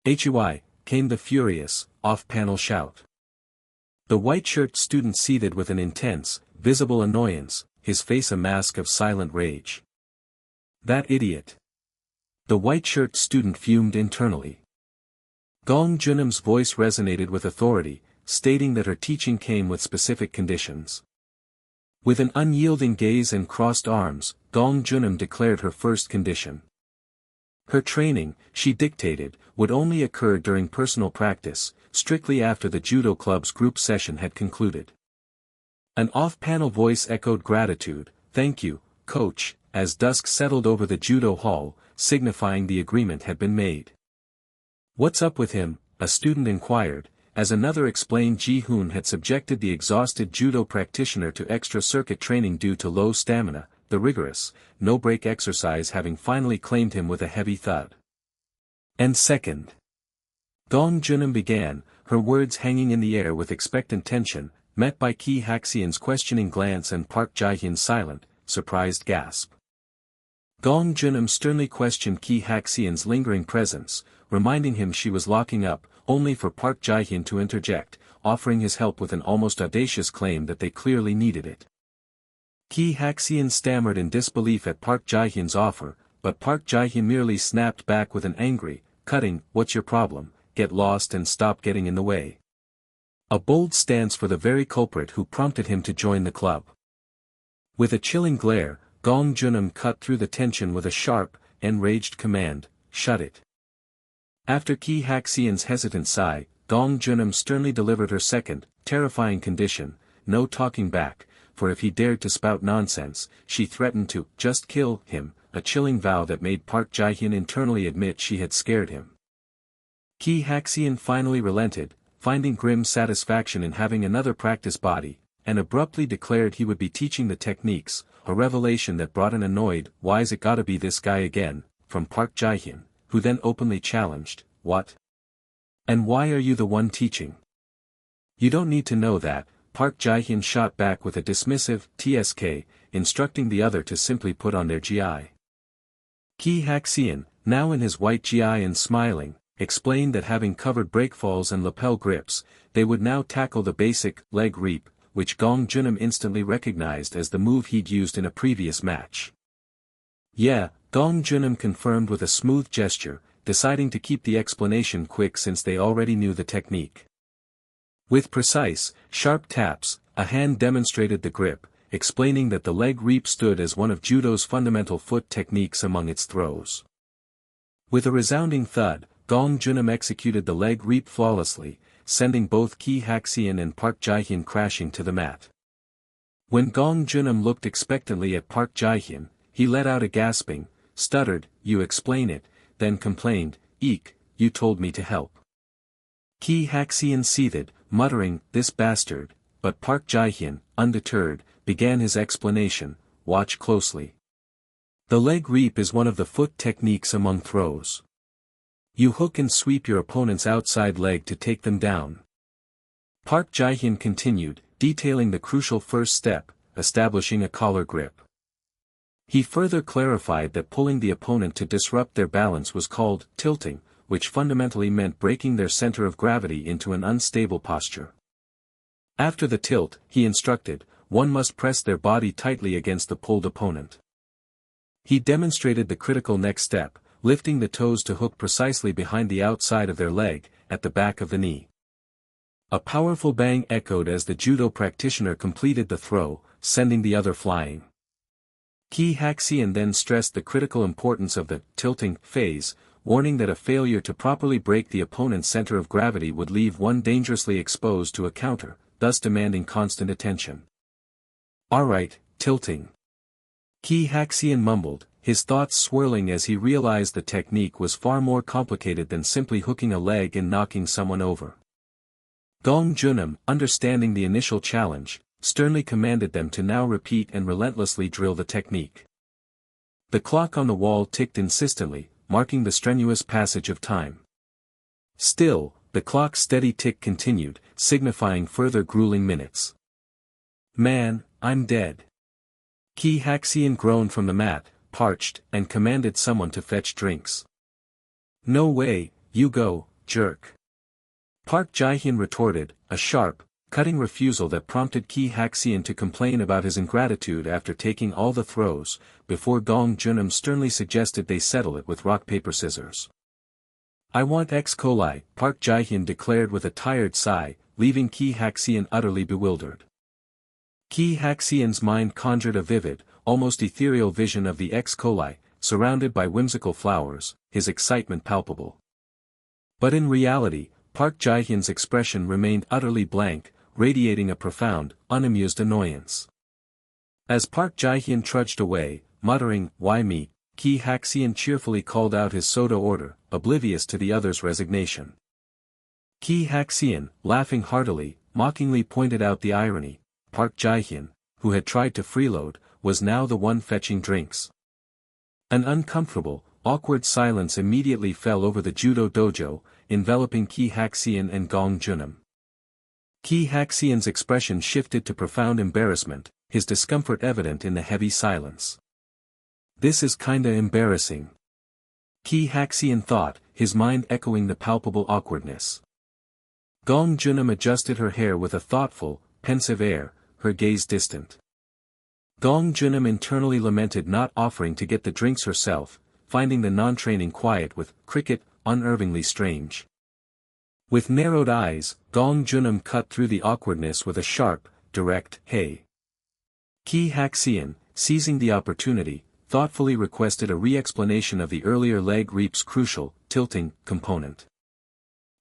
"Ch1," came the furious, off-panel shout. The white-shirt student seethed with an intense, visible annoyance, his face a mask of silent rage. "That idiot!" The white-shirt student fumed internally. Gong Junam's voice resonated with authority, stating that her teaching came with specific conditions. With an unyielding gaze and crossed arms, Gong Junam declared her first condition. Her training, she dictated, would only occur during personal practice, strictly after the judo club's group session had concluded. An off-panel voice echoed gratitude, "Thank you, coach," as dusk settled over the judo hall, signifying the agreement had been made. "What's up with him?" a student inquired, as another explained Ji-hoon had subjected the exhausted judo practitioner to extra circuit training due to low stamina, the rigorous, no-break exercise having finally claimed him with a heavy thud. "And second," Gong Junam began, her words hanging in the air with expectant tension, met by Ki Hak-seon's questioning glance and Park Ji-hyun's silent, surprised gasp. Gong Junam sternly questioned Ki Haxian's lingering presence, reminding him she was locking up, only for Park Jae-hyun to interject, offering his help with an almost audacious claim that they clearly needed it. Ki Haxian stammered in disbelief at Park Jae-hyun's offer, but Park Jae-hyun merely snapped back with an angry, cutting, "What's your problem? Get lost and stop getting in the way." A bold stance for the very culprit who prompted him to join the club. With a chilling glare, Gong Junam cut through the tension with a sharp, enraged command, "Shut it." After Ki Haxian's hesitant sigh, Gong Junam sternly delivered her second, terrifying condition: no talking back, for if he dared to spout nonsense, she threatened to just kill him, a chilling vow that made Park Jae-hyun internally admit she had scared him. Ki Haxian finally relented, finding grim satisfaction in having another practice body, and abruptly declared he would be teaching the techniques, a revelation that brought an annoyed, "Why's it gotta be this guy again?" from Park Jae-hyun, who then openly challenged, "What? And why are you the one teaching?" "You don't need to know that," Park Jae-hyun shot back with a dismissive "tsk," instructing the other to simply put on their gi. Ki Haxian, now in his white gi and smiling, explained that having covered breakfalls and lapel grips, they would now tackle the basic leg reap, which Gong Junam instantly recognized as the move he'd used in a previous match. "Yeah," Gong Junam confirmed with a smooth gesture, deciding to keep the explanation quick since they already knew the technique. With precise, sharp taps, a hand demonstrated the grip, explaining that the leg reap stood as one of judo's fundamental foot techniques among its throws. With a resounding thud, Gong Junam executed the leg reap flawlessly, sending both Ki Haxian and Park Jae-hyun crashing to the mat. When Gong Junam looked expectantly at Park Jae-hyun, he let out a gasping, stuttered, "You explain it," then complained, "Eek, you told me to help." Ki Haxian seethed, muttering, "This bastard," but Park Jae-hyun, undeterred, began his explanation, "Watch closely. The leg reap is one of the foot techniques among throws. You hook and sweep your opponent's outside leg to take them down." Park Jae-hyun continued, detailing the crucial first step, establishing a collar grip. He further clarified that pulling the opponent to disrupt their balance was called tilting, which fundamentally meant breaking their center of gravity into an unstable posture. After the tilt, he instructed, one must press their body tightly against the pulled opponent. He demonstrated the critical next step, lifting the toes to hook precisely behind the outside of their leg, at the back of the knee. A powerful bang echoed as the judo practitioner completed the throw, sending the other flying. Ki Haxian then stressed the critical importance of the tilting phase, warning that a failure to properly break the opponent's center of gravity would leave one dangerously exposed to a counter, thus demanding constant attention. "Alright, tilting." Ki Haxian mumbled, his thoughts swirling as he realized the technique was far more complicated than simply hooking a leg and knocking someone over. Gong Junam, understanding the initial challenge, sternly commanded them to now repeat and relentlessly drill the technique. The clock on the wall ticked insistently, marking the strenuous passage of time. Still, the clock's steady tick continued, signifying further grueling minutes. "Man, I'm dead." Ki Haxian groaned from the mat, parched, and commanded someone to fetch drinks. "No way, you go, jerk." Park Jae-hyun retorted, a sharp, cutting refusal that prompted Ki Haxian to complain about his ingratitude after taking all the throws, before Gong Junam sternly suggested they settle it with rock-paper-scissors. "I want X coli," Park Jae-hyun declared with a tired sigh, leaving Ki Haxian utterly bewildered. Ki Haxian's mind conjured a vivid, almost ethereal vision of the X coli, surrounded by whimsical flowers, his excitement palpable. But in reality, Park Jae-hyun's expression remained utterly blank, radiating a profound, unamused annoyance. As Park Jae-hyun trudged away, muttering, "Why me?" Ki Haxian cheerfully called out his soda order, oblivious to the other's resignation. Ki Haxian, laughing heartily, mockingly pointed out the irony. Park Jae-hyun, who had tried to freeload, was now the one fetching drinks. An uncomfortable, awkward silence immediately fell over the judo dojo, enveloping Ki Haxian and Gong Junam. Ki Haxian's expression shifted to profound embarrassment, his discomfort evident in the heavy silence. This is kinda embarrassing. Kihyun thought, his mind echoing the palpable awkwardness. Gong Junam adjusted her hair with a thoughtful, pensive air, her gaze distant. Gong Junam internally lamented not offering to get the drinks herself, finding the non-training quiet with cricket unnervingly strange. With narrowed eyes, Gong Junam cut through the awkwardness with a sharp, direct, "Hey." Kihyun, seizing the opportunity, thoughtfully requested a re-explanation of the earlier leg reap's crucial, tilting, component.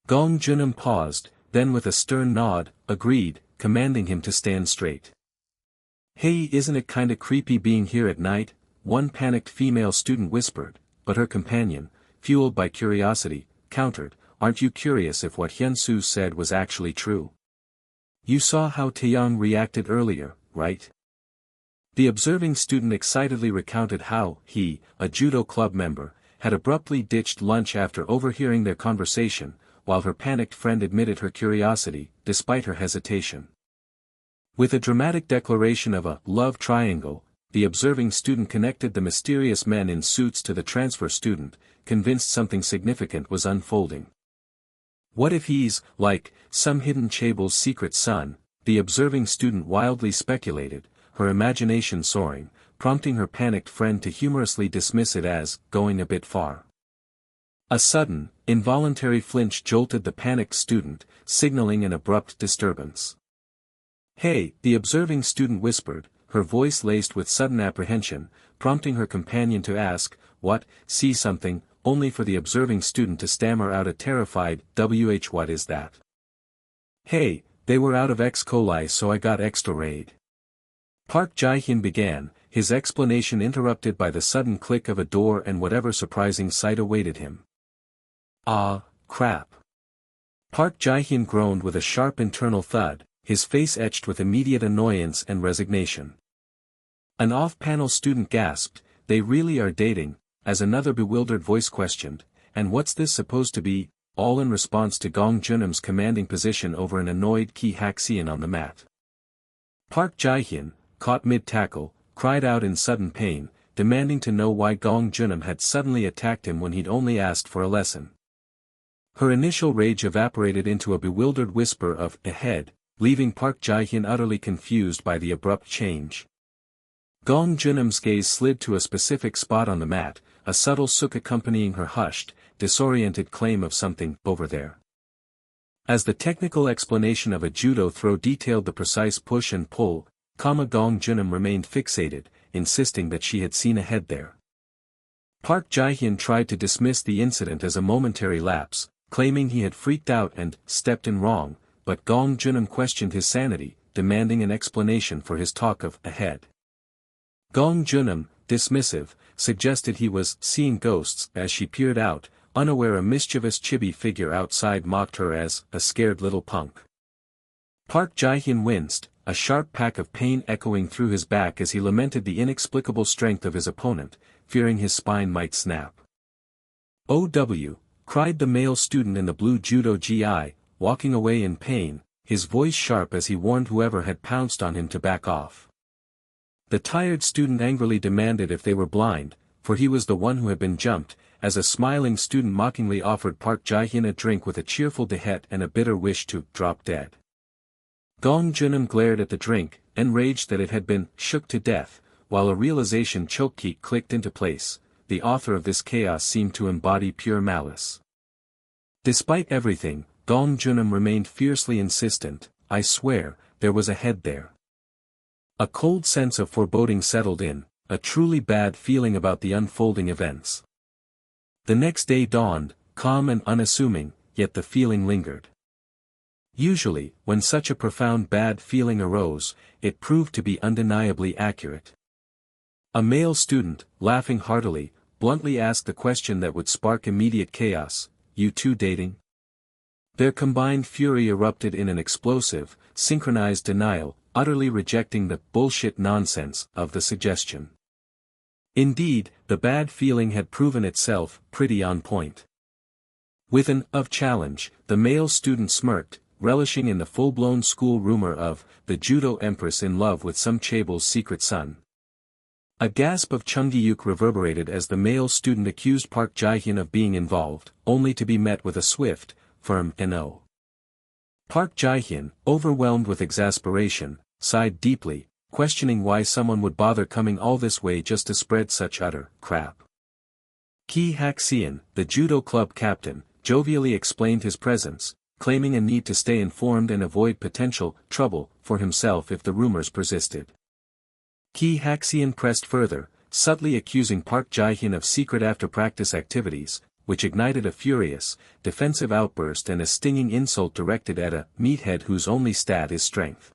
Gong Junam paused, then with a stern nod, agreed, commanding him to stand straight. "Hey, isn't it kinda creepy being here at night?" one panicked female student whispered, but her companion, fueled by curiosity, countered, "Aren't you curious if what Hyunsu said was actually true? You saw how Taeyong reacted earlier, right?" The observing student excitedly recounted how he, a judo club member, had abruptly ditched lunch after overhearing their conversation, while her panicked friend admitted her curiosity, despite her hesitation. With a dramatic declaration of a love triangle, the observing student connected the mysterious men in suits to the transfer student, convinced something significant was unfolding. What if he's, like, some hidden Chaeble's secret son, the observing student wildly speculated, her imagination soaring, prompting her panicked friend to humorously dismiss it as going a bit far. A sudden, involuntary flinch jolted the panicked student, signaling an abrupt disturbance. "Hey," the observing student whispered, her voice laced with sudden apprehension, prompting her companion to ask, "What, see something," only for the observing student to stammer out a terrified, "What is that?" "Hey, they were out of X. coli so I got extra raid." Park Jae-hyun began, his explanation interrupted by the sudden click of a door and whatever surprising sight awaited him. "Ah, crap." Park Jae-hyun groaned with a sharp internal thud, his face etched with immediate annoyance and resignation. An off-panel student gasped, "They really are dating," as another bewildered voice questioned, "And what's this supposed to be?" all in response to Gong Junam's commanding position over an annoyed Kihyun on the mat. Park Jae-hyun, caught mid-tackle, cried out in sudden pain, demanding to know why Gong Junam had suddenly attacked him when he'd only asked for a lesson. Her initial rage evaporated into a bewildered whisper of "ahead," leaving Park Jae-hyun utterly confused by the abrupt change. Gong Junam's gaze slid to a specific spot on the mat, a subtle suk accompanying her hushed, disoriented claim of something over there. As the technical explanation of a judo throw detailed the precise push and pull, Gong Junam remained fixated, insisting that she had seen a head there. Park Jae-hyun tried to dismiss the incident as a momentary lapse, claiming he had freaked out and stepped in wrong, but Gong Junam questioned his sanity, demanding an explanation for his talk of a head. Gong Junam, dismissive, suggested he was seeing ghosts as she peered out, unaware a mischievous chibi figure outside mocked her as a scared little punk. Park Jae-hyun winced, a sharp pack of pain echoing through his back as he lamented the inexplicable strength of his opponent, fearing his spine might snap. "OW," cried the male student in the blue judo gi, walking away in pain, his voice sharp as he warned whoever had pounced on him to back off. The tired student angrily demanded if they were blind, for he was the one who had been jumped, as a smiling student mockingly offered Park Jae-hyun a drink with a cheerful dehet and a bitter wish to drop dead. Gong Junam glared at the drink, enraged that it had been shook to death, while a realization choke clicked into place. The author of this chaos seemed to embody pure malice. Despite everything, Gong Junam remained fiercely insistent, "I swear, there was a head there." A cold sense of foreboding settled in, a truly bad feeling about the unfolding events. The next day dawned, calm and unassuming, yet the feeling lingered. Usually, when such a profound bad feeling arose, it proved to be undeniably accurate. A male student, laughing heartily, bluntly asked the question that would spark immediate chaos, "You two dating?" Their combined fury erupted in an explosive, synchronized denial, utterly rejecting the bullshit nonsense of the suggestion. Indeed, the bad feeling had proven itself pretty on point. With an challenge, the male student smirked, relishing in the full-blown school rumor of the judo empress in love with some Chaeble's secret son. A gasp of Chung-gi-yuk reverberated as the male student accused Park Jae-hyun of being involved, only to be met with a swift, firm no. Park Jae-hyun, overwhelmed with exasperation, sighed deeply, questioning why someone would bother coming all this way just to spread such utter crap. Ki Hak-seon, the judo club captain, jovially explained his presence, claiming a need to stay informed and avoid potential trouble for himself if the rumors persisted. Ki Hak-seon pressed further, subtly accusing Park Jae-hyun of secret after-practice activities, which ignited a furious, defensive outburst and a stinging insult directed at a meathead whose only stat is strength.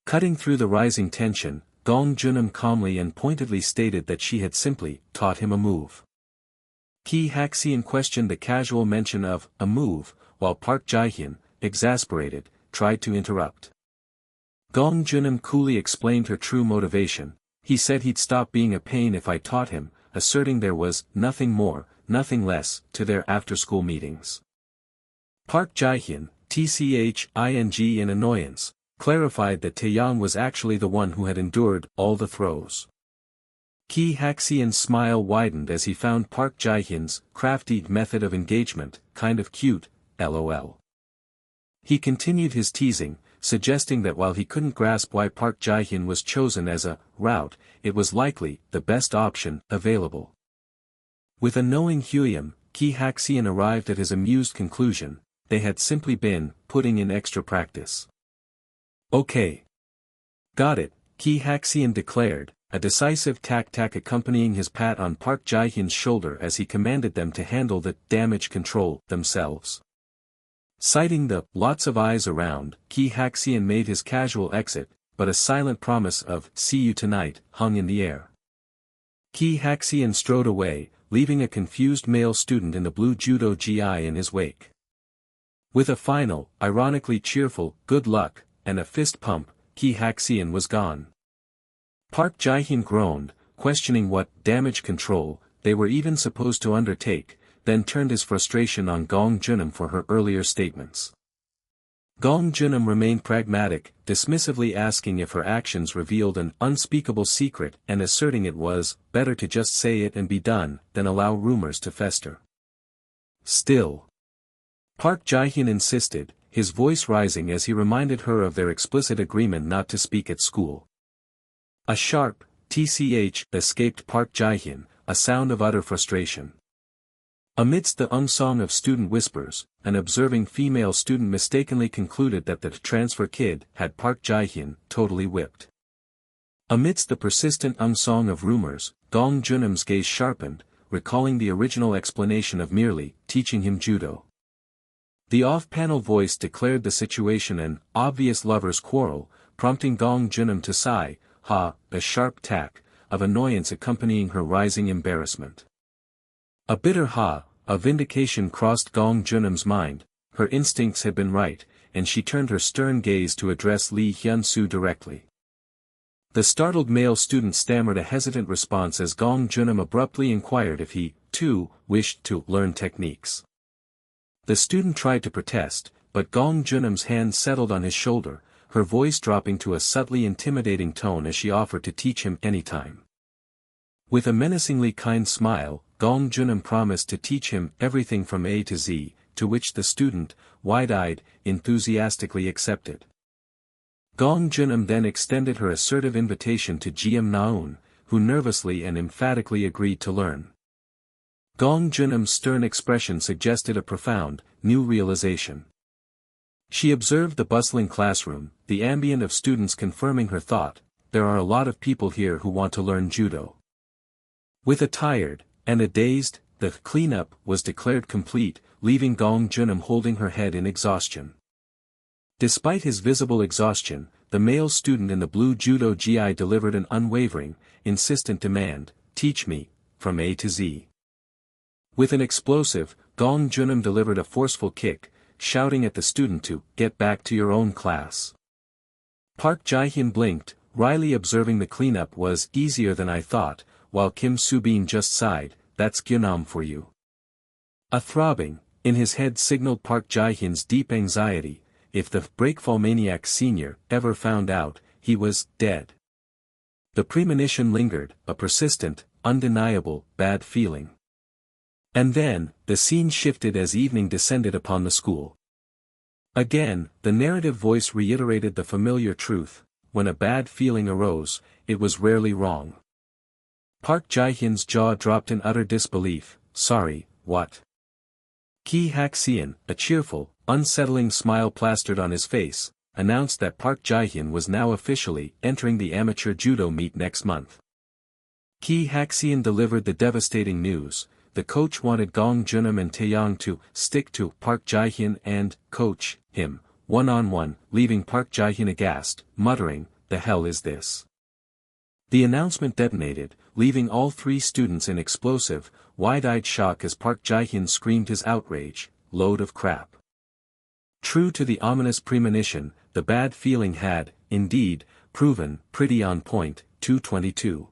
Cutting through the rising tension, Gong Junam calmly and pointedly stated that she had simply taught him a move. Ki Hak-seon questioned the casual mention of a move, while Park Jae-hyun, exasperated, tried to interrupt. Gong Junam coolly explained her true motivation. He said he'd stop being a pain if I taught him, asserting there was nothing more, nothing less, to their after-school meetings. Park Jae-hyun, tching in annoyance, clarified that Taeyang was actually the one who had endured all the throws. Ki Hak-seon's smile widened as he found Park Jae-hyun's crafty method of engagement kind of cute, lol. He continued his teasing, suggesting that while he couldn't grasp why Park Jae-hyun was chosen as a route, it was likely the best option available. With a knowing Hyuyeom, Ki Hak-seon arrived at his amused conclusion: they had simply been putting in extra practice. Okay. Got it, Ki Hak-seon declared, a decisive tack accompanying his pat on Park Jae-hyun's shoulder as he commanded them to handle the damage control themselves. Citing the lots of eyes around, Ki Hak-seon made his casual exit, but a silent promise of see you tonight hung in the air. Ki Hak-seon strode away, leaving a confused male student in the blue judo gi in his wake. With a final, ironically cheerful good luck, and a fist pump, Ki Hak-seon was gone. Park Jae-hyun groaned, questioning what damage control they were even supposed to undertake, then turned his frustration on Gong Junam for her earlier statements. Gong Junam remained pragmatic, dismissively asking if her actions revealed an unspeakable secret and asserting it was better to just say it and be done than allow rumors to fester. Still, Park Jae-hyun insisted, his voice rising as he reminded her of their explicit agreement not to speak at school. A sharp tch escaped Park Jae-hyun, a sound of utter frustration. Amidst the song of student whispers, an observing female student mistakenly concluded that the transfer kid had Park Jae-hyun totally whipped. Amidst the persistent song of rumors, Gong Junam's gaze sharpened, recalling the original explanation of merely teaching him judo. The off-panel voice declared the situation an obvious lover's quarrel, prompting Gong Junam to sigh, a sharp tack of annoyance accompanying her rising embarrassment. A bitter of vindication crossed Gong Junam's mind. Her instincts had been right, and she turned her stern gaze to address Lee Hyun-soo directly. The startled male student stammered a hesitant response as Gong Junam abruptly inquired if he, too, wished to learn techniques. The student tried to protest, but Gong Junam's hand settled on his shoulder, her voice dropping to a subtly intimidating tone as she offered to teach him anytime. With a menacingly kind smile, Gong Junam promised to teach him everything from A to Z, to which the student, wide-eyed, enthusiastically accepted. Gong Junam then extended her assertive invitation to Jeom Naun, who nervously and emphatically agreed to learn. Gong Junam's stern expression suggested a profound, new realization. She observed the bustling classroom, the ambient of students confirming her thought: there are a lot of people here who want to learn judo. With a tired, and a dazed, the cleanup was declared complete, leaving Gong Junam holding her head in exhaustion. Despite his visible exhaustion, the male student in the blue judo gi delivered an unwavering, insistent demand: teach me, from A to Z. With an explosive, Gong Junam delivered a forceful kick, shouting at the student to get back to your own class. Park Jae-hyun blinked, wryly observing the cleanup was easier than I thought, while Kim Soo-bin just sighed, that's Gyeonam for you. A throbbing, in his head signaled Park Jae-hyun's deep anxiety: if the breakfall maniac senior ever found out, he was dead. The premonition lingered, a persistent, undeniable, bad feeling. And then, the scene shifted as evening descended upon the school. Again, the narrative voice reiterated the familiar truth: when a bad feeling arose, it was rarely wrong. Park Jae-hyun's jaw dropped in utter disbelief. Sorry, what? Ki Hak-seon, a cheerful, unsettling smile plastered on his face, announced that Park Jae-hyun was now officially entering the amateur judo meet next month. Ki Hak-seon delivered the devastating news. The coach wanted Gong Junam and Taeyang to stick to Park Jae-hyun and coach him one-on-one, leaving Park Jae-hyun aghast, muttering, "The hell is this?" The announcement detonated, leaving all three students in explosive, wide-eyed shock as Park Jae-hyun screamed his outrage, "Load of crap." True to the ominous premonition, the bad feeling had, indeed, proven pretty on point. 222.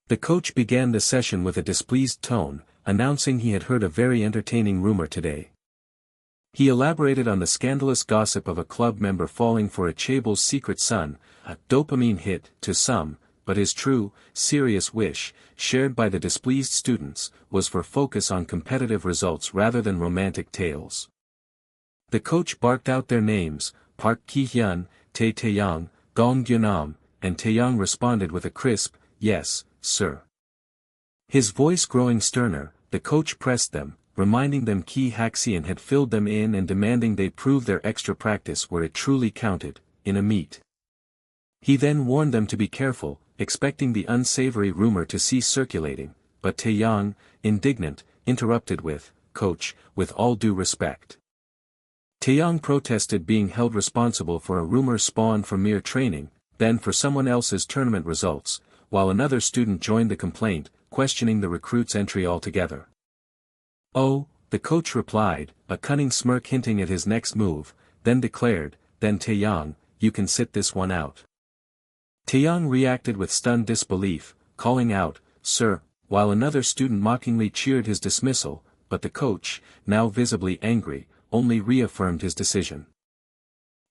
The coach began the session with a displeased tone, announcing he had heard a very entertaining rumor today. He elaborated on the scandalous gossip of a club member falling for a chaebol's secret son, a dopamine hit to some, but his true, serious wish, shared by the displeased students, was for focus on competitive results rather than romantic tales. The coach barked out their names: Park Kihyun, Taeyang, Gong Gyunam, and Taeyang responded with a crisp, "Yes, sir." His voice growing sterner, the coach pressed them, reminding them Ki Hak-seon had filled them in and demanding they prove their extra practice where it truly counted, in a meet. He then warned them to be careful, expecting the unsavory rumor to cease circulating, but Taeyang, indignant, interrupted with, "Coach, with all due respect." Taeyang protested being held responsible for a rumor spawned from mere training, then for someone else's tournament results, while another student joined the complaint, questioning the recruit's entry altogether. "Oh," the coach replied, a cunning smirk hinting at his next move, then declared, "Then Taeyang, you can sit this one out." Taeyang reacted with stunned disbelief, calling out, "Sir," while another student mockingly cheered his dismissal, but the coach, now visibly angry, only reaffirmed his decision.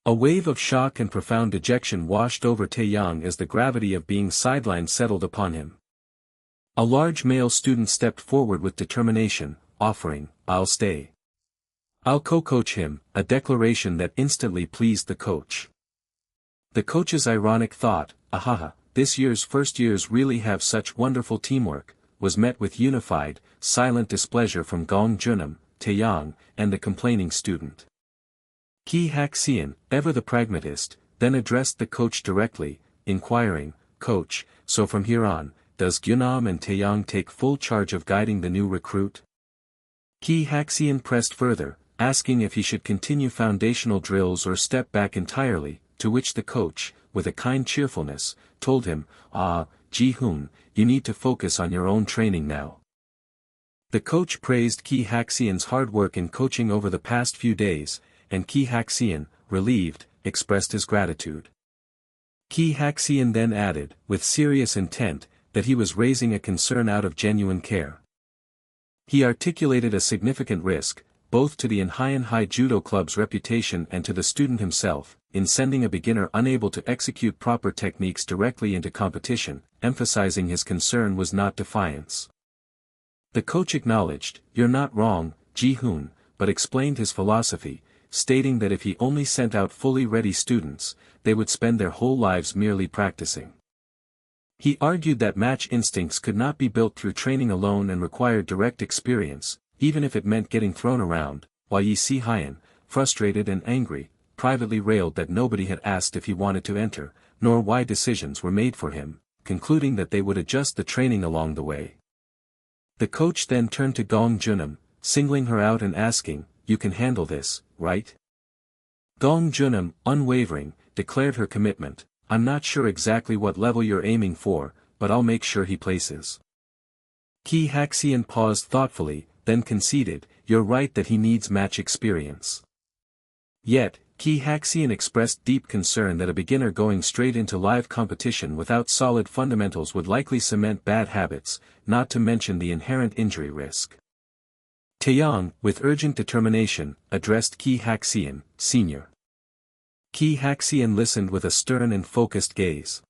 A wave of shock and profound dejection washed over Taeyang as the gravity of being sidelined settled upon him. A large male student stepped forward with determination, offering, "I'll stay. I'll co-coach him," a declaration that instantly pleased the coach. The coach's ironic thought, "Ahaha, this year's first years really have such wonderful teamwork," was met with unified, silent displeasure from Gong Junam, Taeyang, and the complaining student. Ki Hak-seon, ever the pragmatist, then addressed the coach directly, inquiring, "Coach, so from here on, does Gyunam and Taeyang take full charge of guiding the new recruit?" Ki Hak-seon pressed further, asking if he should continue foundational drills or step back entirely, to which the coach, with a kind cheerfulness, told him, Ji-hoon, you need to focus on your own training now." The coach praised Ki Hak-seon's hard work in coaching over the past few days, and Ki Hak-seon, relieved, expressed his gratitude. Ki Hak-seon then added, with serious intent, that he was raising a concern out of genuine care. He articulated a significant risk, both to the Inhyeon High Judo Club's reputation and to the student himself, in sending a beginner unable to execute proper techniques directly into competition, emphasizing his concern was not defiance. The coach acknowledged, "You're not wrong, Ji-hoon," but explained his philosophy, stating that if he only sent out fully ready students, they would spend their whole lives merely practicing. He argued that match instincts could not be built through training alone and required direct experience, even if it meant getting thrown around, while Yi Si-hyun, frustrated and angry, privately railed that nobody had asked if he wanted to enter, nor why decisions were made for him, concluding that they would adjust the training along the way. The coach then turned to Gong Junam, singling her out and asking, "You can handle this, right?" Gong Junam, unwavering, declared her commitment, "I'm not sure exactly what level you're aiming for, but I'll make sure he places." Ki Hak-seon paused thoughtfully, then conceded, "You're right that he needs match experience." Yet, Ki Hak-seon expressed deep concern that a beginner going straight into live competition without solid fundamentals would likely cement bad habits, not to mention the inherent injury risk. Taeyang, with urgent determination, addressed Ki Hak-seon, Sr. Ki Hak-seon listened with a stern and focused gaze.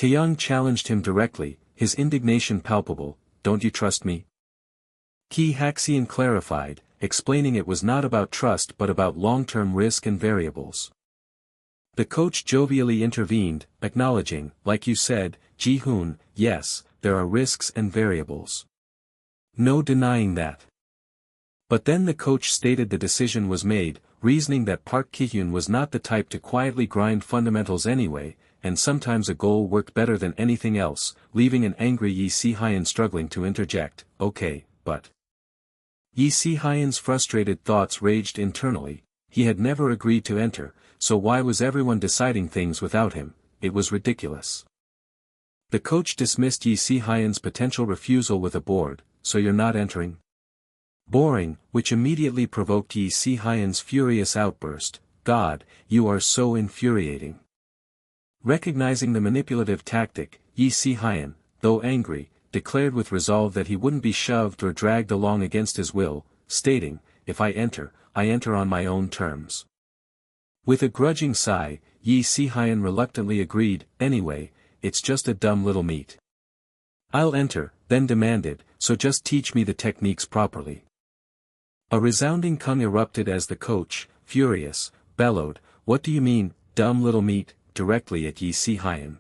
Taeyang challenged him directly, his indignation palpable. Don't you trust me? Ki Haxian clarified, explaining it was not about trust but about long-term risk and variables. The coach jovially intervened, acknowledging, like you said, Ji-hoon, yes, there are risks and variables. No denying that. But then the coach stated the decision was made, reasoning that Park Kihyun was not the type to quietly grind fundamentals anyway, and sometimes a goal worked better than anything else, leaving an angry Yi Si-hyun struggling to interject, okay, but... Yi Si-hyun's frustrated thoughts raged internally. He had never agreed to enter, so why was everyone deciding things without him? It was ridiculous. The coach dismissed Yi Si-hyun's potential refusal with a bored, so you're not entering? Boring, which immediately provoked Yi Si-hyun's furious outburst, God, you are so infuriating. Recognizing the manipulative tactic, Yi Si-hyun, though angry, declared with resolve that he wouldn't be shoved or dragged along against his will, stating, if I enter on my own terms. With a grudging sigh, Yi Si-hyun reluctantly agreed, anyway, it's just a dumb little meat. I'll enter, then demanded, so just teach me the techniques properly. A resounding kung erupted as the coach, furious, bellowed, what do you mean, dumb little meat, directly at Yi Si-hyun.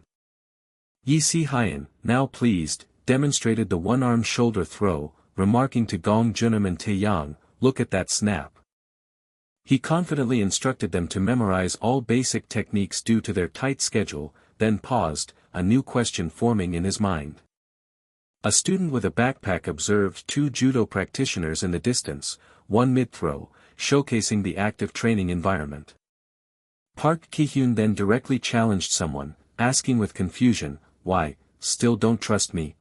Yi Si-hyun, now pleased, demonstrated the one-arm shoulder throw, remarking to Gong Junam and Taeyang, look at that snap. He confidently instructed them to memorize all basic techniques due to their tight schedule, then paused, a new question forming in his mind. A student with a backpack observed two judo practitioners in the distance, one mid-throw, showcasing the active training environment. Park Kihyun then directly challenged someone, asking with confusion, why, still don't trust me?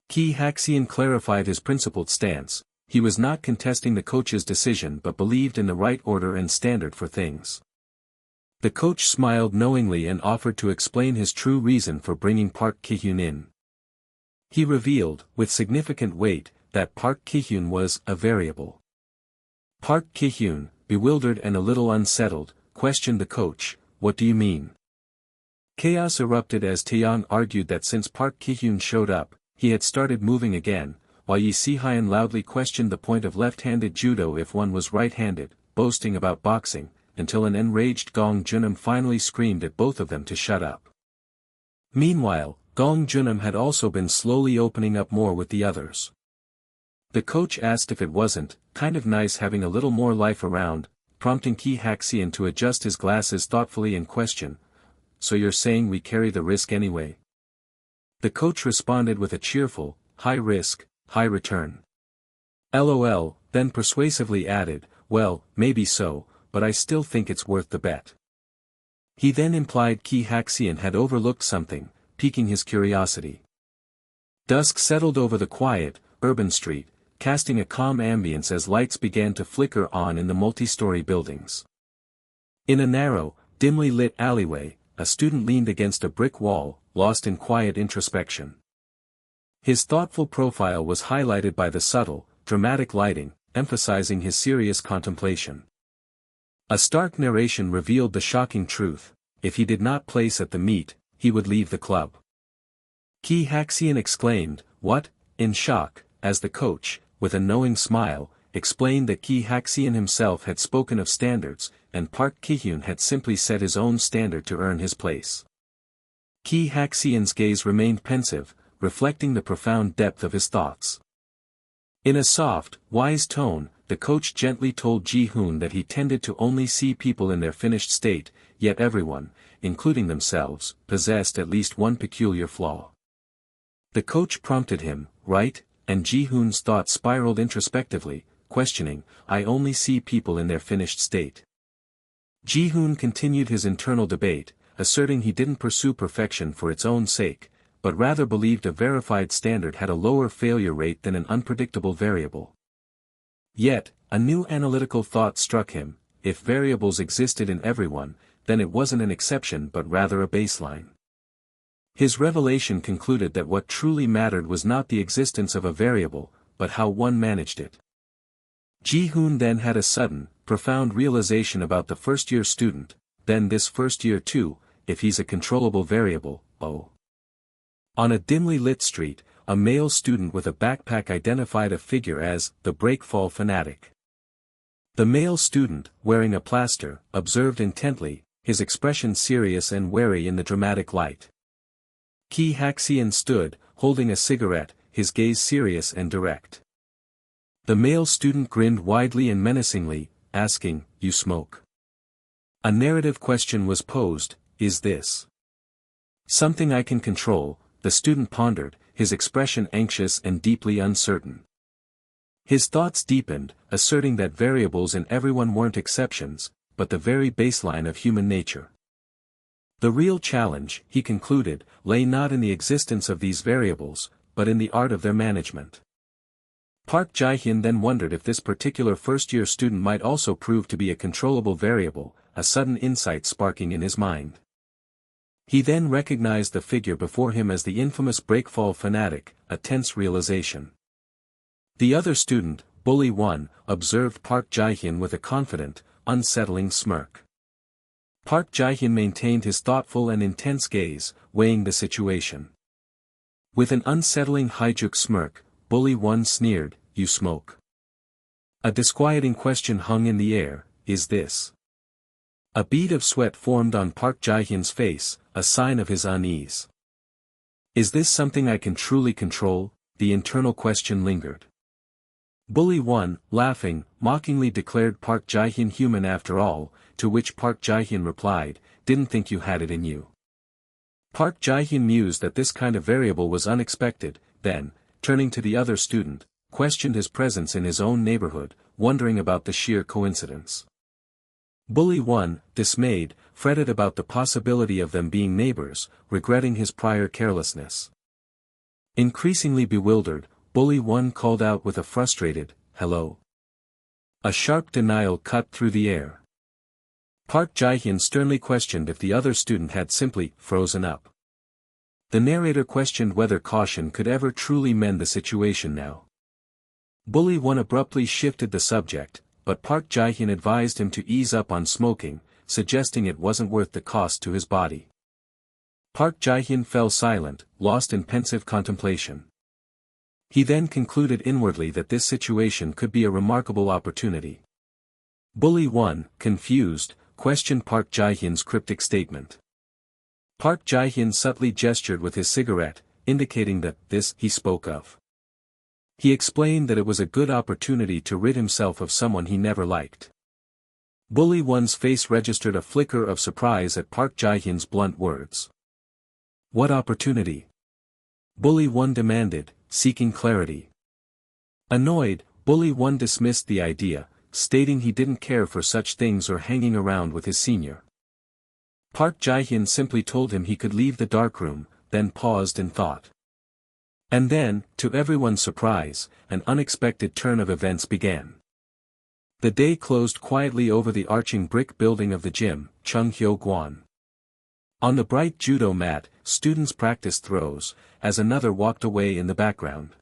Ki Haxian clarified his principled stance. He was not contesting the coach's decision but believed in the right order and standard for things. The coach smiled knowingly and offered to explain his true reason for bringing Park Kihyun in. He revealed, with significant weight, that Park Kihyun was a variable. Park Kihyun, bewildered and a little unsettled, questioned the coach, what do you mean? Chaos erupted as Taeyang argued that since Park Kihyun showed up, he had started moving again, while Yi Si-hyun loudly questioned the point of left-handed judo if one was right-handed, boasting about boxing, until an enraged Gong Junam finally screamed at both of them to shut up. Meanwhile, Gong Junam had also been slowly opening up more with the others. The coach asked if it wasn't kind of nice having a little more life around, prompting Ki Haxian to adjust his glasses thoughtfully and question, so you're saying we carry the risk anyway? The coach responded with a cheerful, high risk, high return. LOL, then persuasively added, well, maybe so, but I still think it's worth the bet. He then implied Ki Haxian had overlooked something, piquing his curiosity. Dusk settled over the quiet, urban street, casting a calm ambience as lights began to flicker on in the multi-story buildings. In a narrow, dimly lit alleyway, a student leaned against a brick wall, lost in quiet introspection. His thoughtful profile was highlighted by the subtle, dramatic lighting, emphasizing his serious contemplation. A stark narration revealed the shocking truth: if he did not place at the meet, he would leave the club. Ki Haxian exclaimed, what, in shock, as the coach, with a knowing smile, explained that Ki Haxian himself had spoken of standards, and Park Kihyun had simply set his own standard to earn his place. Ki Haxian's gaze remained pensive, reflecting the profound depth of his thoughts. In a soft, wise tone, the coach gently told Ji-hoon that he tended to only see people in their finished state, yet everyone, including themselves, possessed at least one peculiar flaw. The coach prompted him, right, and Ji-hoon's thoughts spiraled introspectively, questioning, I only see people in their finished state. Ji-hoon continued his internal debate, asserting he didn't pursue perfection for its own sake, but rather believed a verified standard had a lower failure rate than an unpredictable variable. Yet, a new analytical thought struck him: if variables existed in everyone, then it wasn't an exception but rather a baseline. His revelation concluded that what truly mattered was not the existence of a variable, but how one managed it. Ji-hoon then had a sudden, profound realization about the first-year student: then this first year too, if he's a controllable variable, oh. On a dimly lit street, a male student with a backpack identified a figure as the breakfall fanatic. The male student, wearing a plaster, observed intently, his expression serious and wary in the dramatic light. Kihyun stood, holding a cigarette, his gaze serious and direct. The male student grinned widely and menacingly, asking, "You smoke?" A narrative question was posed, "Is this something I can control?" The student pondered, his expression anxious and deeply uncertain. His thoughts deepened, asserting that variables in everyone weren't exceptions, but the very baseline of human nature. The real challenge, he concluded, lay not in the existence of these variables, but in the art of their management. Park Jae-hyun then wondered if this particular first-year student might also prove to be a controllable variable, a sudden insight sparking in his mind. He then recognized the figure before him as the infamous breakfall fanatic, a tense realization. The other student, Bully 1, observed Park Jae-hyun with a confident, unsettling smirk. Park Jae-hyun maintained his thoughtful and intense gaze, weighing the situation. With an unsettling hijuk smirk, Bully 1 sneered, "You smoke?" A disquieting question hung in the air, "Is this?" A bead of sweat formed on Park Jae-hyun's face, a sign of his unease. "Is this something I can truly control?" The internal question lingered. Bully 1, laughing, mockingly declared Park Jae-hyun human after all, to which Park Jae-hyun replied, "Didn't think you had it in you." Park Jae-hyun mused that this kind of variable was unexpected, then, turning to the other student, questioned his presence in his own neighborhood, wondering about the sheer coincidence. Bully 1, dismayed, fretted about the possibility of them being neighbors, regretting his prior carelessness. Increasingly bewildered, Bully 1 called out with a frustrated, "Hello?" A sharp denial cut through the air. Park Jae-hyun sternly questioned if the other student had simply frozen up. The narrator questioned whether caution could ever truly mend the situation now. Bully 1 abruptly shifted the subject, but Park Jae-hyun advised him to ease up on smoking, suggesting it wasn't worth the cost to his body. Park Jae-hyun fell silent, lost in pensive contemplation. He then concluded inwardly that this situation could be a remarkable opportunity. Bully 1, confused, questioned Park Jae-hyun's cryptic statement. Park Jae-hyun subtly gestured with his cigarette, indicating that this he spoke of. He explained that it was a good opportunity to rid himself of someone he never liked. Bully 1's face registered a flicker of surprise at Park Jae-hyun's blunt words. "What opportunity?" Bully 1 demanded, seeking clarity. Annoyed, Bully 1 dismissed the idea, stating he didn't care for such things or hanging around with his senior. Park Jae-hyun simply told him he could leave the darkroom, then paused in thought. And then, to everyone's surprise, an unexpected turn of events began. The day closed quietly over the arching brick building of the gym, Chung-hyo-gwan. On the bright judo mat, students practiced throws, as another walked away in the background.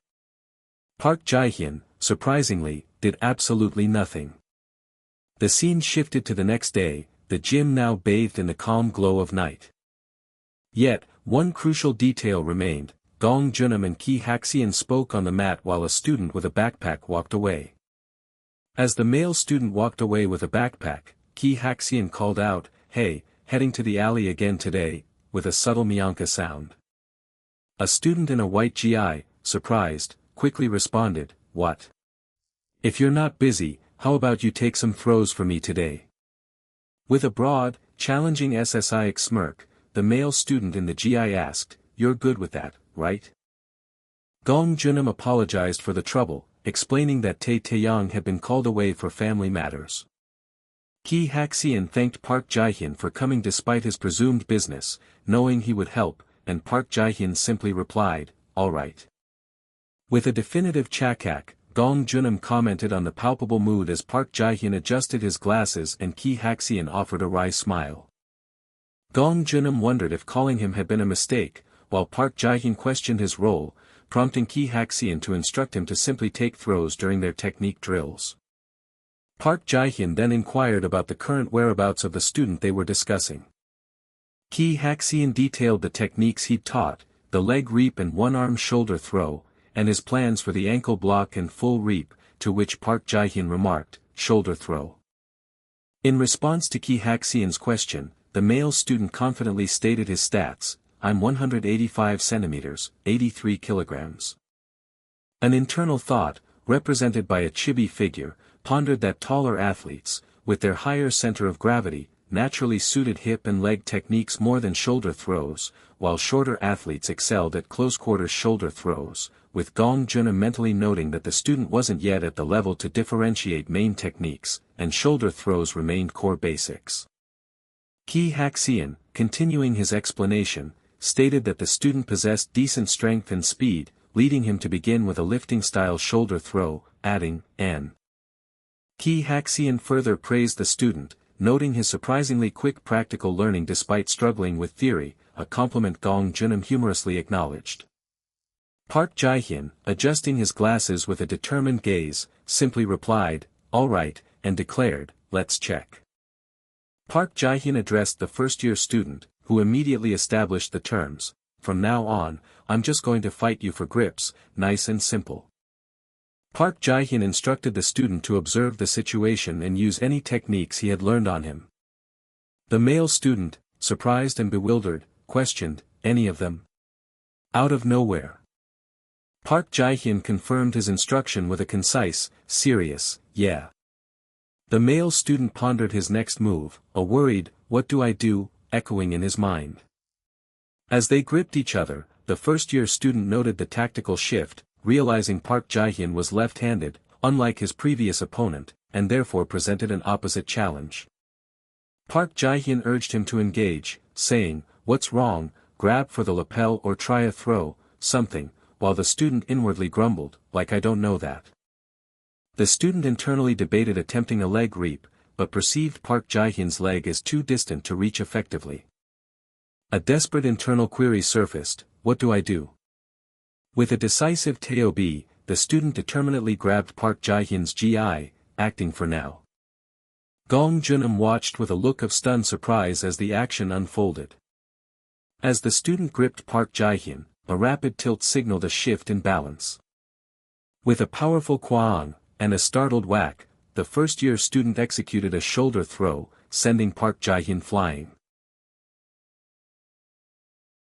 Park Jae-hyun, surprisingly, did absolutely nothing. The scene shifted to the next day, the gym now bathed in the calm glow of night. Yet, one crucial detail remained. Gong Junam and Kihyun spoke on the mat while a student with a backpack walked away. As the male student walked away with a backpack, Kihyun called out, "Hey, heading to the alley again today," with a subtle Myanka sound. A student in a white GI, surprised, quickly responded, "What? If you're not busy, how about you take some throws for me today?" With a broad, challenging SSIX smirk, the male student in the GI asked, "You're good with that, right?" Gong Junam apologized for the trouble, explaining that Taeyang had been called away for family matters. Kihyun thanked Park Jae-hyun for coming despite his presumed business, knowing he would help, and Park Jae-hyun simply replied, "All right." With a definitive chakak, Gong Junam commented on the palpable mood as Park Jae-hyun adjusted his glasses and Kihyun offered a wry smile. Gong Junam wondered if calling him had been a mistake, while Park Jae-hyun questioned his role, prompting Kihyun to instruct him to simply take throws during their technique drills. Park Jae-hyun then inquired about the current whereabouts of the student they were discussing. Kihyun detailed the techniques he'd taught, the leg reap and one-arm shoulder throw, and his plans for the ankle block and full reap, to which Park Jae-hyun remarked, shoulder throw. In response to Ki Hak-seon's question, the male student confidently stated his stats: I'm 185 centimeters, 83 kilograms. An internal thought, represented by a chibi figure, pondered that taller athletes, with their higher center of gravity, naturally suited hip and leg techniques more than shoulder throws, while shorter athletes excelled at close-quarters shoulder throws, with Gong Junam mentally noting that the student wasn't yet at the level to differentiate main techniques, and shoulder throws remained core basics. Ki Hak-seon, continuing his explanation, stated that the student possessed decent strength and speed, leading him to begin with a lifting-style shoulder throw, adding, "N." Ki Hak-seon further praised the student, noting his surprisingly quick practical learning despite struggling with theory, a compliment Gong Junam humorously acknowledged. Park Jae-hyun, adjusting his glasses with a determined gaze, simply replied, "All right," and declared, "Let's check." Park Jae-hyun addressed the first-year student, who immediately established the terms, "From now on, I'm just going to fight you for grips, nice and simple." Park Jae-hyun instructed the student to observe the situation and use any techniques he had learned on him. The male student, surprised and bewildered, questioned, "Any of them?" Out of nowhere. Park Jae-hyun confirmed his instruction with a concise, serious, "Yeah." The male student pondered his next move, a worried, "What do I do?" echoing in his mind. As they gripped each other, the first-year student noted the tactical shift, realizing Park Jae-hyun was left-handed, unlike his previous opponent, and therefore presented an opposite challenge. Park Jae-hyun urged him to engage, saying, "What's wrong, grab for the lapel or try a throw, something," while the student inwardly grumbled, "Like I don't know that." The student internally debated attempting a leg reap, but perceived Park Jae-hyun's leg as too distant to reach effectively. A desperate internal query surfaced, "What do I do?" With a decisive "Teo B," the student determinedly grabbed Park Jae-hyun's GI, acting for now. Gong Junam watched with a look of stunned surprise as the action unfolded. As the student gripped Park Jae-hyun, a rapid tilt signaled a shift in balance. With a powerful kwaang, and a startled whack, the first-year student executed a shoulder throw, sending Park Jae-hyun flying.